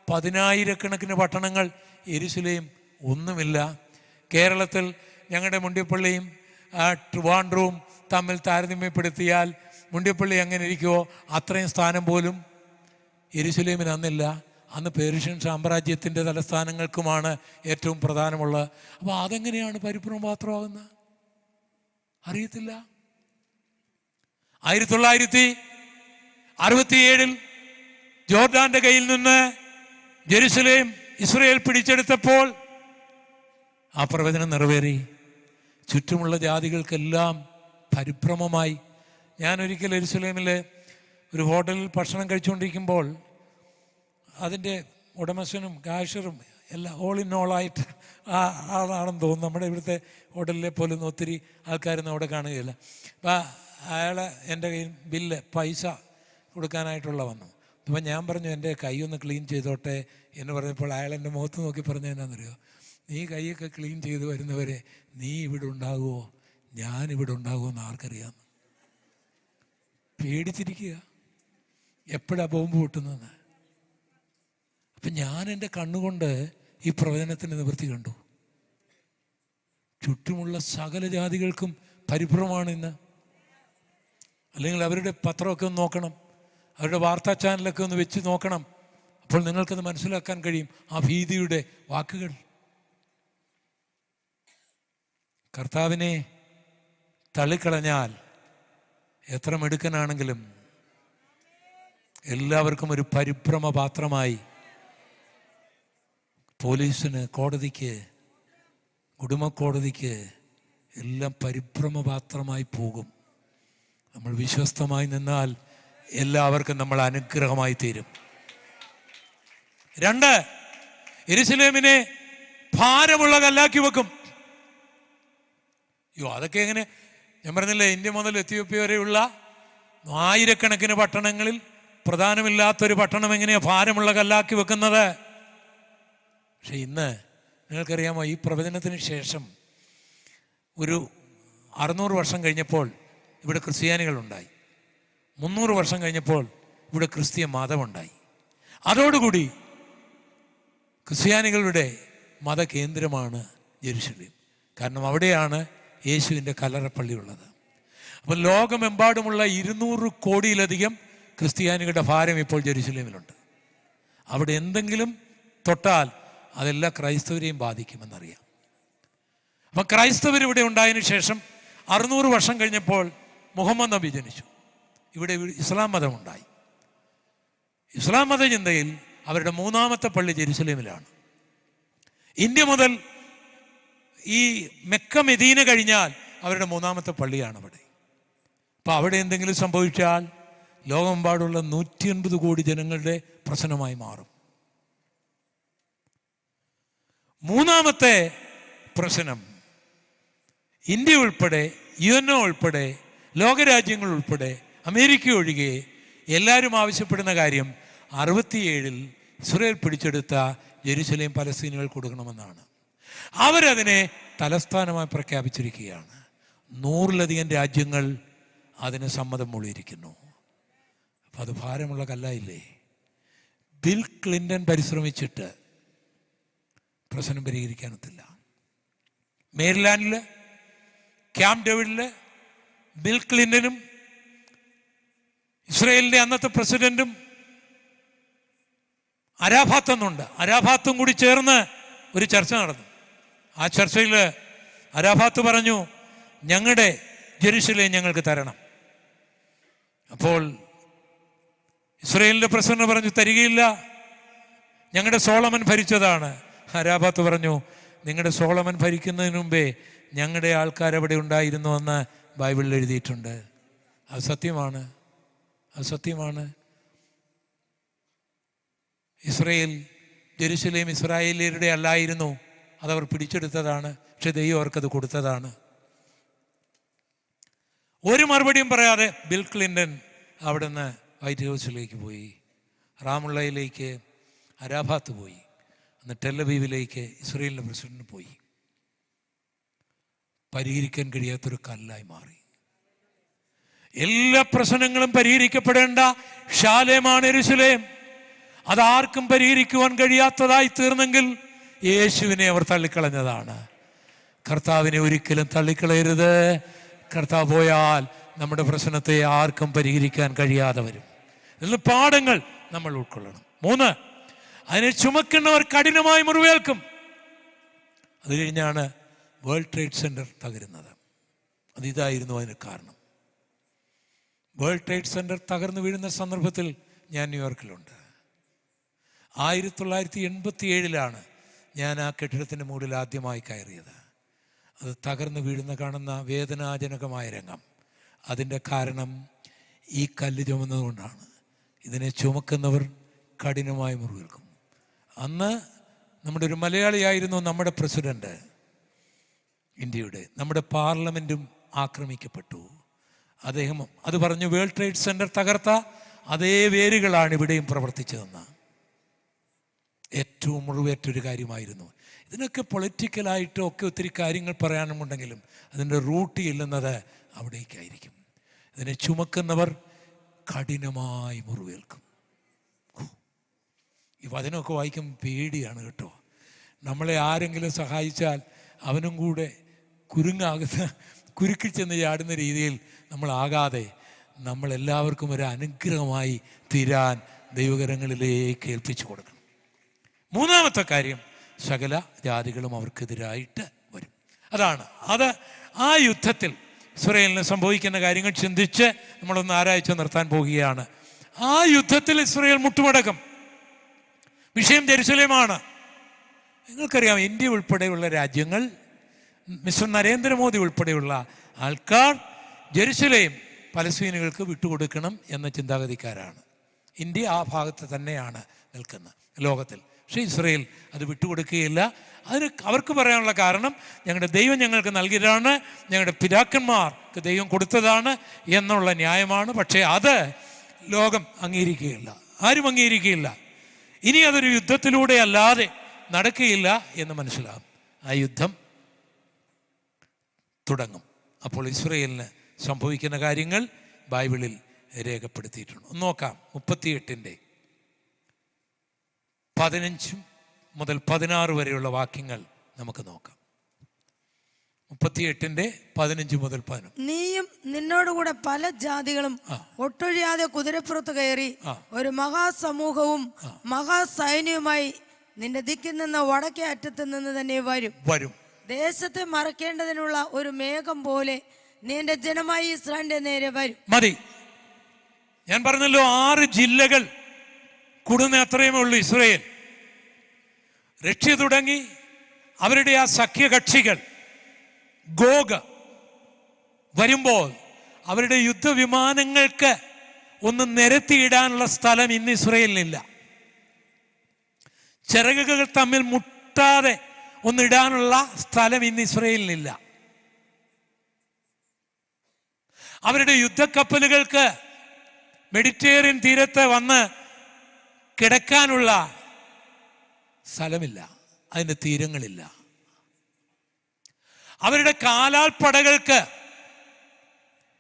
10,000 പട്ടണങ്ങൾ, യെരുശലേം ഒന്നുമില്ല. കേരളത്തിൽ ഞങ്ങളുടെ മുണ്ടിയപ്പള്ളിയും ട്രിവാൻഡ്രവും തമ്മിൽ താരതമ്യപ്പെടുത്തിയാൽ മുണ്ടിയപ്പള്ളി എങ്ങനെ ഇരിക്കുമോ അത്രയും സ്ഥാനം പോലും യെരുശലേമിന് അന്നില്ല. അന്ന് പേർഷ്യൻ സാമ്രാജ്യത്തിൻ്റെ തലസ്ഥാനങ്ങൾക്കുമാണ് ഏറ്റവും പ്രധാനമുള്ളത്. അപ്പോൾ അതെങ്ങനെയാണ് പരിഭ്രമപാത്രമാകുന്നത്? അറിയത്തില്ല. 1967 ജോർദാന്റെ കയ്യിൽ നിന്ന് ജെറുസലേം ഇസ്രയേൽ പിടിച്ചെടുത്തപ്പോൾ ആ പ്രവചനം നിറവേറി. ചുറ്റുമുള്ള ജാതികൾക്കെല്ലാം പരിഭ്രമമായി. ഞാനൊരിക്കൽ യെരുശലേമിലെ ഒരു ഹോട്ടലിൽ ഭക്ഷണം കഴിച്ചുകൊണ്ടിരിക്കുമ്പോൾ അതിൻ്റെ ഉടമസ്ഥനും കാഷ്യറും എല്ലാം ഓൾ ഇൻ ഓളായിട്ട് ആളാണെന്ന് തോന്നുന്നു. നമ്മുടെ ഇവിടുത്തെ ഹോട്ടലിലെ പോലും ഒത്തിരി ആൾക്കാരൊന്നും അവിടെ കാണുകയില്ല. അപ്പം അയാൾ എൻ്റെ കയ്യിൽ ബില്ല് പൈസ കൊടുക്കാനായിട്ടുള്ള വന്നു. അപ്പം ഞാൻ പറഞ്ഞു, എൻ്റെ കൈ ഒന്ന് ക്ലീൻ ചെയ്തോട്ടെ എന്ന് പറഞ്ഞപ്പോൾ അയാൾ എൻ്റെ മുഖത്ത് നോക്കി പറഞ്ഞത് എന്നാണെന്നറിയോ, നീ കൈയൊക്കെ ക്ലീൻ ചെയ്ത് വരുന്നവരെ നീ ഇവിടെ ഉണ്ടാകുമോ, ഞാനിവിടെ ഉണ്ടാകുമോ എന്ന് ആർക്കറിയാം. പേടിച്ചിരിക്കുക, എപ്പോഴാണ് ബോംബ് പൊട്ടുന്നത്. അപ്പം ഞാൻ എൻ്റെ കണ്ണുകൊണ്ട് ഈ പ്രവചനത്തിന് നിവൃത്തി കണ്ടു. ചുറ്റുമുള്ള സകല ജാതികൾക്കും പരിഭ്രമമാണ് ഇന്ന്. അല്ലെങ്കിൽ അവരുടെ പത്രമൊക്കെ ഒന്ന് നോക്കണം, അവരുടെ വാർത്താ ചാനലൊക്കെ ഒന്ന് വെച്ച് നോക്കണം. അപ്പോൾ നിങ്ങൾക്കത് മനസ്സിലാക്കാൻ കഴിയും ആ ഭീതിയുടെ വാക്കുകൾ. കർത്താവിനെ തള്ളിക്കളഞ്ഞാൽ എത്ര മിടുക്കനാണെങ്കിലും എല്ലാവർക്കും ഒരു പരിഭ്രമ പാത്രമായി, പോലീസിന്, കോടതിക്ക്, കുടുംബക്കോടതിക്ക് എല്ലാം പരിഭ്രമ പാത്രമായി പോകും. നമ്മൾ വിശ്വസ്തമായി നിന്നാൽ എല്ലാവർക്കും നമ്മൾ അനുഗ്രഹമായി തീരും. 2, യെരുശലേമിനെ ഭാരമുള്ള കല്ലാക്കി വെക്കും. അതൊക്കെ എങ്ങനെ? ഞാൻ പറഞ്ഞില്ലേ, ഇന്ത്യ മുതൽ എത്യോപ്യ വരെയുള്ള 1000 പട്ടണങ്ങളിൽ പ്രധാനമില്ലാത്തൊരു പട്ടണം എങ്ങനെയാണ് ഭാരമുള്ള കല്ലാക്കി വെക്കുന്നത്? പക്ഷെ ഇന്ന് നിങ്ങൾക്കറിയാമോ, ഈ പ്രവചനത്തിന് ശേഷം ഒരു 600 വർഷം കഴിഞ്ഞപ്പോൾ ഇവിടെ ക്രിസ്ത്യാനികളുണ്ടായി. 300 വർഷം കഴിഞ്ഞപ്പോൾ ഇവിടെ ക്രിസ്തീയ മതമുണ്ടായി. അതോടുകൂടി ക്രിസ്ത്യാനികളുടെ മതകേന്ദ്രമാണ് ജെറുസലേം. കാരണം അവിടെയാണ് യേശുവിൻ്റെ കല്ലറപ്പള്ളി ഉള്ളത്. അപ്പോൾ ലോകമെമ്പാടുമുള്ള 200 കോടിയിലധികം ക്രിസ്ത്യാനികളുടെ ഭാരം ഇപ്പോൾ ജെറുസലേമിലുണ്ട്. അവിടെ എന്തെങ്കിലും തൊട്ടാൽ അതെല്ലാം ക്രൈസ്തവരെയും ബാധിക്കുമെന്നറിയാം. അപ്പം ക്രൈസ്തവരിവിടെ ഉണ്ടായതിനു ശേഷം 600 വർഷം കഴിഞ്ഞപ്പോൾ മുഹമ്മദ് നബി ജനിച്ചു. ഇവിടെ ഇസ്ലാം മതമുണ്ടായി. ഇസ്ലാം മത ചിന്തയിൽ അവരുടെ 3ാമത്തെ പള്ളി ജെറുസലേമിലാണ്. ഇന്ത്യ മുതൽ ഈ മെക്ക മെദീന കഴിഞ്ഞാൽ അവരുടെ 3ാമത്തെ പള്ളിയാണ് അവിടെ. അപ്പം അവിടെ എന്തെങ്കിലും സംഭവിച്ചാൽ ലോകമെമ്പാടുള്ള 180 കോടി ജനങ്ങളുടെ പ്രശ്നമായി മാറും. 3ാമത്തെ പ്രശ്നം, ഇന്ത്യ ഉൾപ്പെടെ യുഎൻഒ ഉൾപ്പെടെ ലോകരാജ്യങ്ങൾ ഉൾപ്പെടെ അമേരിക്ക ഒഴികെ എല്ലാവരും ആവശ്യപ്പെടുന്ന കാര്യം 67 ഇസ്രയേൽ പിടിച്ചെടുത്ത ജെറുസലേം പലസ്തീനുകൾ കൊടുക്കണമെന്നാണ്. അവരതിനെ തലസ്ഥാനമായി പ്രഖ്യാപിച്ചിരിക്കുകയാണ്. 100-ലധികം രാജ്യങ്ങൾ അതിന് സമ്മതം മൂളിയിരിക്കുന്നു. അപ്പം അത് ഭാരമുള്ള കല്ലായില്ലേ? ബിൽ ക്ലിൻ്റൺ പരിശ്രമിച്ചിട്ട് പ്രശ്നം പരിഹരിക്കാനൊത്തില്ല. മേരിലാൻഡിൽ ക്യാമ്പ് ഡേവിഡില് ബിൽ ക്ലിന്റനും ഇസ്രയേലിന്റെ അന്നത്തെ പ്രസിഡന്റും അരാഫാത്ത് എന്നുണ്ട്, അരാഫാത്തും കൂടി ചേർന്ന് ഒരു ചർച്ച നടന്നു. ആ ചർച്ചയിൽ അരാഫാത്ത് പറഞ്ഞു, ഞങ്ങളുടെ ജെറുസലേം ഞങ്ങൾക്ക് തരണം. അപ്പോൾ ഇസ്രയേലിന്റെ പ്രസിഡന്റ് പറഞ്ഞു, തരികയില്ല, ഞങ്ങളുടെ സോളമൻ ഭരിച്ചതാണ്. അരാഫാത്ത് പറഞ്ഞു, നിങ്ങളുടെ സോളമൻ ഭരിക്കുന്നതിന് മുമ്പേ ഞങ്ങളുടെ ആൾക്കാരവിടെ ഉണ്ടായിരുന്നു എന്ന് ബൈബിളിൽ എഴുതിയിട്ടുണ്ട്. അത് സത്യമാണ്, അത് സത്യമാണ്. ഇസ്രയേൽ ജെറുസലേം ഇസ്രായേലിയരുടെ അല്ലായിരുന്നു, അതവർ പിടിച്ചെടുത്തതാണ്. പക്ഷെ ദൈവം അവർക്കത് കൊടുത്തതാണ്. ഒരു മറുപടിയും പറയാതെ ബിൽ ക്ലിന്റൺ അവിടുന്ന് വൈറ്റ് ഹൗസിലേക്ക് പോയി, റാമുള്ളയിലേക്ക് അരാഫാത്ത് പോയി, അന്ന് ടെല്ലവീവിലേക്ക് ഇസ്രയേലിൻ്റെ പ്രസിഡന്റ് പോയി. പരിഹരിക്കാൻ കഴിയാത്തൊരു കല്ലായി മാറി. എല്ലാ പ്രശ്നങ്ങളും പരിഹരിക്കപ്പെടേണ്ട ശാലേമാണ് യെരൂശലേം. അതാർക്കും പരിഹരിക്കുവാൻ കഴിയാത്തതായി തീർന്നെങ്കിൽ യേശുവിനെ അവർ തള്ളിക്കളഞ്ഞതാണ്. കർത്താവിനെ ഒരിക്കലും തള്ളിക്കളയരുത്. കർത്താവ് പോയാൽ നമ്മുടെ പ്രശ്നത്തെ ആർക്കും പരിഹരിക്കാൻ കഴിയാതെ വരും. ഇതിൽ പാഠങ്ങൾ നമ്മൾ ഉൾക്കൊള്ളണം. 3, അതിനെ ചുമക്കുന്നവർ കഠിനമായി മുറിവേൽക്കും. അത് കഴിഞ്ഞാണ് വേൾഡ് ട്രേഡ് സെന്റർ തകരുന്നത്. അതിതായിരുന്നു അതിന് കാരണം. വേൾഡ് ട്രേഡ് സെന്റർ തകർന്നു വീഴുന്ന സന്ദർഭത്തിൽ ഞാൻ ന്യൂയോർക്കിലുണ്ട്. 1987 ഞാൻ ആ കെട്ടിടത്തിൻ്റെ മുകളിൽ ആദ്യമായി കയറിയത്. അത് തകർന്നു വീഴുന്ന കാണുന്ന വേദനാജനകമായ രംഗം, അതിൻ്റെ കാരണം ഈ കല്ല് ചുമന്നതുകൊണ്ടാണ്. ഇതിനെ ചുമക്കുന്നവർ കഠിനമായി മുറിവേൽക്കും. അന്ന് നമ്മുടെ ഒരു മലയാളിയായിരുന്നു നമ്മുടെ പ്രസിഡന്റ് ഇന്ത്യയുടെ. നമ്മുടെ പാർലമെൻറ്റും ആക്രമിക്കപ്പെട്ടു. അദ്ദേഹം അത് പറഞ്ഞു, വേൾഡ് ട്രേഡ് സെന്റർ തകർത്ത അതേ വേരുകളാണ് ഇവിടെയും പ്രവർത്തിച്ചതെന്ന്. ഏറ്റവും മുറിവേറ്റൊരു കാര്യമായിരുന്നു. ഇതിനൊക്കെ പൊളിറ്റിക്കലായിട്ടും ഒക്കെ ഒത്തിരി കാര്യങ്ങൾ പറയാനുമുണ്ടെങ്കിലും അതിൻ്റെ റൂട്ട് ചെല്ലുന്നത് അവിടേക്കായിരിക്കും. ഇതിനെ ചുമക്കുന്നവർ കഠിനമായി മുറിവേൽക്കും. ഈ വചനമൊക്കെ വായിക്കും പേടിയാണ് കേട്ടോ. നമ്മളെ ആരെങ്കിലും സഹായിച്ചാൽ അവനും കൂടെ കുരുക്കിൽ ചെന്ന് ചാടുന്ന രീതിയിൽ നമ്മളാകാതെ നമ്മളെല്ലാവർക്കും ഒരു അനുഗ്രഹമായി തീരാൻ ദൈവകരങ്ങളിലേക്ക് ഏൽപ്പിച്ചു കൊടുക്കണം. 3-ാമത്തെ കാര്യം, സകല ജാതികളും അവർക്കെതിരായിട്ട് വരും. അത് ആ യുദ്ധത്തിൽ ഇസ്രായേലിന് സംഭവിക്കുന്ന കാര്യങ്ങൾ ചിന്തിച്ച് നമ്മളൊന്ന് ആരാய்ச்சி നിർത്താൻ പോവുകയാണ്. ആ യുദ്ധത്തിൽ ഇസ്രായേൽ മുട്ടുമടക്കും. വിഷയം ജെറുസലേമാണ്. നിങ്ങൾക്കറിയാം, ഇന്ത്യ ഉൾപ്പെടെയുള്ള രാജ്യങ്ങൾ, മിസ്റ്റർ നരേന്ദ്രമോദി ഉൾപ്പെടെയുള്ള ആൾക്കാർ ജെറുസലേം പലസ്തീനുകൾക്ക് വിട്ടുകൊടുക്കണം എന്ന ചിന്താഗതിക്കാരാണ്. ഇന്ത്യ ആ ഭാഗത്ത് തന്നെയാണ് നിൽക്കുന്നത് ലോകത്തിൽ. പക്ഷേ ഇസ്രായേൽ അത് വിട്ടുകൊടുക്കുകയില്ല. അതിന് അവർക്ക് പറയാനുള്ള കാരണം, ഞങ്ങളുടെ ദൈവം ഞങ്ങൾക്ക് നൽകിയതാണ്, ഞങ്ങളുടെ പിതാക്കന്മാർക്ക് ദൈവം കൊടുത്തതാണ് എന്നുള്ള ന്യായമാണ്. പക്ഷേ അത് ലോകം അംഗീകരിക്കുകയില്ല, ആരും അംഗീകരിക്കുകയില്ല. ഇനി അതൊരു യുദ്ധത്തിലൂടെ അല്ലാതെ നടക്കുകയില്ല എന്ന് മനസ്സിലാകും. ആ യുദ്ധം തുടങ്ങും. അപ്പോൾ ഇസ്രായേലിന് സംഭവിക്കുന്ന കാര്യങ്ങൾ ബൈബിളിൽ രേഖപ്പെടുത്തിയിട്ടുണ്ട്. ഒന്ന് നോക്കാം. 38-15 മുതൽ 16 വരെയുള്ള വാക്യങ്ങൾ നമുക്ക് നോക്കാം. 38-15 മുതൽ 15. നീയും നിന്നോടുകൂടെ പല ജാതികളും ഒട്ടൊഴിയാതെ കുതിരപ്പുറത്ത് കയറി ഒരു മഹാസമൂഹവും മഹാസൈന്യവുമായി നിന്റെ ദിക്കിൽ നിന്ന് വടക്കേ അറ്റത്ത് നിന്ന് തന്നെ വരും. ദേശത്തെ മറക്കേണ്ടതിനുള്ള ഒരു മേഘം പോലെ നീ എന്റെ ജനമായി ഇസ്രായേലിന്റെ നേരെ വരും. മതി, ഞാൻ പറഞ്ഞല്ലോ 6 ജില്ലകൾ കൂടുന്ന അത്രയുമേ ഉള്ളൂ. ഇസ്രായേൽ രക്ഷ തുടങ്ങി. അവരുടെ ആ സഖ്യകക്ഷികൾ ഗോഗ് വരുമ്പോൾ അവരുടെ യുദ്ധവിമാനങ്ങൾക്ക് ഒന്ന് നിരത്തിയിടാനുള്ള സ്ഥലം ഇന്ന് ഇസ്രായേലിനില്ല. ചിറകുകൾ തമ്മിൽ മുട്ടാതെ ഒന്നിടാനുള്ള സ്ഥലം ഇന്ന് ഇസ്രായേലിനില്ല. അവരുടെ യുദ്ധക്കപ്പലുകൾക്ക് മെഡിറ്ററേനിയൻ തീരത്ത് വന്ന് കിടക്കാനുള്ള സ്ഥലമില്ല, അതിൻ്റെ തീരങ്ങളില്ല. അവരുടെ കാലാൾപ്പടകൾക്ക്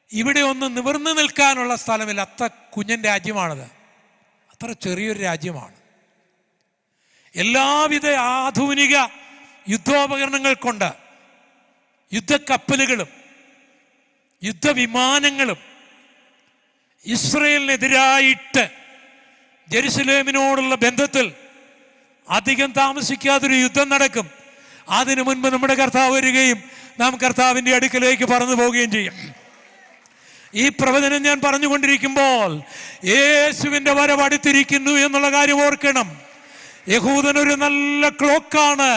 ഇവിടെ ഒന്ന് നിവർന്നു നിൽക്കാനുള്ള സ്ഥലമില്ല. അത്ര കുഞ്ഞൻ രാജ്യമാണത്, അത്ര ചെറിയൊരു രാജ്യമാണ്. എല്ലാവിധ ആധുനിക യുദ്ധോപകരണങ്ങൾ കൊണ്ട് യുദ്ധക്കപ്പലുകളും യുദ്ധവിമാനങ്ങളും ഇസ്രയേലിനെതിരായിട്ട് ജെറുസലേമിനോടുള്ള ബന്ധത്തിൽ അധികം താമസിക്കാതൊരു യുദ്ധം നടക്കും. അതിനു മുൻപ് നമ്മുടെ കർത്താവ് വരികയും നാം കർത്താവിൻ്റെ അടുക്കലേക്ക് പറന്നു പോവുകയും ചെയ്യും. ഈ പ്രവചനം ഞാൻ പറഞ്ഞുകൊണ്ടിരിക്കുമ്പോൾ യേശുവിൻ്റെ വരവ് അടുത്തിരിക്കുന്നു എന്നുള്ള കാര്യം ഓർക്കണം. യഹൂദൻ ഒരു നല്ല ക്ലോക്കാണ്.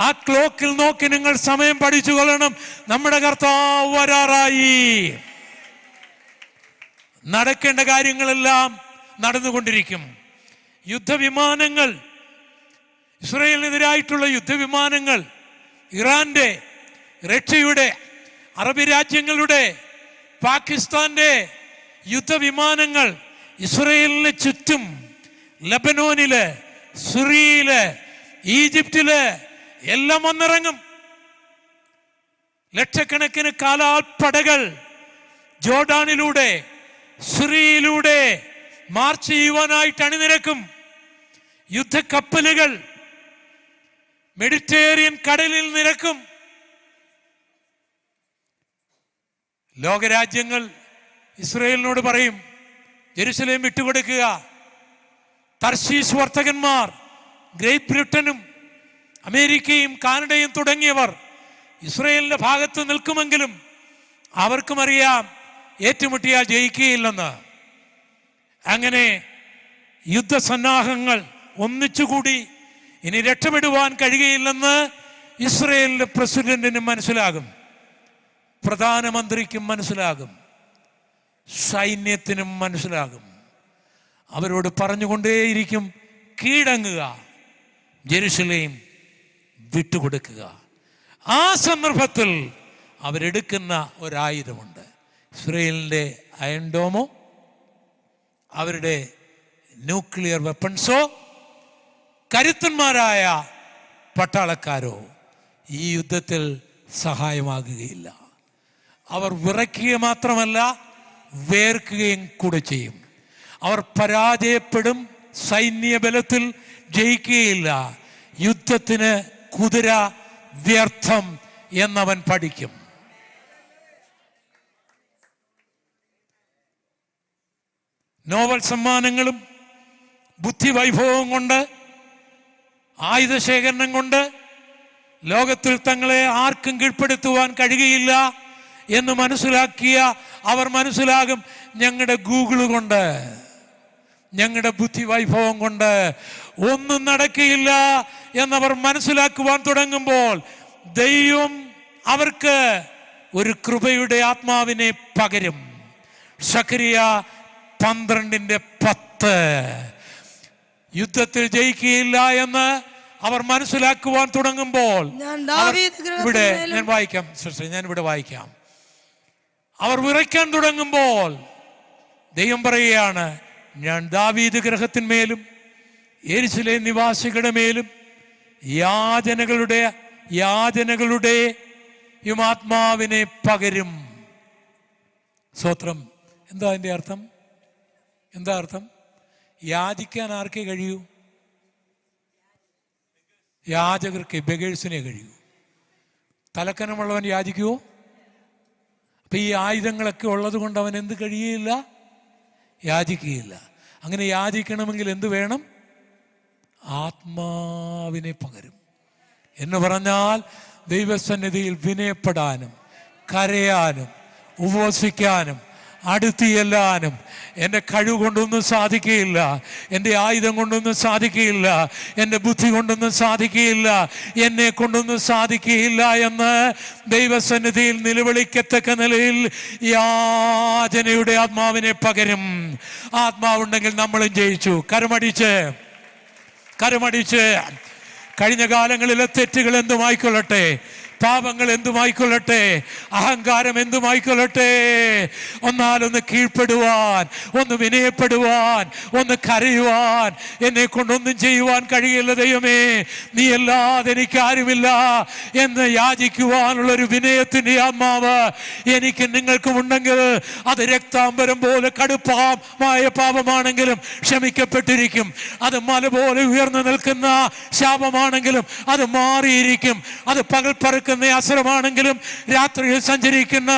ആ ക്ലോക്കിൽ നോക്കി നിങ്ങൾ സമയം പഠിച്ചു കൊള്ളണം. നമ്മുടെ കർത്താവ് വരാറായി. നടക്കേണ്ട കാര്യങ്ങളെല്ലാം നടന്നുകൊണ്ടിരിക്കും. യുദ്ധവിമാനങ്ങൾ, ഇസ്രായേലിനെതിരായിട്ടുള്ള യുദ്ധവിമാനങ്ങൾ, ഇറാന്റെ, റഷ്യയുടെ, അറബ് രാജ്യങ്ങളുടെ, പാകിസ്ഥാന്റെ യുദ്ധവിമാനങ്ങൾ ഇസ്രായേലിന് ചുറ്റും, ലബനോനില്, സിറിയയില്, ഈജിപ്തില് എല്ലാം വന്നിറങ്ങും. ലക്ഷക്കണക്കിന് കാലാൾപ്പടകൾ ജോർഡാനിലൂടെ, സിറിയയിലൂടെ മാർച്ച് ചെയ്യുവാനായിട്ട് അണിനിരക്കും. യുദ്ധക്കപ്പലുകൾ മെഡിറ്ററേനിയൻ കടലിൽ നിരക്കും. ലോകരാജ്യങ്ങൾ ഇസ്രായേലിനോട് പറയും, ജെറുസലേം വിട്ടുകൊടുക്കുക. തർശീസ് വർത്തകന്മാർ, ഗ്രേറ്റ് ബ്രിട്ടനും അമേരിക്കയും കാനഡയും തുടങ്ങിയവർ ഇസ്രായേലിന്റെ ഭാഗത്ത് നിൽക്കുമെങ്കിലും അവർക്കും അറിയാം ഏറ്റുമുട്ടിയാൽ ജയിക്കുകയില്ലെന്ന്. അങ്ങനെ യുദ്ധസന്നാഹങ്ങൾ ഒന്നിച്ചുകൂടി ഇനി രക്ഷപ്പെടുവാൻ കഴിയുകയില്ലെന്ന് ഇസ്രായേലിന്റെ പ്രസിഡന്റിനും മനസ്സിലാകും, പ്രധാനമന്ത്രിക്കും മനസ്സിലാകും, സൈന്യത്തിനും മനസ്സിലാകും. അവരോട് പറഞ്ഞുകൊണ്ടേയിരിക്കും, കീഴടങ്ങുക, ജെറുസലേം വിട്ടുകൊടുക്കുക. ആ സന്ദർഭത്തിൽ അവരെടുക്കുന്ന ഒരായുധമുണ്ട്. ഇസ്രായേലിൻ്റെ അയൺ ഡോമോ, അവരുടെ ന്യൂക്ലിയർ വെപ്പൺസോ, കരുത്തന്മാരായ പട്ടാളക്കാരോ ഈ യുദ്ധത്തിൽ സഹായമാകുകയില്ല. അവർ വിറയ്ക്കുക മാത്രമല്ല, വേർക്കുകയും കൂടെ ചെയ്യും. അവർ പരാജയപ്പെടും, സൈന്യ ബലത്തിൽ ജയിക്കുകയില്ല. യുദ്ധത്തിന് കുതിര വ്യർത്ഥം എന്നവൻ പഠിക്കും. നോബൽ സമ്മാനങ്ങളും ബുദ്ധിവൈഭവവും കൊണ്ട്, ആയുധശേഖരണം കൊണ്ട് ലോകത്തിൽ തങ്ങളെ ആർക്കും കീഴ്പ്പെടുത്തുവാൻ കഴിയുകയില്ല എന്ന് മനസ്സിലാക്കിയ അവർ മനസ്സിലാകും, ഞങ്ങളുടെ ഗൂഗിൾ കൊണ്ട്, ഞങ്ങളുടെ ബുദ്ധിവൈഭവം കൊണ്ട് ഒന്നും നടക്കുകയില്ല എന്നവർ മനസ്സിലാക്കുവാൻ തുടങ്ങുമ്പോൾ ദൈവം അവർക്ക് ഒരു കൃപയുടെ ആത്മാവിനെ പകരും. സഖറിയ 12:10 യുദ്ധത്തിൽ ജയിക്കുകയില്ല എന്ന് അവർ മനസ്സിലാക്കുവാൻ തുടങ്ങുമ്പോൾ, ഇവിടെ ഞാൻ വായിക്കാം സിസ്റ്റർ, ഞാൻ ഇവിടെ വായിക്കാം. അവർ വിറയ്ക്കാൻ തുടങ്ങുമ്പോൾ ദൈവം പറയുകയാണ്, ഞാൻ ദാവീദ് ഗൃഹത്തിന്മേലും യെരൂശലേം നിവാസികളുടെ മേലും യാചനകളുടെ ആത്മാവിനെ പകരും. സ്തോത്രം. എന്താ അതിൻ്റെ അർത്ഥം? എന്താ അർത്ഥം? യാചിക്കാൻ ആർക്കേ കഴിയൂ? യാചകർക്ക്, ബെഗേഴ്സിനെ കഴിയൂ. തലക്കനമുള്ളവൻ യാചിക്കുവോ? അപ്പൊ ഈ ആയുധങ്ങളൊക്കെ ഉള്ളത് കൊണ്ട് അവൻ എന്ത് കഴിയുകയില്ല? യാചിക്കുകയില്ല. അങ്ങനെ യാചിക്കണമെങ്കിൽ എന്ത് വേണം? ആത്മാവിനെ പകരും. എന്ന് പറഞ്ഞാൽ ദൈവസന്നിധിയിൽ വിനയപ്പെടാനും, കരയാനും, ഉപവസിക്കാനും, അടുത്ത് ചെല്ലാനും. എൻ്റെ കഴിവ് കൊണ്ടൊന്നും സാധിക്കുകയില്ല, എൻ്റെ ആയുധം കൊണ്ടൊന്നും സാധിക്കുകയില്ല, എൻ്റെ ബുദ്ധി കൊണ്ടൊന്നും സാധിക്കുകയില്ല, എന്നെ കൊണ്ടൊന്നും സാധിക്കുകയില്ല എന്ന് ദൈവസന്നിധിയിൽ നിലവിളിക്കത്തക്ക നിലയിൽ യാചനയുടെ ആത്മാവിനെ പകരും. ആത്മാവുണ്ടെങ്കിൽ നമ്മളും ജയിച്ചു. കരമടിച്ച് കഴിഞ്ഞ കാലങ്ങളിലെ തെറ്റുകൾ എന്തുമായിക്കൊള്ളട്ടെ, പാപങ്ങൾ എന്തുമായിക്കൊള്ളട്ടെ, അഹങ്കാരം എന്തുമായിക്കൊള്ളട്ടെ, ഒന്നാലൊന്ന് കീഴ്പ്പെടുവാൻ, ഒന്ന് വിനയപ്പെടുവാൻ, ഒന്ന് കരയുവാൻ, എന്നെ കൊണ്ടൊന്നും ചെയ്യുവാൻ കഴിയില്ല ദൈവമേ, നീ അല്ലാതെ എനിക്കാരുമില്ല എന്ന് യാചിക്കുവാനുള്ളൊരു വിനയത്തിൻ്റെ ആത്മാവ് എനിക്ക് നിങ്ങൾക്കും ഉണ്ടെങ്കിൽ അത് രക്താംബരം പോലെ കടുപ്പമായ പാപമാണെങ്കിലും ക്ഷമിക്കപ്പെട്ടിരിക്കും. അത് മല പോലെ ഉയർന്നു നിൽക്കുന്ന ശാപമാണെങ്കിലും അത് മാറിയിരിക്കും. അത് പകൽ പറക്കുന്ന അസുരമാണെങ്കിലും രാത്രിയിൽ സഞ്ചരിക്കുന്ന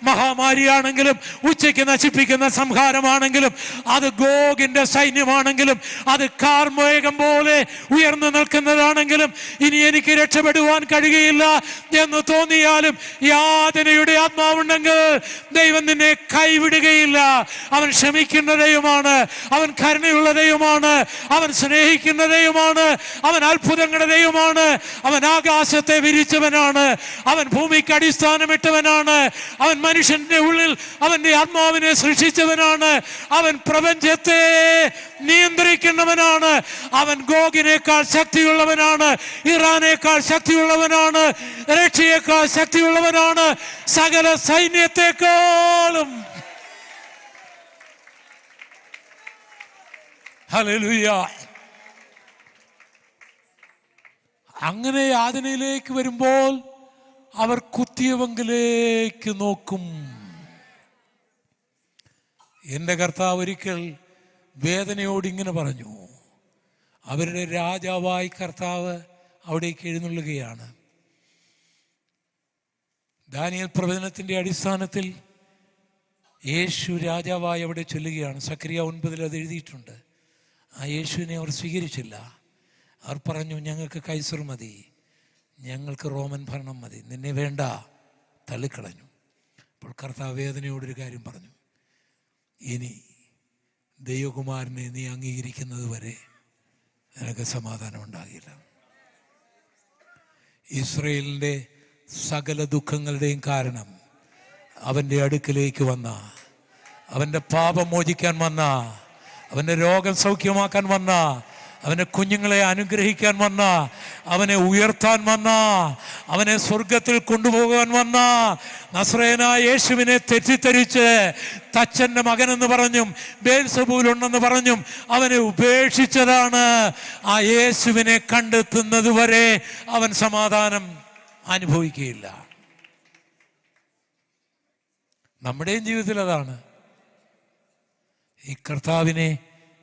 മഹാമാരിയാണെങ്കിലും ഉച്ചയ്ക്ക് നശിപ്പിക്കുന്ന സംഹാരമാണെങ്കിലും അത് ഗോഗിന്റെ സൈന്യമാണെങ്കിലും അത് കാർമേഘം പോലെ ഉയർന്നു നിൽക്കുന്നതാണെങ്കിലും ഇനി എനിക്ക് രക്ഷപ്പെടുവാൻ കഴിയുകയില്ല എന്ന് തോന്നിയാലും യാതനയുടെ ആത്മാവുണ്ടെങ്കിൽ ദൈവം നിന്നെ കൈവിടുകയില്ല. അവൻ ക്ഷമിക്കുന്ന ദൈവമാണ്, അവൻ കരുണയുള്ള ദൈവമാണ്, അവൻ സ്നേഹിക്കുന്ന ദൈവമാണ്, അവൻ അത്ഭുതങ്ങളുടെ ദൈവമാണ്, അവൻ ആകാശത്തെ വിരിച്ചവനാണ്, അവൻ ഭൂമിക്ക് അടിസ്ഥാനമിട്ടവനാണ്, അവൻ മനുഷ്യന്റെ ഉള്ളിൽ അവന്റെ ആത്മാവിനെ സൃഷ്ടിച്ചവനാണ്, അവൻ പ്രപഞ്ചത്തെ നിയന്ത്രിക്കുന്നവനാണ്, അവൻ ഗോഗിനേക്കാൾ ശക്തിയുള്ളവനാണ്, ഇറാനേക്കാൾ ശക്തിയുള്ളവനാണ്, റഷ്യയേക്കാൾ ശക്തിയുള്ളവനാണ്, സകല സൈന്യത്തെക്കാളും. ഹല്ലേലൂയ. അങ്ങനെ യാതനയിലേക്ക് വരുമ്പോൾ അവർ കുത്തിയവങ്കിലേക്ക് നോക്കും. എൻ്റെ കർത്താവ് ഒരിക്കൽ വേദനയോട് ഇങ്ങനെ പറഞ്ഞു. അവരുടെ രാജാവായി കർത്താവ് അവിടേക്ക് എഴുന്നള്ളുകയാണ്. ദാനിയേൽ പ്രവചനത്തിൻ്റെ അടിസ്ഥാനത്തിൽ യേശു രാജാവായി അവിടെ ചൊല്ലുകയാണ്. സക്കറിയ 9 അത് എഴുതിയിട്ടുണ്ട്. ആ യേശുവിനെ അവർ സ്വീകരിച്ചില്ല. അവർ പറഞ്ഞു, ഞങ്ങൾക്ക് കൈസർ മതി, ഞങ്ങൾക്ക് റോമൻ ഭരണം മതി, നിന്നെ വേണ്ട, തള്ളിക്കളഞ്ഞു. അപ്പോൾ കർത്താവ് വേദനയോടൊരു കാര്യം പറഞ്ഞു, ഇനി ദൈവകുമാരനെ നീ അംഗീകരിക്കുന്നത് വരെ നിനക്ക് സമാധാനം ഉണ്ടാകില്ല. ഇസ്രയേലിൻ്റെ സകല ദുഃഖങ്ങളുടെയും കാരണം അവൻ്റെ അടുക്കിലേക്ക് വന്ന, അവൻ്റെ പാപം മോചിക്കാൻ വന്ന, അവൻ്റെ രോഗം സൗഖ്യമാക്കാൻ വന്ന, അവൻ്റെ കുഞ്ഞുങ്ങളെ അനുഗ്രഹിക്കാൻ വന്ന, അവനെ ഉയർത്താൻ വന്ന, അവനെ സ്വർഗത്തിൽ കൊണ്ടുപോകാൻ വന്ന നസ്രയനായ യേശുവിനെ തെറ്റിദ്ധരിച്ച് തച്ചൻ്റെ മകനെന്ന് പറഞ്ഞും ബേൽസെബൂലുണ്ടെന്ന് പറഞ്ഞും അവനെ ഉപേക്ഷിച്ചതാണ്. ആ യേശുവിനെ കണ്ടെത്തുന്നത് വരെ അവൻ സമാധാനം അനുഭവിക്കുകയില്ല. നമ്മുടെയും ജീവിതത്തിൽ അതാണ്. ഈ കർത്താവിനെ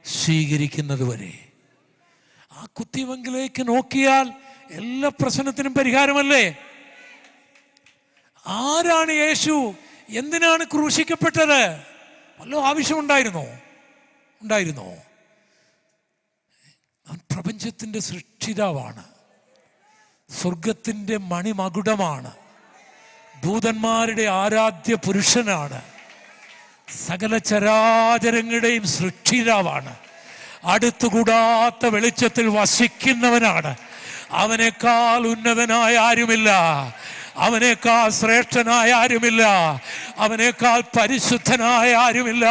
സ്വീകരിക്കുന്നത് വരെ. ആ കുത്തിവെങ്കിലേക്ക് നോക്കിയാൽ എല്ലാ പ്രശ്നത്തിനും പരിഹാരമല്ലേ? ആരാണ് യേശു? എന്തിനാണ് ക്രൂശിക്കപ്പെട്ടത്? വല്ല ആവശ്യമുണ്ടായിരുന്നോ? ഉണ്ടായിരുന്നോ? അവൻ പ്രപഞ്ചത്തിൻ്റെ സൃഷ്ടിതാവാണ്, സ്വർഗത്തിൻ്റെ മണിമകുടമാണ്, ദൂതന്മാരുടെ ആരാധ്യ പുരുഷനാണ്, സകല ചരാചരങ്ങളുടെയും സൃഷ്ടിതാവാണ്, അടുത്തുകൂടാത്ത വെളിച്ചത്തിൽ വസിക്കുന്നവനാണ്. അവനേക്കാൾ ഉന്നതനായ ആരുമില്ല, അവനേക്കാൾ ശ്രേഷ്ഠനായ ആരുമില്ല, അവനേക്കാൾ പരിശുദ്ധനായ ആരുമില്ല,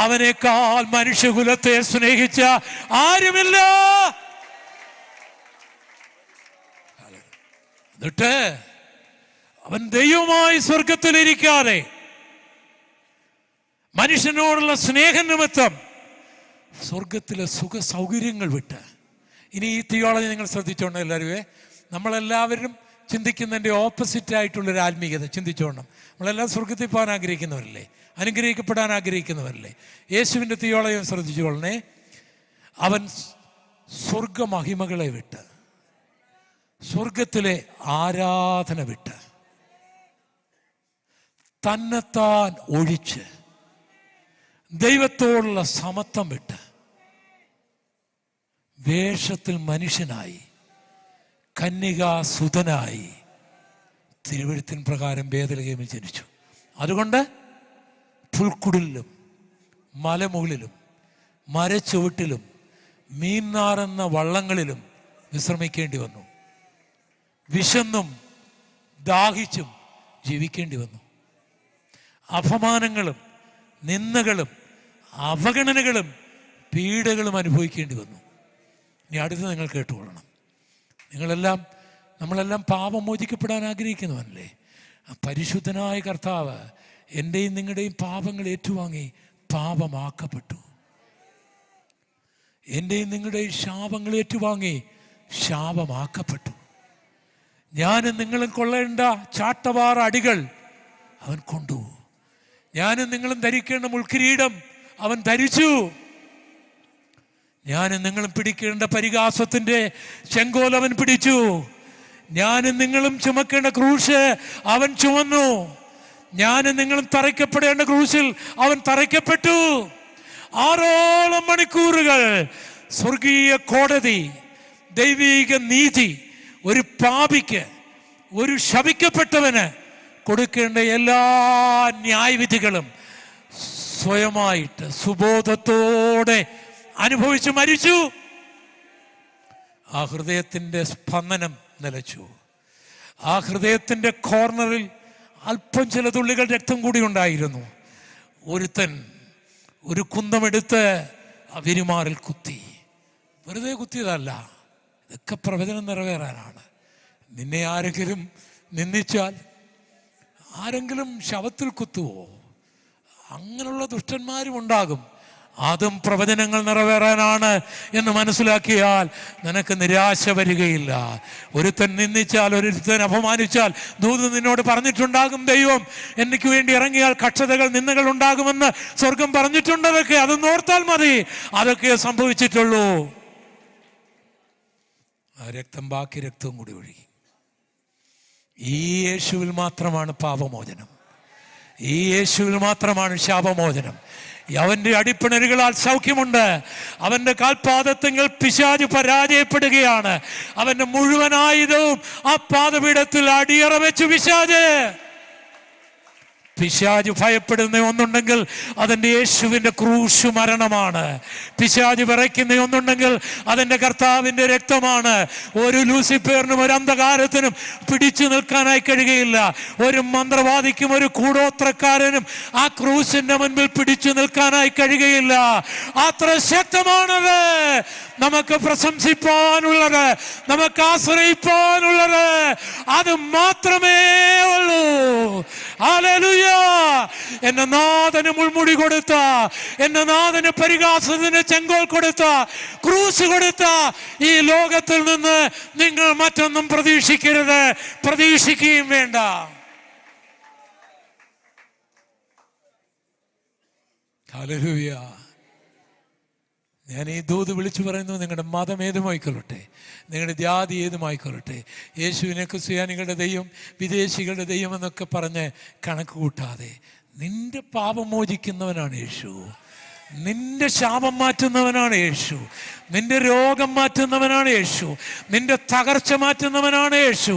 അവനേക്കാൾ മനുഷ്യകുലത്തെ സ്നേഹിച്ച ആരുമില്ല. എന്നിട്ട് അവൻ ദൈവമായി സ്വർഗത്തിലിരിക്കാതെ മനുഷ്യനോടുള്ള സ്നേഹനിമിത്തം സ്വർഗത്തിലെ സുഖ സൗകര്യങ്ങൾ വിട്ട്. ഇനി ഈ തിയോളജി നിങ്ങൾ ശ്രദ്ധിച്ചോണം എല്ലാവരും. നമ്മളെല്ലാവരും ചിന്തിക്കുന്നതിൻ്റെ ഓപ്പോസിറ്റ് ആയിട്ടുള്ളൊരു ആത്മീയത ചിന്തിച്ചോണം. നമ്മളെല്ലാം സ്വർഗത്തിൽ പോകാൻ ആഗ്രഹിക്കുന്നവരല്ലേ, അനുഗ്രഹിക്കപ്പെടാൻ ആഗ്രഹിക്കുന്നവരല്ലേ. യേശുവിൻ്റെ തിയോളജി ശ്രദ്ധിച്ചുകൊള്ളണേ. അവൻ സ്വർഗമഹിമകളെ വിട്ട്, സ്വർഗത്തിലെ ആരാധന വിട്ട്, തന്നെത്താൻ ഒഴിച്ച്, ദൈവത്തോടുള്ള സമത്വം വിട്ട്, വേഷത്തിൽ മനുഷ്യനായി, കന്യകാസുതനായി, തിരുവെഴുത്തിൻ പ്രകാരം ബേത്ലഹേമിൽ ജനിച്ചു. അതുകൊണ്ട് പുൽക്കുടിലും മലമുകളിലും മരച്ചുവട്ടിലും മീൻനാറുന്ന വള്ളങ്ങളിലും വിശ്രമിക്കേണ്ടി വന്നു. വിശന്നും ദാഹിച്ചും ജീവിക്കേണ്ടി വന്നു. അപമാനങ്ങളും നിന്ദകളും അവഗണനകളും പീഡകളും അനുഭവിക്കേണ്ടി വന്നു. ഇനി അടുത്ത് നിങ്ങൾ കേട്ടുകൊള്ളണം. നമ്മളെല്ലാം പാപം മോചിക്കപ്പെടാൻ ആഗ്രഹിക്കുന്നവനല്ലേ? പരിശുദ്ധനായ കർത്താവ് എൻ്റെയും നിങ്ങളുടെയും പാപങ്ങൾ ഏറ്റുവാങ്ങി പാപമാക്കപ്പെട്ടു. എൻ്റെയും നിങ്ങളുടെയും ശാപങ്ങൾ ഏറ്റുവാങ്ങി ശാപമാക്കപ്പെട്ടു. ഞാനും നിങ്ങളും കൊള്ളേണ്ട ചാട്ടവാറ അടികൾ അവൻ കൊണ്ടു. ഞാനും നിങ്ങളും ധരിക്കേണ്ട മുൾക്കിരീടം അവൻ ധരിച്ചു. ഞാനും നിങ്ങളും പിടിക്കേണ്ട പരിഹാസത്തിൻ്റെ ചെങ്കോൽ അവൻ പിടിച്ചു. ഞാനും നിങ്ങളും ചുമക്കേണ്ട ക്രൂശ് അവൻ ചുമന്നു. ഞാനും നിങ്ങളും തറയ്ക്കപ്പെടേണ്ട ക്രൂശിൽ അവൻ തറയ്ക്കപ്പെട്ടു. 6 മണിക്കൂറുകൾ സ്വർഗീയ കോടതി, ദൈവീക നീതി ഒരു പാപിക്ക്, ഒരു ശപിക്കപ്പെട്ടവന് കൊടുക്കേണ്ട എല്ലാ ന്യായവിധികളും സ്വയമായിട്ട് സുബോധത്തോടെ അനുഭവിച്ച് മരിച്ചു. ആ ഹൃദയത്തിൻ്റെ സ്പന്ദനം നിലച്ചു. ആ ഹൃദയത്തിൻ്റെ കോർണറിൽ അല്പം ചില തുള്ളികൾ രക്തം കൂടി ഉണ്ടായിരുന്നു. ഒരുത്തൻ ഒരു കുന്തമെടുത്ത് വിരുമാറിൽ കുത്തി. വെറുതെ കുത്തിയതല്ല, ഇതൊക്കെ പ്രവചനം നിറവേറാനാണ്. നിന്നെ ആരെങ്കിലും നിന്ദിച്ചാൽ, ആരെങ്കിലും ശവത്തിൽ കുത്തുവോ? അങ്ങനെയുള്ള ദുഷ്ടന്മാരും ഉണ്ടാകും. അതും പ്രവചനങ്ങൾ നിറവേറാനാണ് എന്ന് മനസ്സിലാക്കിയാൽ നിനക്ക് നിരാശ വരികയില്ല. ഒരുത്തൻ നിന്ദിച്ചാൽ, ഒരുത്തൻ അപമാനിച്ചാൽ, ദൂത് നിന്നോട് പറഞ്ഞിട്ടുണ്ടാകും, ദൈവം എനിക്ക് വേണ്ടി ഇറങ്ങിയാൽ കക്ഷതകൾ, നിന്ദകൾ ഉണ്ടാകുമെന്ന് സ്വർഗം പറഞ്ഞിട്ടുണ്ട്. അതൊന്ന് ഓർത്താൽ മതി. അതൊക്കെ സംഭവിച്ചിട്ടുള്ളൂ. ആ രക്തം, ബാക്കി രക്തവും കൂടി ഒഴുകി. ഈ യേശുവിൽ മാത്രമാണ് പാപമോചനം. ഈ യേശുവിൽ മാത്രമാണ് ശാപമോചനം. അവന്റെ അടിപ്പിണരുകളാൽ സൗഖ്യമുണ്ട്. അവന്റെ കാൽപാദത്തിൽ പിശാച് പരാജയപ്പെടുകയാണ്. അവന്റെ മുഴുവനായുധവും ആ പാദപീഠത്തിൽ അടിയറ വെച്ചു പിശാച് ഭയപ്പെടുന്ന ഒന്നുണ്ടെങ്കിൽ അതിൻ്റെ യേശുവിൻ്റെ ക്രൂശ് മരണമാണ്. പിശാച് വിറയ്ക്കുന്ന ഒന്നുണ്ടെങ്കിൽ അതിൻ്റെ കർത്താവിൻ്റെ രക്തമാണ്. ഒരു ലൂസിഫറിനും ഒരു അന്ധകാരത്തിനും പിടിച്ചു നിൽക്കാനായി കഴിയുകയില്ല. ഒരു മന്ത്രവാദിക്കും ഒരു കൂടോത്രക്കാരനും ആ ക്രൂശിന്റെ മുൻപിൽ പിടിച്ചു നിൽക്കാനായി കഴിയുകയില്ല. അത്ര ശക്തമാണത്. നമുക്ക് പ്രശംസിപ്പാനുള്ളത്, നമുക്ക് ആശ്രയിപ്പാനുള്ളത് അത് മാത്രമേ ഉള്ളൂ. ഹല്ലേലൂയ. എന്റെ നാഥന് മുൾമുടി കൊടുത്ത, എന്റെ നാഥന് പരിഹാസത്തിന് ചെങ്കോൽ കൊടുത്ത, ക്രൂശ് കൊടുത്ത ഈ ലോകത്തിൽ നിന്ന് നിങ്ങൾ മറ്റൊന്നും പ്രതീക്ഷിക്കരുത്, പ്രതീക്ഷിക്കുകയും വേണ്ട. ഹല്ലേലൂയ. ഞാൻ ഈ ദൂത് വിളിച്ചു പറയുന്നു, നിങ്ങളുടെ മതം ഏതുമായിക്കൊള്ളട്ടെ, നിങ്ങളുടെ ജാതി ഏതുമായിക്കൊള്ളട്ടെ, യേശുവിനെ ക്രിസ്ത്യാനികളുടെ ദൈവം, വിദേശികളുടെ ദൈവം എന്നൊക്കെ പറഞ്ഞ് കണക്ക് കൂട്ടാതെ നിന്റെ പാപം മോചിക്കുന്നവനാണ് യേശു. നിന്റെ ശാപം മാറ്റുന്നവനാണ് യേശു. നിന്റെ രോഗം മാറ്റുന്നവനാണ് യേശു. നിന്റെ തകർച്ച മാറ്റുന്നവനാണ് യേശു.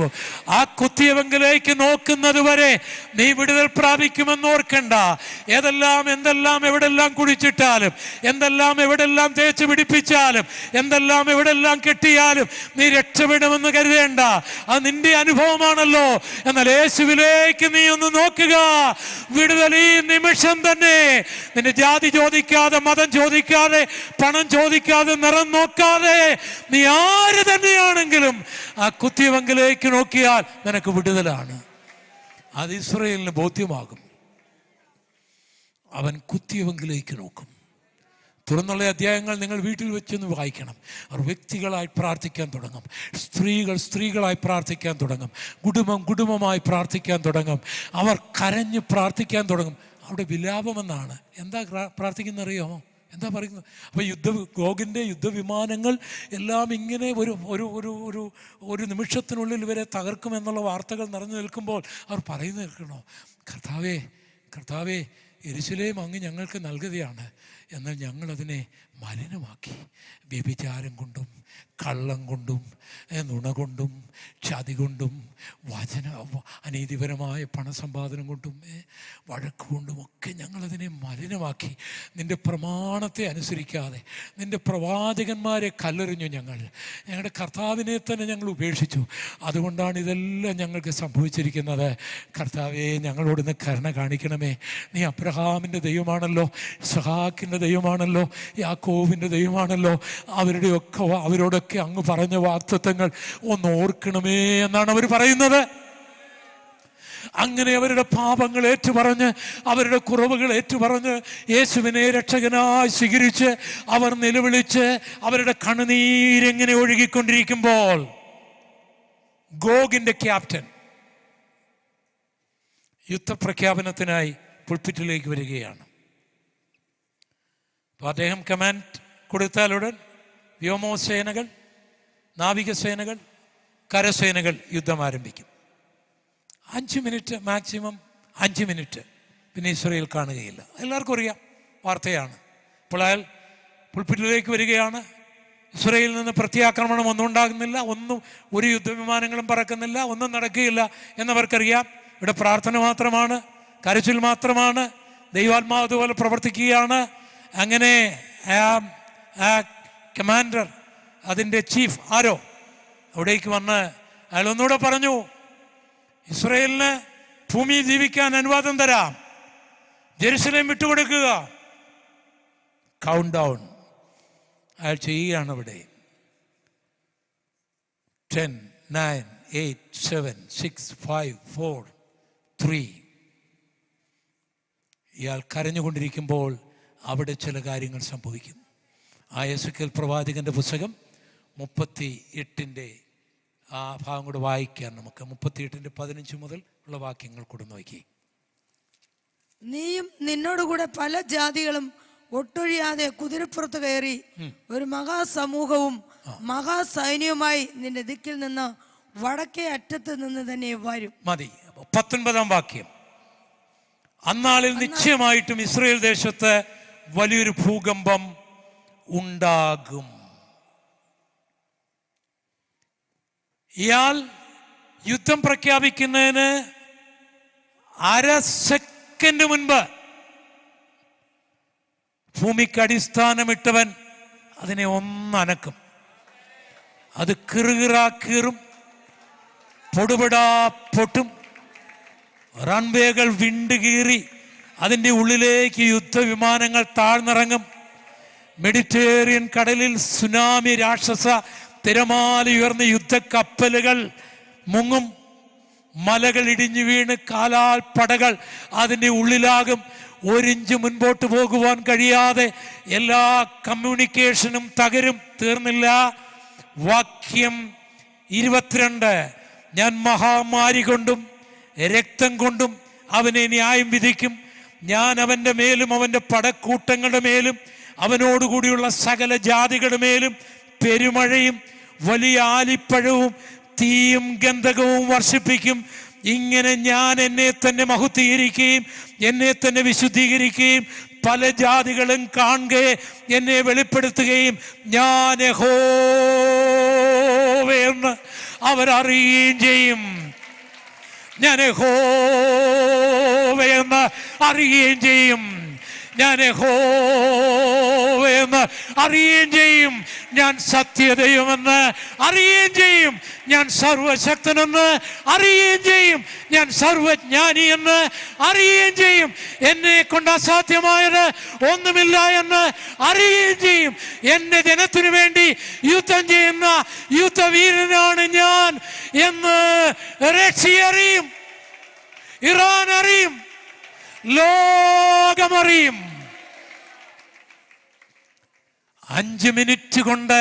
ആ കുത്തിയവങ്കിലേക്ക് നോക്കുന്നത് വരെ നീ വിടുതൽ പ്രാപിക്കുമെന്ന് ഓർക്കണ്ട. എന്തെല്ലാം എവിടെല്ലാം കുഴിച്ചിട്ടാലും, എന്തെല്ലാം എവിടെല്ലാം തേച്ച് പിടിപ്പിച്ചാലും, എന്തെല്ലാം എവിടെല്ലാം കെട്ടിയാലും നീ രക്ഷപ്പെടുമെന്ന് കരുതേണ്ട. അത് നിന്റെ അനുഭവമാണല്ലോ. എന്നാൽ യേശുവിലേക്ക് നീ ഒന്ന് നോക്കുക. വിടുതൽ ഈ നിമിഷം തന്നെ. നിന്റെ ജാതി ചോദിക്കാതെ, മതം ചോദിക്കാതെ, പണം ചോദിക്കാതെ, നിറം നോക്കാതെ, നീ ആര് തന്നെയാണെങ്കിലും ആ കുത്തിയവങ്കിലേക്ക് നോക്കിയാൽ നിനക്ക് വിടുതലാണ്. അത് ഇസ്രായേലിന് ബോധ്യമാകും. അവൻ കുത്തിയവങ്കിലേക്ക് നോക്കും. തുടർന്നുള്ള അധ്യായങ്ങൾ നിങ്ങൾ വീട്ടിൽ വെച്ചൊന്ന് വായിക്കണം. അവർ വ്യക്തികളായി പ്രാർത്ഥിക്കാൻ തുടങ്ങും. സ്ത്രീകളായി പ്രാർത്ഥിക്കാൻ തുടങ്ങും. കുടുംബമായി പ്രാർത്ഥിക്കാൻ തുടങ്ങും. അവർ കരഞ്ഞ് പ്രാർത്ഥിക്കാൻ തുടങ്ങും. അവിടെ വിലാപമെന്നാണ്. എന്താ പ്രാർത്ഥിക്കുന്ന അറിയാമോ? എന്താ പറയുന്നത്? അപ്പോൾ ഗോഗിൻ്റെ യുദ്ധവിമാനങ്ങൾ എല്ലാം ഇങ്ങനെ ഒരു നിമിഷത്തിനുള്ളിൽ ഇവരെ തകർക്കുമെന്നുള്ള വാർത്തകൾ നിറഞ്ഞു നിൽക്കുമ്പോൾ അവർ പറയുന്നു നിൽക്കണോ, കർത്താവേ യെരൂശലേം അങ്ങ് ഞങ്ങൾക്ക് നൽകുകയാണ്, എന്നാൽ ഞങ്ങളതിനെ മലിനമാക്കി. വ്യഭിചാരം കൊണ്ടും കള്ളം കൊണ്ടും നുണ കൊണ്ടും ചതി കൊണ്ടും അനീതിപരമായ പണസമ്പാദനം കൊണ്ടും വഴക്കുകൊണ്ടും ഒക്കെ ഞങ്ങളതിനെ മലിനമാക്കി. നിൻ്റെ പ്രമാണത്തെ അനുസരിക്കാതെ നിൻ്റെ പ്രവാചകന്മാരെ കല്ലെറിഞ്ഞു. ഞങ്ങളുടെ കർത്താവിനെ തന്നെ ഞങ്ങൾ ഉപേക്ഷിച്ചു. അതുകൊണ്ടാണ് ഇതെല്ലാം ഞങ്ങൾക്ക് സംഭവിച്ചിരിക്കുന്നത്. കർത്താവേ, ഞങ്ങളോടൊന്ന് കരുണ കാണിക്കണമേ. നീ അബ്രഹാമിൻ്റെ ദൈവമാണല്ലോ, ഇസ്ഹാക്കിൻ്റെ ദൈവമാണല്ലോ, യാക്കോബിൻ്റെ ദൈവമാണല്ലോ. അവരോടൊക്കെ അങ്ങ് പറഞ്ഞ വാഗ്ദത്തങ്ങൾ ഒന്ന് ഓർക്കണമേ എന്നാണ് അവർ പറയുന്നത്. അങ്ങനെ അവരുടെ പാപങ്ങൾ ഏറ്റുപറഞ്ഞ്, അവരുടെ കുറവുകൾ ഏറ്റുപറഞ്ഞ് യേശുവിനെ രക്ഷകനായി സ്വീകരിച്ച് അവർ നിലവിളിച്ച് അവരുടെ കണ്ണുനീരെങ്ങനെ ഒഴുകിക്കൊണ്ടിരിക്കുമ്പോൾ ഗോഗിന്റെ ക്യാപ്റ്റൻ യുദ്ധപ്രഖ്യാപനത്തിനായി പുൾപിറ്റിലേക്ക് വരികയാണ്. അപ്പോൾ അദ്ദേഹം കമാൻഡ് കൊടുത്താലുടൻ വ്യോമസേനകൾ, നാവികസേനകൾ, കരസേനകൾ യുദ്ധം ആരംഭിക്കും. 5 മിനിറ്റ് മാക്സിമം 5 മിനിറ്റ്, പിന്നെ ഇസ്രായേൽ കാണുകയില്ല. എല്ലാവർക്കും അറിയാം, വാർത്തയാണ്. ഇപ്പോൾ അയാൾ പുൽപ്പിറ്റിലേക്ക് വരികയാണ്. ഇസ്രായേലിൽ നിന്ന് പ്രത്യാക്രമണം ഒന്നും ഉണ്ടാകുന്നില്ല, ഒരു യുദ്ധവിമാനങ്ങളും പറക്കുന്നില്ല, ഒന്നും നടക്കുകയില്ല എന്നവർക്കറിയാം. ഇവിടെ പ്രാർത്ഥന മാത്രമാണ്, കരച്ചിൽ മാത്രമാണ്. ദൈവാത്മാവ് അതുപോലെ പ്രവർത്തിക്കുകയാണ്. അങ്ങനെ ആ കമാൻഡർ, അതിൻ്റെ ചീഫ് ആരോ അവിടേക്ക് വന്ന് അയാൾ ഒന്നുകൂടെ പറഞ്ഞു, ഇസ്രായേലിന് ഭൂമിയിൽ ജീവിക്കാൻ അനുവാദം തരാം, ജെറുസലേം വിട്ടുകൊടുക്കുക. കൗണ്ട് ഡൗൺ അയാൾ ചെയ്യുകയാണ് അവിടെ. 10, 9, 8, 7, 6, 5, 4, 3. ഇയാൾ കരഞ്ഞുകൊണ്ടിരിക്കുമ്പോൾ അവിടെ ചില കാര്യങ്ങൾ സംഭവിക്കും. എസെക്കിയേൽ പ്രവാചകന്റെ പുസ്തകം 38 ആ ഭാഗം കൂടെ വായിക്കാൻ നമുക്ക്. 38 15 മുതൽ ഉള്ള വാക്യങ്ങൾ കൂടെ നോക്കി. നീയും നിന്നോടുകൂടെ പല ജാതികളും ഒട്ടൊഴിയാതെ കുതിരപ്പുറത്ത് കയറി ഒരു മഹാസമൂഹവും മഹാസൈന്യവുമായി നിന്റെ ദിക്കിൽ നിന്ന് വടക്കേ അറ്റത്ത് നിന്ന് തന്നെ വരും. മതി. 19 വാക്യം. അന്നാളിൽ നിശ്ചയമായിട്ടും ഇസ്രായേൽ ദേശത്ത് വലിയൊരു ഭൂകമ്പം ഉണ്ടാകും. ഇയാൾ യുദ്ധം പ്രഖ്യാപിക്കുന്നതിന് അര സെക്കൻഡ് മുൻപ് ഭൂമിക്ക് അടിസ്ഥാനമിട്ടവൻ അതിനെ ഒന്നനക്കും. അത് കീറും, പൊടുപെടാ പൊട്ടും, റൺവേകൾ വിണ്ടുകീറി അതിൻ്റെ ഉള്ളിലേക്ക് യുദ്ധവിമാനങ്ങൾ താഴ്ന്നിറങ്ങും. മെഡിറ്ററേനിയൻ കടലിൽ സുനാമി രാക്ഷസ തിരമാല ഉയർന്ന യുദ്ധക്കപ്പലുകൾ മുങ്ങും. മലകൾ ഇടിഞ്ഞു വീണ് കാലാൽ പടകൾ അതിൻ്റെ ഉള്ളിലാകും. 1 ഇഞ്ച് മുൻപോട്ട് പോകുവാൻ കഴിയാതെ എല്ലാ കമ്മ്യൂണിക്കേഷനും തകരും. തീർന്നില്ല. വാക്യം 22. ഞാൻ മഹാമാരി കൊണ്ടും രക്തം കൊണ്ടും അവനെ ന്യായം വിധിക്കും. ഞാൻ അവൻ്റെ മേലും അവൻ്റെ പടക്കൂട്ടങ്ങളുടെ മേലും അവനോടുകൂടിയുള്ള സകല ജാതികളുടെ മേലും പെരുമഴയും വലിയ ആലിപ്പഴവും തീയും ഗന്ധകവും വർഷിപ്പിക്കും. ഇങ്ങനെ ഞാൻ എന്നെ തന്നെ മഹത്വീകരിക്കുകയും എന്നെ തന്നെ വിശുദ്ധീകരിക്കുകയും പല ജാതികളും കാണുകയെ എന്നെ വെളിപ്പെടുത്തുകയും ഞാൻ യഹോവയെന്ന് അവരറിയുകയും ചെയ്യും. ഞാൻ യഹോവയെന്ന് അറിയുകയും ചെയ്യും. ഞാൻ യഹോവയെന്ന് അറിയുകയും ചെയ്യും. ഞാൻ സത്യദൈവമെന്ന് അറിയുകയും ചെയ്യും. ഞാൻ സർവശക്തനെന്ന് അറിയുകയും ചെയ്യും. ഞാൻ സർവജ്ഞാനി എന്ന് അറിയുകയും ചെയ്യും. എന്നെ കൊണ്ട് അസാധ്യമായത് ഒന്നുമില്ല എന്ന് അറിയുകയും ചെയ്യും. എൻ്റെ ജനത്തിനു വേണ്ടി യുദ്ധം ചെയ്യുന്ന യുദ്ധവീരനാണ് ഞാൻ എന്ന് റഷ്യ അറിയും, ഇറാൻ അറിയും, ലോകമറിയും. 5 മിനിറ്റ് കൊണ്ട്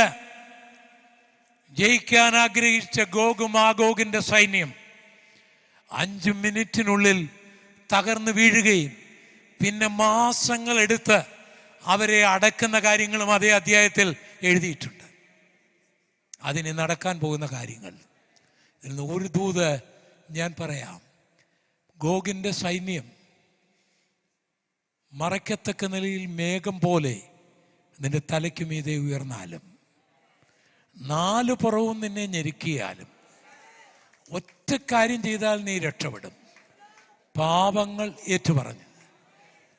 ജയിക്കാൻ ആഗ്രഹിച്ച ഗോഗ് മാഗോഗിന്റെ സൈന്യം 5 മിനിറ്റിനുള്ളിൽ തകർന്നു വീഴുകയും പിന്നെ മാസങ്ങൾ എടുത്ത് അവരെ അടക്കുന്ന കാര്യങ്ങളും അതേ അധ്യായത്തിൽ എഴുതിയിട്ടുണ്ട്. അതിന് നടക്കാൻ പോകുന്ന കാര്യങ്ങൾ ഇതിൽ നിന്ന് ഒരു ദൂത് ഞാൻ പറയാം. ഗോഗിന്റെ സൈന്യം മറയ്ക്കത്തക്ക നിലയിൽ മേഘം പോലെ നിന്റെ തലയ്ക്ക് മീതെ ഉയർന്നാലും 4 പുറവും നിന്നെ ഞെരുക്കിയാലും ഒറ്റ കാര്യം ചെയ്താൽ നീ രക്ഷപ്പെടും. പാപങ്ങൾ ഏറ്റുപറഞ്ഞ്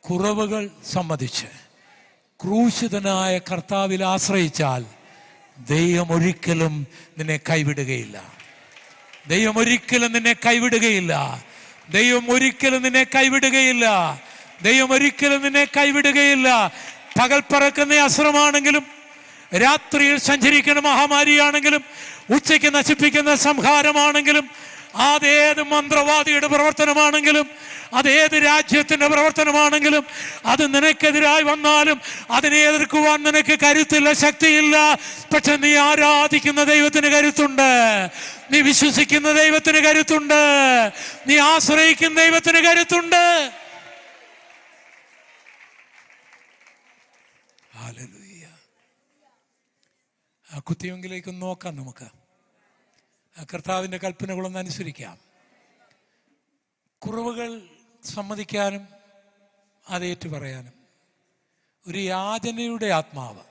കുറവുകൾ സമ്മതിച്ച് ക്രൂശിതനായ കർത്താവിൽ ആശ്രയിച്ചാൽ ദൈവം ഒരിക്കലും നിന്നെ കൈവിടുകയില്ല. ദൈവം ഒരിക്കലും നിന്നെ കൈവിടുകയില്ല. ദൈവം ഒരിക്കലും നിന്നെ കൈവിടുകയില്ല. ദൈവം ഒരിക്കലും നിന്നെ കൈവിടുകയില്ല. പകൽ പറക്കുന്ന അസ്ത്രമാണെങ്കിലും രാത്രിയിൽ സഞ്ചരിക്കുന്ന മഹാമാരിയാണെങ്കിലും ഉച്ചയ്ക്ക് നശിപ്പിക്കുന്ന സംഹാരമാണെങ്കിലും അതേത് മന്ത്രവാദിയുടെ പ്രവർത്തനമാണെങ്കിലും അതേത് രാജ്യത്തിൻ്റെ പ്രവർത്തനമാണെങ്കിലും അത് നിനക്കെതിരായി വന്നാലും അതിനെ എതിർക്കുവാൻ നിനക്ക് കരുത്തില്ല, ശക്തിയില്ല. പക്ഷെ നീ ആരാധിക്കുന്ന ദൈവത്തിന് കരുത്തുണ്ട്. നീ വിശ്വസിക്കുന്ന ദൈവത്തിന് കരുത്തുണ്ട്. നീ ആശ്രയിക്കുന്ന ദൈവത്തിന് കരുത്തുണ്ട്. ഹല്ലേലൂയ. ആ കുത്തിയെങ്കിലേക്ക് നോക്കാം. നമുക്ക് ആ കർത്താവിൻ്റെ കൽപ്പനകളൊന്ന് അനുസരിക്കാം. കുറവുകൾ സമ്മതിക്കാനും അതേറ്റു പറയാനും. ഒരു യാചനയുടെ ആത്മാവ്.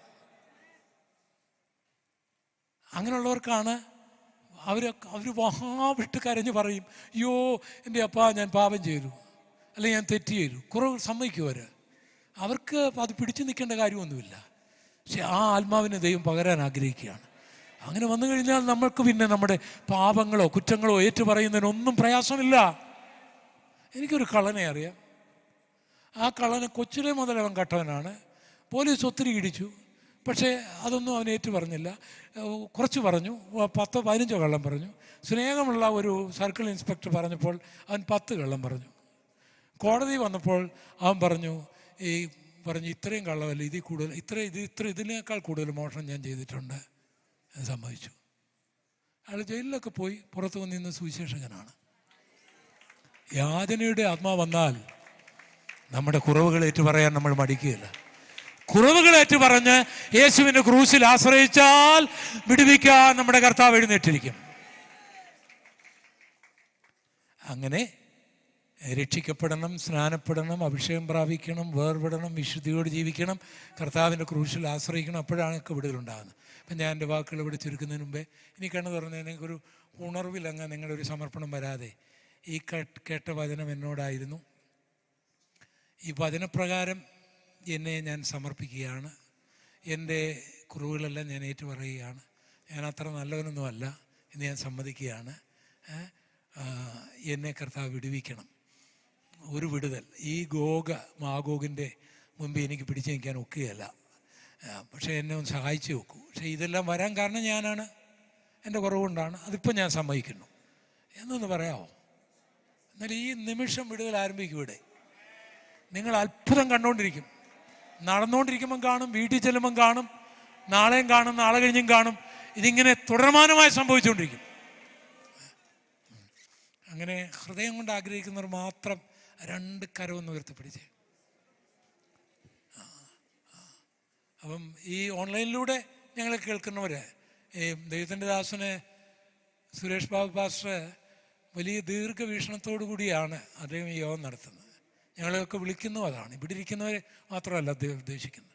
അങ്ങനെയുള്ളവർക്കാണ് അവർ വിട്ട് കരഞ്ഞ് പറയും, അയ്യോ എൻ്റെ അപ്പാ ഞാൻ പാപം ചെയ്തു, അല്ലെങ്കിൽ ഞാൻ തെറ്റ് ചെയ്തു. കുറവ് സമ്മതിക്കും അവർക്ക് അത് പിടിച്ചു നിൽക്കേണ്ട കാര്യമൊന്നുമില്ല. പക്ഷെ ആ ആത്മാവിനെ ദൈവം പകരാൻ ആഗ്രഹിക്കുകയാണ്. അങ്ങനെ വന്നു കഴിഞ്ഞാൽ നമ്മൾക്ക് പിന്നെ നമ്മുടെ പാപങ്ങളോ കുറ്റങ്ങളോ ഏറ്റു പറയുന്നതിനൊന്നും പ്രയാസമില്ല. എനിക്കൊരു കള്ളനെ അറിയാം. ആ കള്ളനെ കൊച്ചിലെ മുതൽ അവൻ കട്ടവനാണ്. പോലീസ് ഒത്തിരി ഇടിച്ചു, പക്ഷേ അതൊന്നും അവൻ ഏറ്റു പറഞ്ഞില്ല. കുറച്ച് പറഞ്ഞു, 10-15 കള്ളം പറഞ്ഞു. സ്നേഹമുള്ള ഒരു സർക്കിൾ ഇൻസ്പെക്ടർ പറഞ്ഞപ്പോൾ അവൻ 10 കള്ളം പറഞ്ഞു. കോടതി വന്നപ്പോൾ അവൻ പറഞ്ഞു ഇത്രയും കള്ളമല്ല, ഇതിൽ കൂടുതൽ ഇതിനേക്കാൾ കൂടുതൽ മോഷണം ഞാൻ ചെയ്തിട്ടുണ്ട് എന്ന് സമ്മതിച്ചു. അയാൾ ജയിലിലൊക്കെ പോയി പുറത്തു വന്ന് നിന്ന് സുവിശേഷകനാണ്. യാചനയുടെ ആത്മാവ് വന്നാൽ നമ്മുടെ കുറവുകൾ ഏറ്റു പറയാൻ നമ്മൾ മടിക്കുകയില്ല. കുറവുകൾ ഏറ്റു പറഞ്ഞ് യേശുവിൻ്റെ ക്രൂശിൽ ആശ്രയിച്ചാൽ വിടുവിക്കാൻ നമ്മുടെ കർത്താവ് എഴുന്നേറ്റിരിക്കും. അങ്ങനെ രക്ഷിക്കപ്പെടണം, സ്നാനപ്പെടണം, അഭിഷേകം പ്രാപിക്കണം, വേർപെടണം, വിശുദ്ധിയോട് ജീവിക്കണം, കർത്താവിൻ്റെ ക്രൂശിൽ ആശ്രയിക്കണം. അപ്പോഴാണ് ഒക്കെ വിടുതലുണ്ടാകുന്നത്. അപ്പം ഞാൻ എൻ്റെ വാക്കുകൾ ഇവിടെ ചുരുക്കുന്നതിന് മുമ്പേ ഇനി കണ്ണു തുറന്ന് എനിക്കൊരു ഉണർവിലങ്ങ് നിങ്ങളുടെ ഒരു സമർപ്പണം വരാതെ ഈ കേട്ട വചനം എന്നോടായിരുന്നു. ഈ വചനപ്രകാരം എന്നെ ഞാൻ സമർപ്പിക്കുകയാണ്. എൻ്റെ കുറവുകളെല്ലാം ഞാൻ ഏറ്റു പറയുകയാണ്. ഞാൻ അത്ര നല്ലവനൊന്നുമല്ല എന്ന് ഞാൻ സമ്മതിക്കുകയാണ്. എന്നെ കർത്താവ് വിടുവിക്കണം. ഒരു വിടുതൽ ഈ മാഗോഗിൻ്റെ മുമ്പ് എനിക്ക് പിടിച്ചു നിൽക്കാൻ ഒക്കുകയല്ല. പക്ഷേ എന്നെ ഒന്ന് സഹായിച്ചു നോക്കൂ. പക്ഷേ ഇതെല്ലാം വരാൻ കാരണം ഞാനാണ്, എൻ്റെ കുറവുകൊണ്ടാണ്. അതിപ്പോൾ ഞാൻ സമ്മതിക്കുന്നു എന്നൊന്ന് പറയാമോ? എന്നാൽ ഈ നിമിഷം വിടുതൽ ആരംഭിക്കും. ഇവിടെ നിങ്ങൾ അത്ഭുതം കണ്ടുകൊണ്ടിരിക്കും. നടന്നുകൊണ്ടിരിക്കുമ്പം കാണും, വീട്ടിൽ ചെല്ലുമ്പം കാണും, നാളെയും കാണും, നാളെ കഴിഞ്ഞും കാണും. ഇതിങ്ങനെ തുടർമാനമായി സംഭവിച്ചുകൊണ്ടിരിക്കും. അങ്ങനെ ഹൃദയം കൊണ്ട് ആഗ്രഹിക്കുന്നവർ മാത്രം 2 കരമൊന്ന് ഉയർത്തിപ്പിടിച്ച്. അപ്പം ഈ ഓൺലൈനിലൂടെ ഞങ്ങൾ കേൾക്കുന്നവർ, ദൈവത്തിൻ്റെ ദാസന് സുരേഷ് ബാബു പാസ്റ്റർ വലിയ ദീർഘവീക്ഷണത്തോടു കൂടിയാണ് അദ്ദേഹം ഈ യോഗം നടത്തുന്നത്. ഞങ്ങളെയൊക്കെ വിളിക്കുന്നു അതാണ്. ഇവിടെ ഇരിക്കുന്നവരെ മാത്രമല്ല അദ്ദേഹം ഉദ്ദേശിക്കുന്നത്.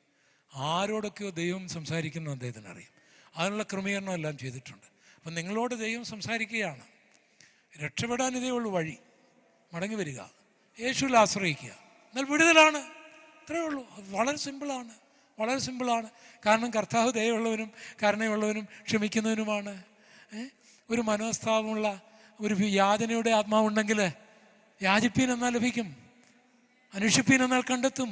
ആരോടൊക്കെയോ ദൈവം സംസാരിക്കുന്നു അദ്ദേഹത്തിന് അറിയാം. അതിനുള്ള ക്രമീകരണം എല്ലാം ചെയ്തിട്ടുണ്ട്. അപ്പം നിങ്ങളോട് ദൈവം സംസാരിക്കുകയാണ്. രക്ഷപ്പെടാൻ ഇതേ ഉള്ളൂ വഴി. മടങ്ങി വരിക, യേശുവിൽ ആശ്രയിക്കുക, എന്നാൽ വിടുതലാണ്. ഇത്രയേ ഉള്ളൂ. അത് വളരെ സിമ്പിളാണ്, വളരെ സിമ്പിളാണ്. കാരണം കർത്താവ് ദയയുള്ളവനും കരുണയുള്ളവനും ക്ഷമിക്കുന്നവനുമാണ്. ഒരു മനോസ്ഥാപമുള്ള ഒരു യാചനയുടെ ആത്മാവുണ്ടെങ്കിൽ യാചിപ്പീൻ എന്നാൽ ലഭിക്കും, അന്വേഷിപ്പീൻ എന്നാൽ കണ്ടെത്തും,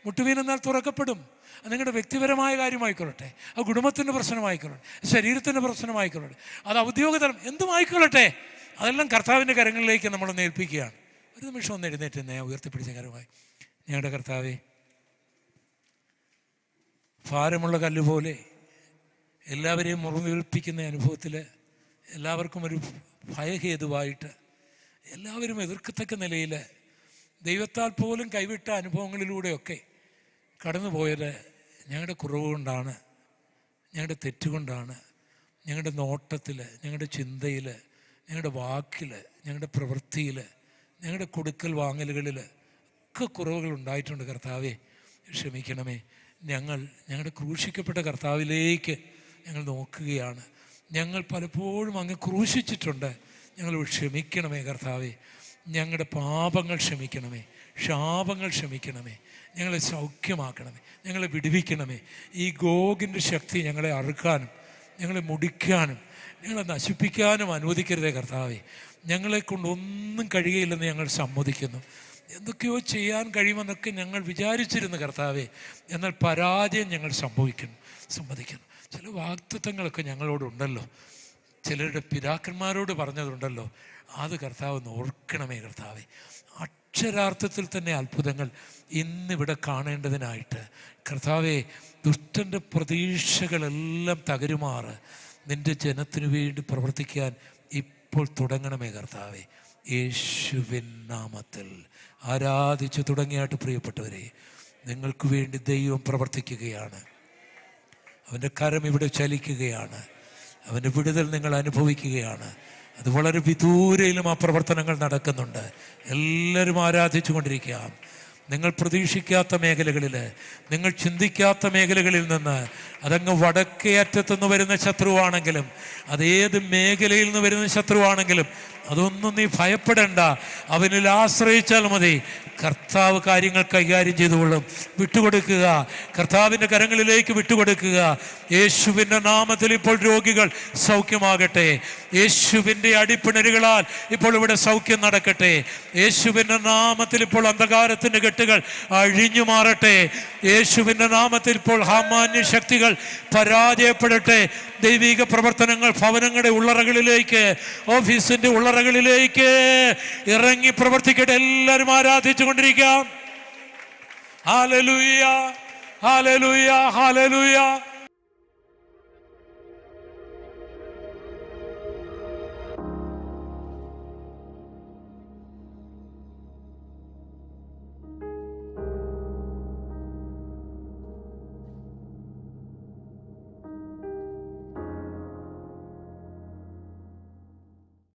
മുട്ടുവീൻ എന്നാൽ തുറക്കപ്പെടും. അത് നിങ്ങളുടെ വ്യക്തിപരമായ കാര്യമായിക്കൊള്ളട്ടെ, അത് കുടുംബത്തിൻ്റെ പ്രശ്നമായിക്കൊള്ളട്ടെ, ശരീരത്തിൻ്റെ പ്രശ്നമായിക്കൊള്ളട്ടെ, അത് ഔദ്യോഗികതലം എന്തുമായിക്കൊള്ളട്ടെ, അതെല്ലാം കർത്താവിൻ്റെ കരങ്ങളിലേക്ക് നമ്മളൊന്ന് ഏൽപ്പിക്കുകയാണ്. ഒരു നിമിഷം ഒന്ന് എഴുന്നേറ്റ് ഞാൻ ഉയർത്തിപ്പിടിച്ച കരമായി. ഞങ്ങളുടെ കർത്താവേ, ഭാരമുള്ള കല്ലുപോലെ എല്ലാവരെയും മുറിവേൽപ്പിക്കുന്ന അനുഭവത്തിൽ എല്ലാവർക്കും ഒരു ഭയഹേതുവായിട്ട് എല്ലാവരും എതിർക്കത്തക്ക നിലയിൽ ദൈവത്താൽ പോലും കൈവിട്ട അനുഭവങ്ങളിലൂടെയൊക്കെ കടന്നുപോയത് ഞങ്ങളുടെ കുറവ് കൊണ്ടാണ്, ഞങ്ങളുടെ തെറ്റുകൊണ്ടാണ്. ഞങ്ങളുടെ നോട്ടത്തിൽ, ഞങ്ങളുടെ ചിന്തയിൽ, ഞങ്ങളുടെ വാക്കിൽ, ഞങ്ങളുടെ പ്രവൃത്തിയിൽ, ഞങ്ങളുടെ കൊടുക്കൽ വാങ്ങലുകളിൽ ഒക്കെ കുറവുകൾ ഉണ്ടായിട്ടുണ്ട്. കർത്താവേ ക്ഷമിക്കണമേ. ഞങ്ങളുടെ ക്രൂശിക്കപ്പെട്ട കർത്താവിലേക്ക് ഞങ്ങൾ നോക്കുകയാണ്. ഞങ്ങൾ പലപ്പോഴും അങ്ങ് ക്രൂശിച്ചിട്ടുണ്ട്. ഞങ്ങൾ ക്ഷമിക്കണമേ കർത്താവേ. ഞങ്ങളുടെ പാപങ്ങൾ ക്ഷമിക്കണമേ, ശാപങ്ങൾ ക്ഷമിക്കണമേ, ഞങ്ങളെ സൗഖ്യമാക്കണമേ, ഞങ്ങളെ വിടുവിക്കണമേ. ഈ ഗോഗിൻ്റെ ശക്തി ഞങ്ങളെ അറുക്കാനും ഞങ്ങളെ മുടിക്കാനും ഞങ്ങളെ നശിപ്പിക്കാനും അനുവദിക്കരുതേ കർത്താവേ. ഞങ്ങളെ കൊണ്ടൊന്നും കഴിയുകയില്ലെന്ന് ഞങ്ങൾ സമ്മതിക്കുന്നു. എന്തൊക്കെയോ ചെയ്യാൻ കഴിയുമെന്നൊക്കെ ഞങ്ങൾ വിചാരിച്ചിരുന്നു കർത്താവേ. എന്നാൽ പരാജയം ഞങ്ങൾ സമ്മതിക്കുന്നു. ചില വാഗ്ദത്തങ്ങളൊക്കെ ഞങ്ങളോടുണ്ടല്ലോ, ചിലരുടെ പിതാക്കന്മാരോട് പറഞ്ഞതുണ്ടല്ലോ. അത് കർത്താവ് ഒന്ന് ഓർക്കണമേ കർത്താവേ. അക്ഷരാർത്ഥത്തിൽ തന്നെ അത്ഭുതങ്ങൾ ഇന്നിവിടെ കാണേണ്ടതിനായിട്ട് കർത്താവേ, ദുഷ്ടൻ്റെ പ്രതീക്ഷകളെല്ലാം തകരുമാറ് നിൻ്റെ ജനത്തിനു വേണ്ടി പ്രവർത്തിക്കാൻ ഇപ്പോൾ തുടങ്ങണമേ കർത്താവേ. യേശുവിൻ നാമത്തിൽ ആരാധിച്ചു തുടങ്ങിയായിട്ട് പ്രിയപ്പെട്ടവരെ, നിങ്ങൾക്ക് വേണ്ടി ദൈവം പ്രവർത്തിക്കുകയാണ്. അവൻ്റെ കരം ഇവിടെ ചലിക്കുകയാണ്. അവൻ്റെ വിടുതൽ നിങ്ങൾ അനുഭവിക്കുകയാണ്. അത് വളരെ വിദൂരയിലും ആ പ്രവർത്തനങ്ങൾ നടക്കുന്നുണ്ട്. എല്ലാവരും ആരാധിച്ചു കൊണ്ടിരിക്കുക. നിങ്ങൾ പ്രതീക്ഷിക്കാത്ത മേഖലകളിൽ, നിങ്ങൾ ചിന്തിക്കാത്ത മേഖലകളിൽ നിന്ന്, അതങ്ങ് വടക്കേ അറ്റത്തുനിന്ന് വരുന്ന ശത്രുവാണെങ്കിലും, അതേത് മേഖലയിൽ നിന്ന് വരുന്ന ശത്രുവാണെങ്കിലും അതൊന്നും നീ ഭയപ്പെടേണ്ട. അവനിൽ ആശ്രയിച്ചാൽ മതി. കർത്താവ് കാര്യങ്ങൾ കൈകാര്യം ചെയ്തുകൊള്ളും. വിട്ടുകൊടുക്കുക, കർത്താവിൻ്റെ കരങ്ങളിലേക്ക് വിട്ടുകൊടുക്കുക. യേശുവിൻ്റെ നാമത്തിൽ ഇപ്പോൾ രോഗികൾ സൗഖ്യമാകട്ടെ. യേശുവിൻ്റെ അടിപ്പിണരുകളാൽ ഇപ്പോൾ ഇവിടെ സൗഖ്യം നടക്കട്ടെ. യേശുവിൻ്റെ നാമത്തിൽ ഇപ്പോൾ അന്ധകാരത്തിൻ്റെ കെട്ടുകൾ അഴിഞ്ഞു മാറട്ടെ. യേശുവിൻ്റെ നാമത്തിൽ ഇപ്പോൾ സാമാന്യ ശക്തികൾ പരാജയപ്പെടട്ടെ. ദൈവിക പ്രവർത്തനങ്ങൾ ഭവനങ്ങളുടെ ഉള്ളറകളിലേക്ക്, ഓഫീസിൻ്റെ ഉള്ളറകളിലേക്ക് ഇറങ്ങി പ്രവർത്തിക്കട്ടെ. എല്ലാവരും ആരാധിച്ചു കൊണ്ടിരിക്കാം. Hallelujah, hallelujah, hallelujah.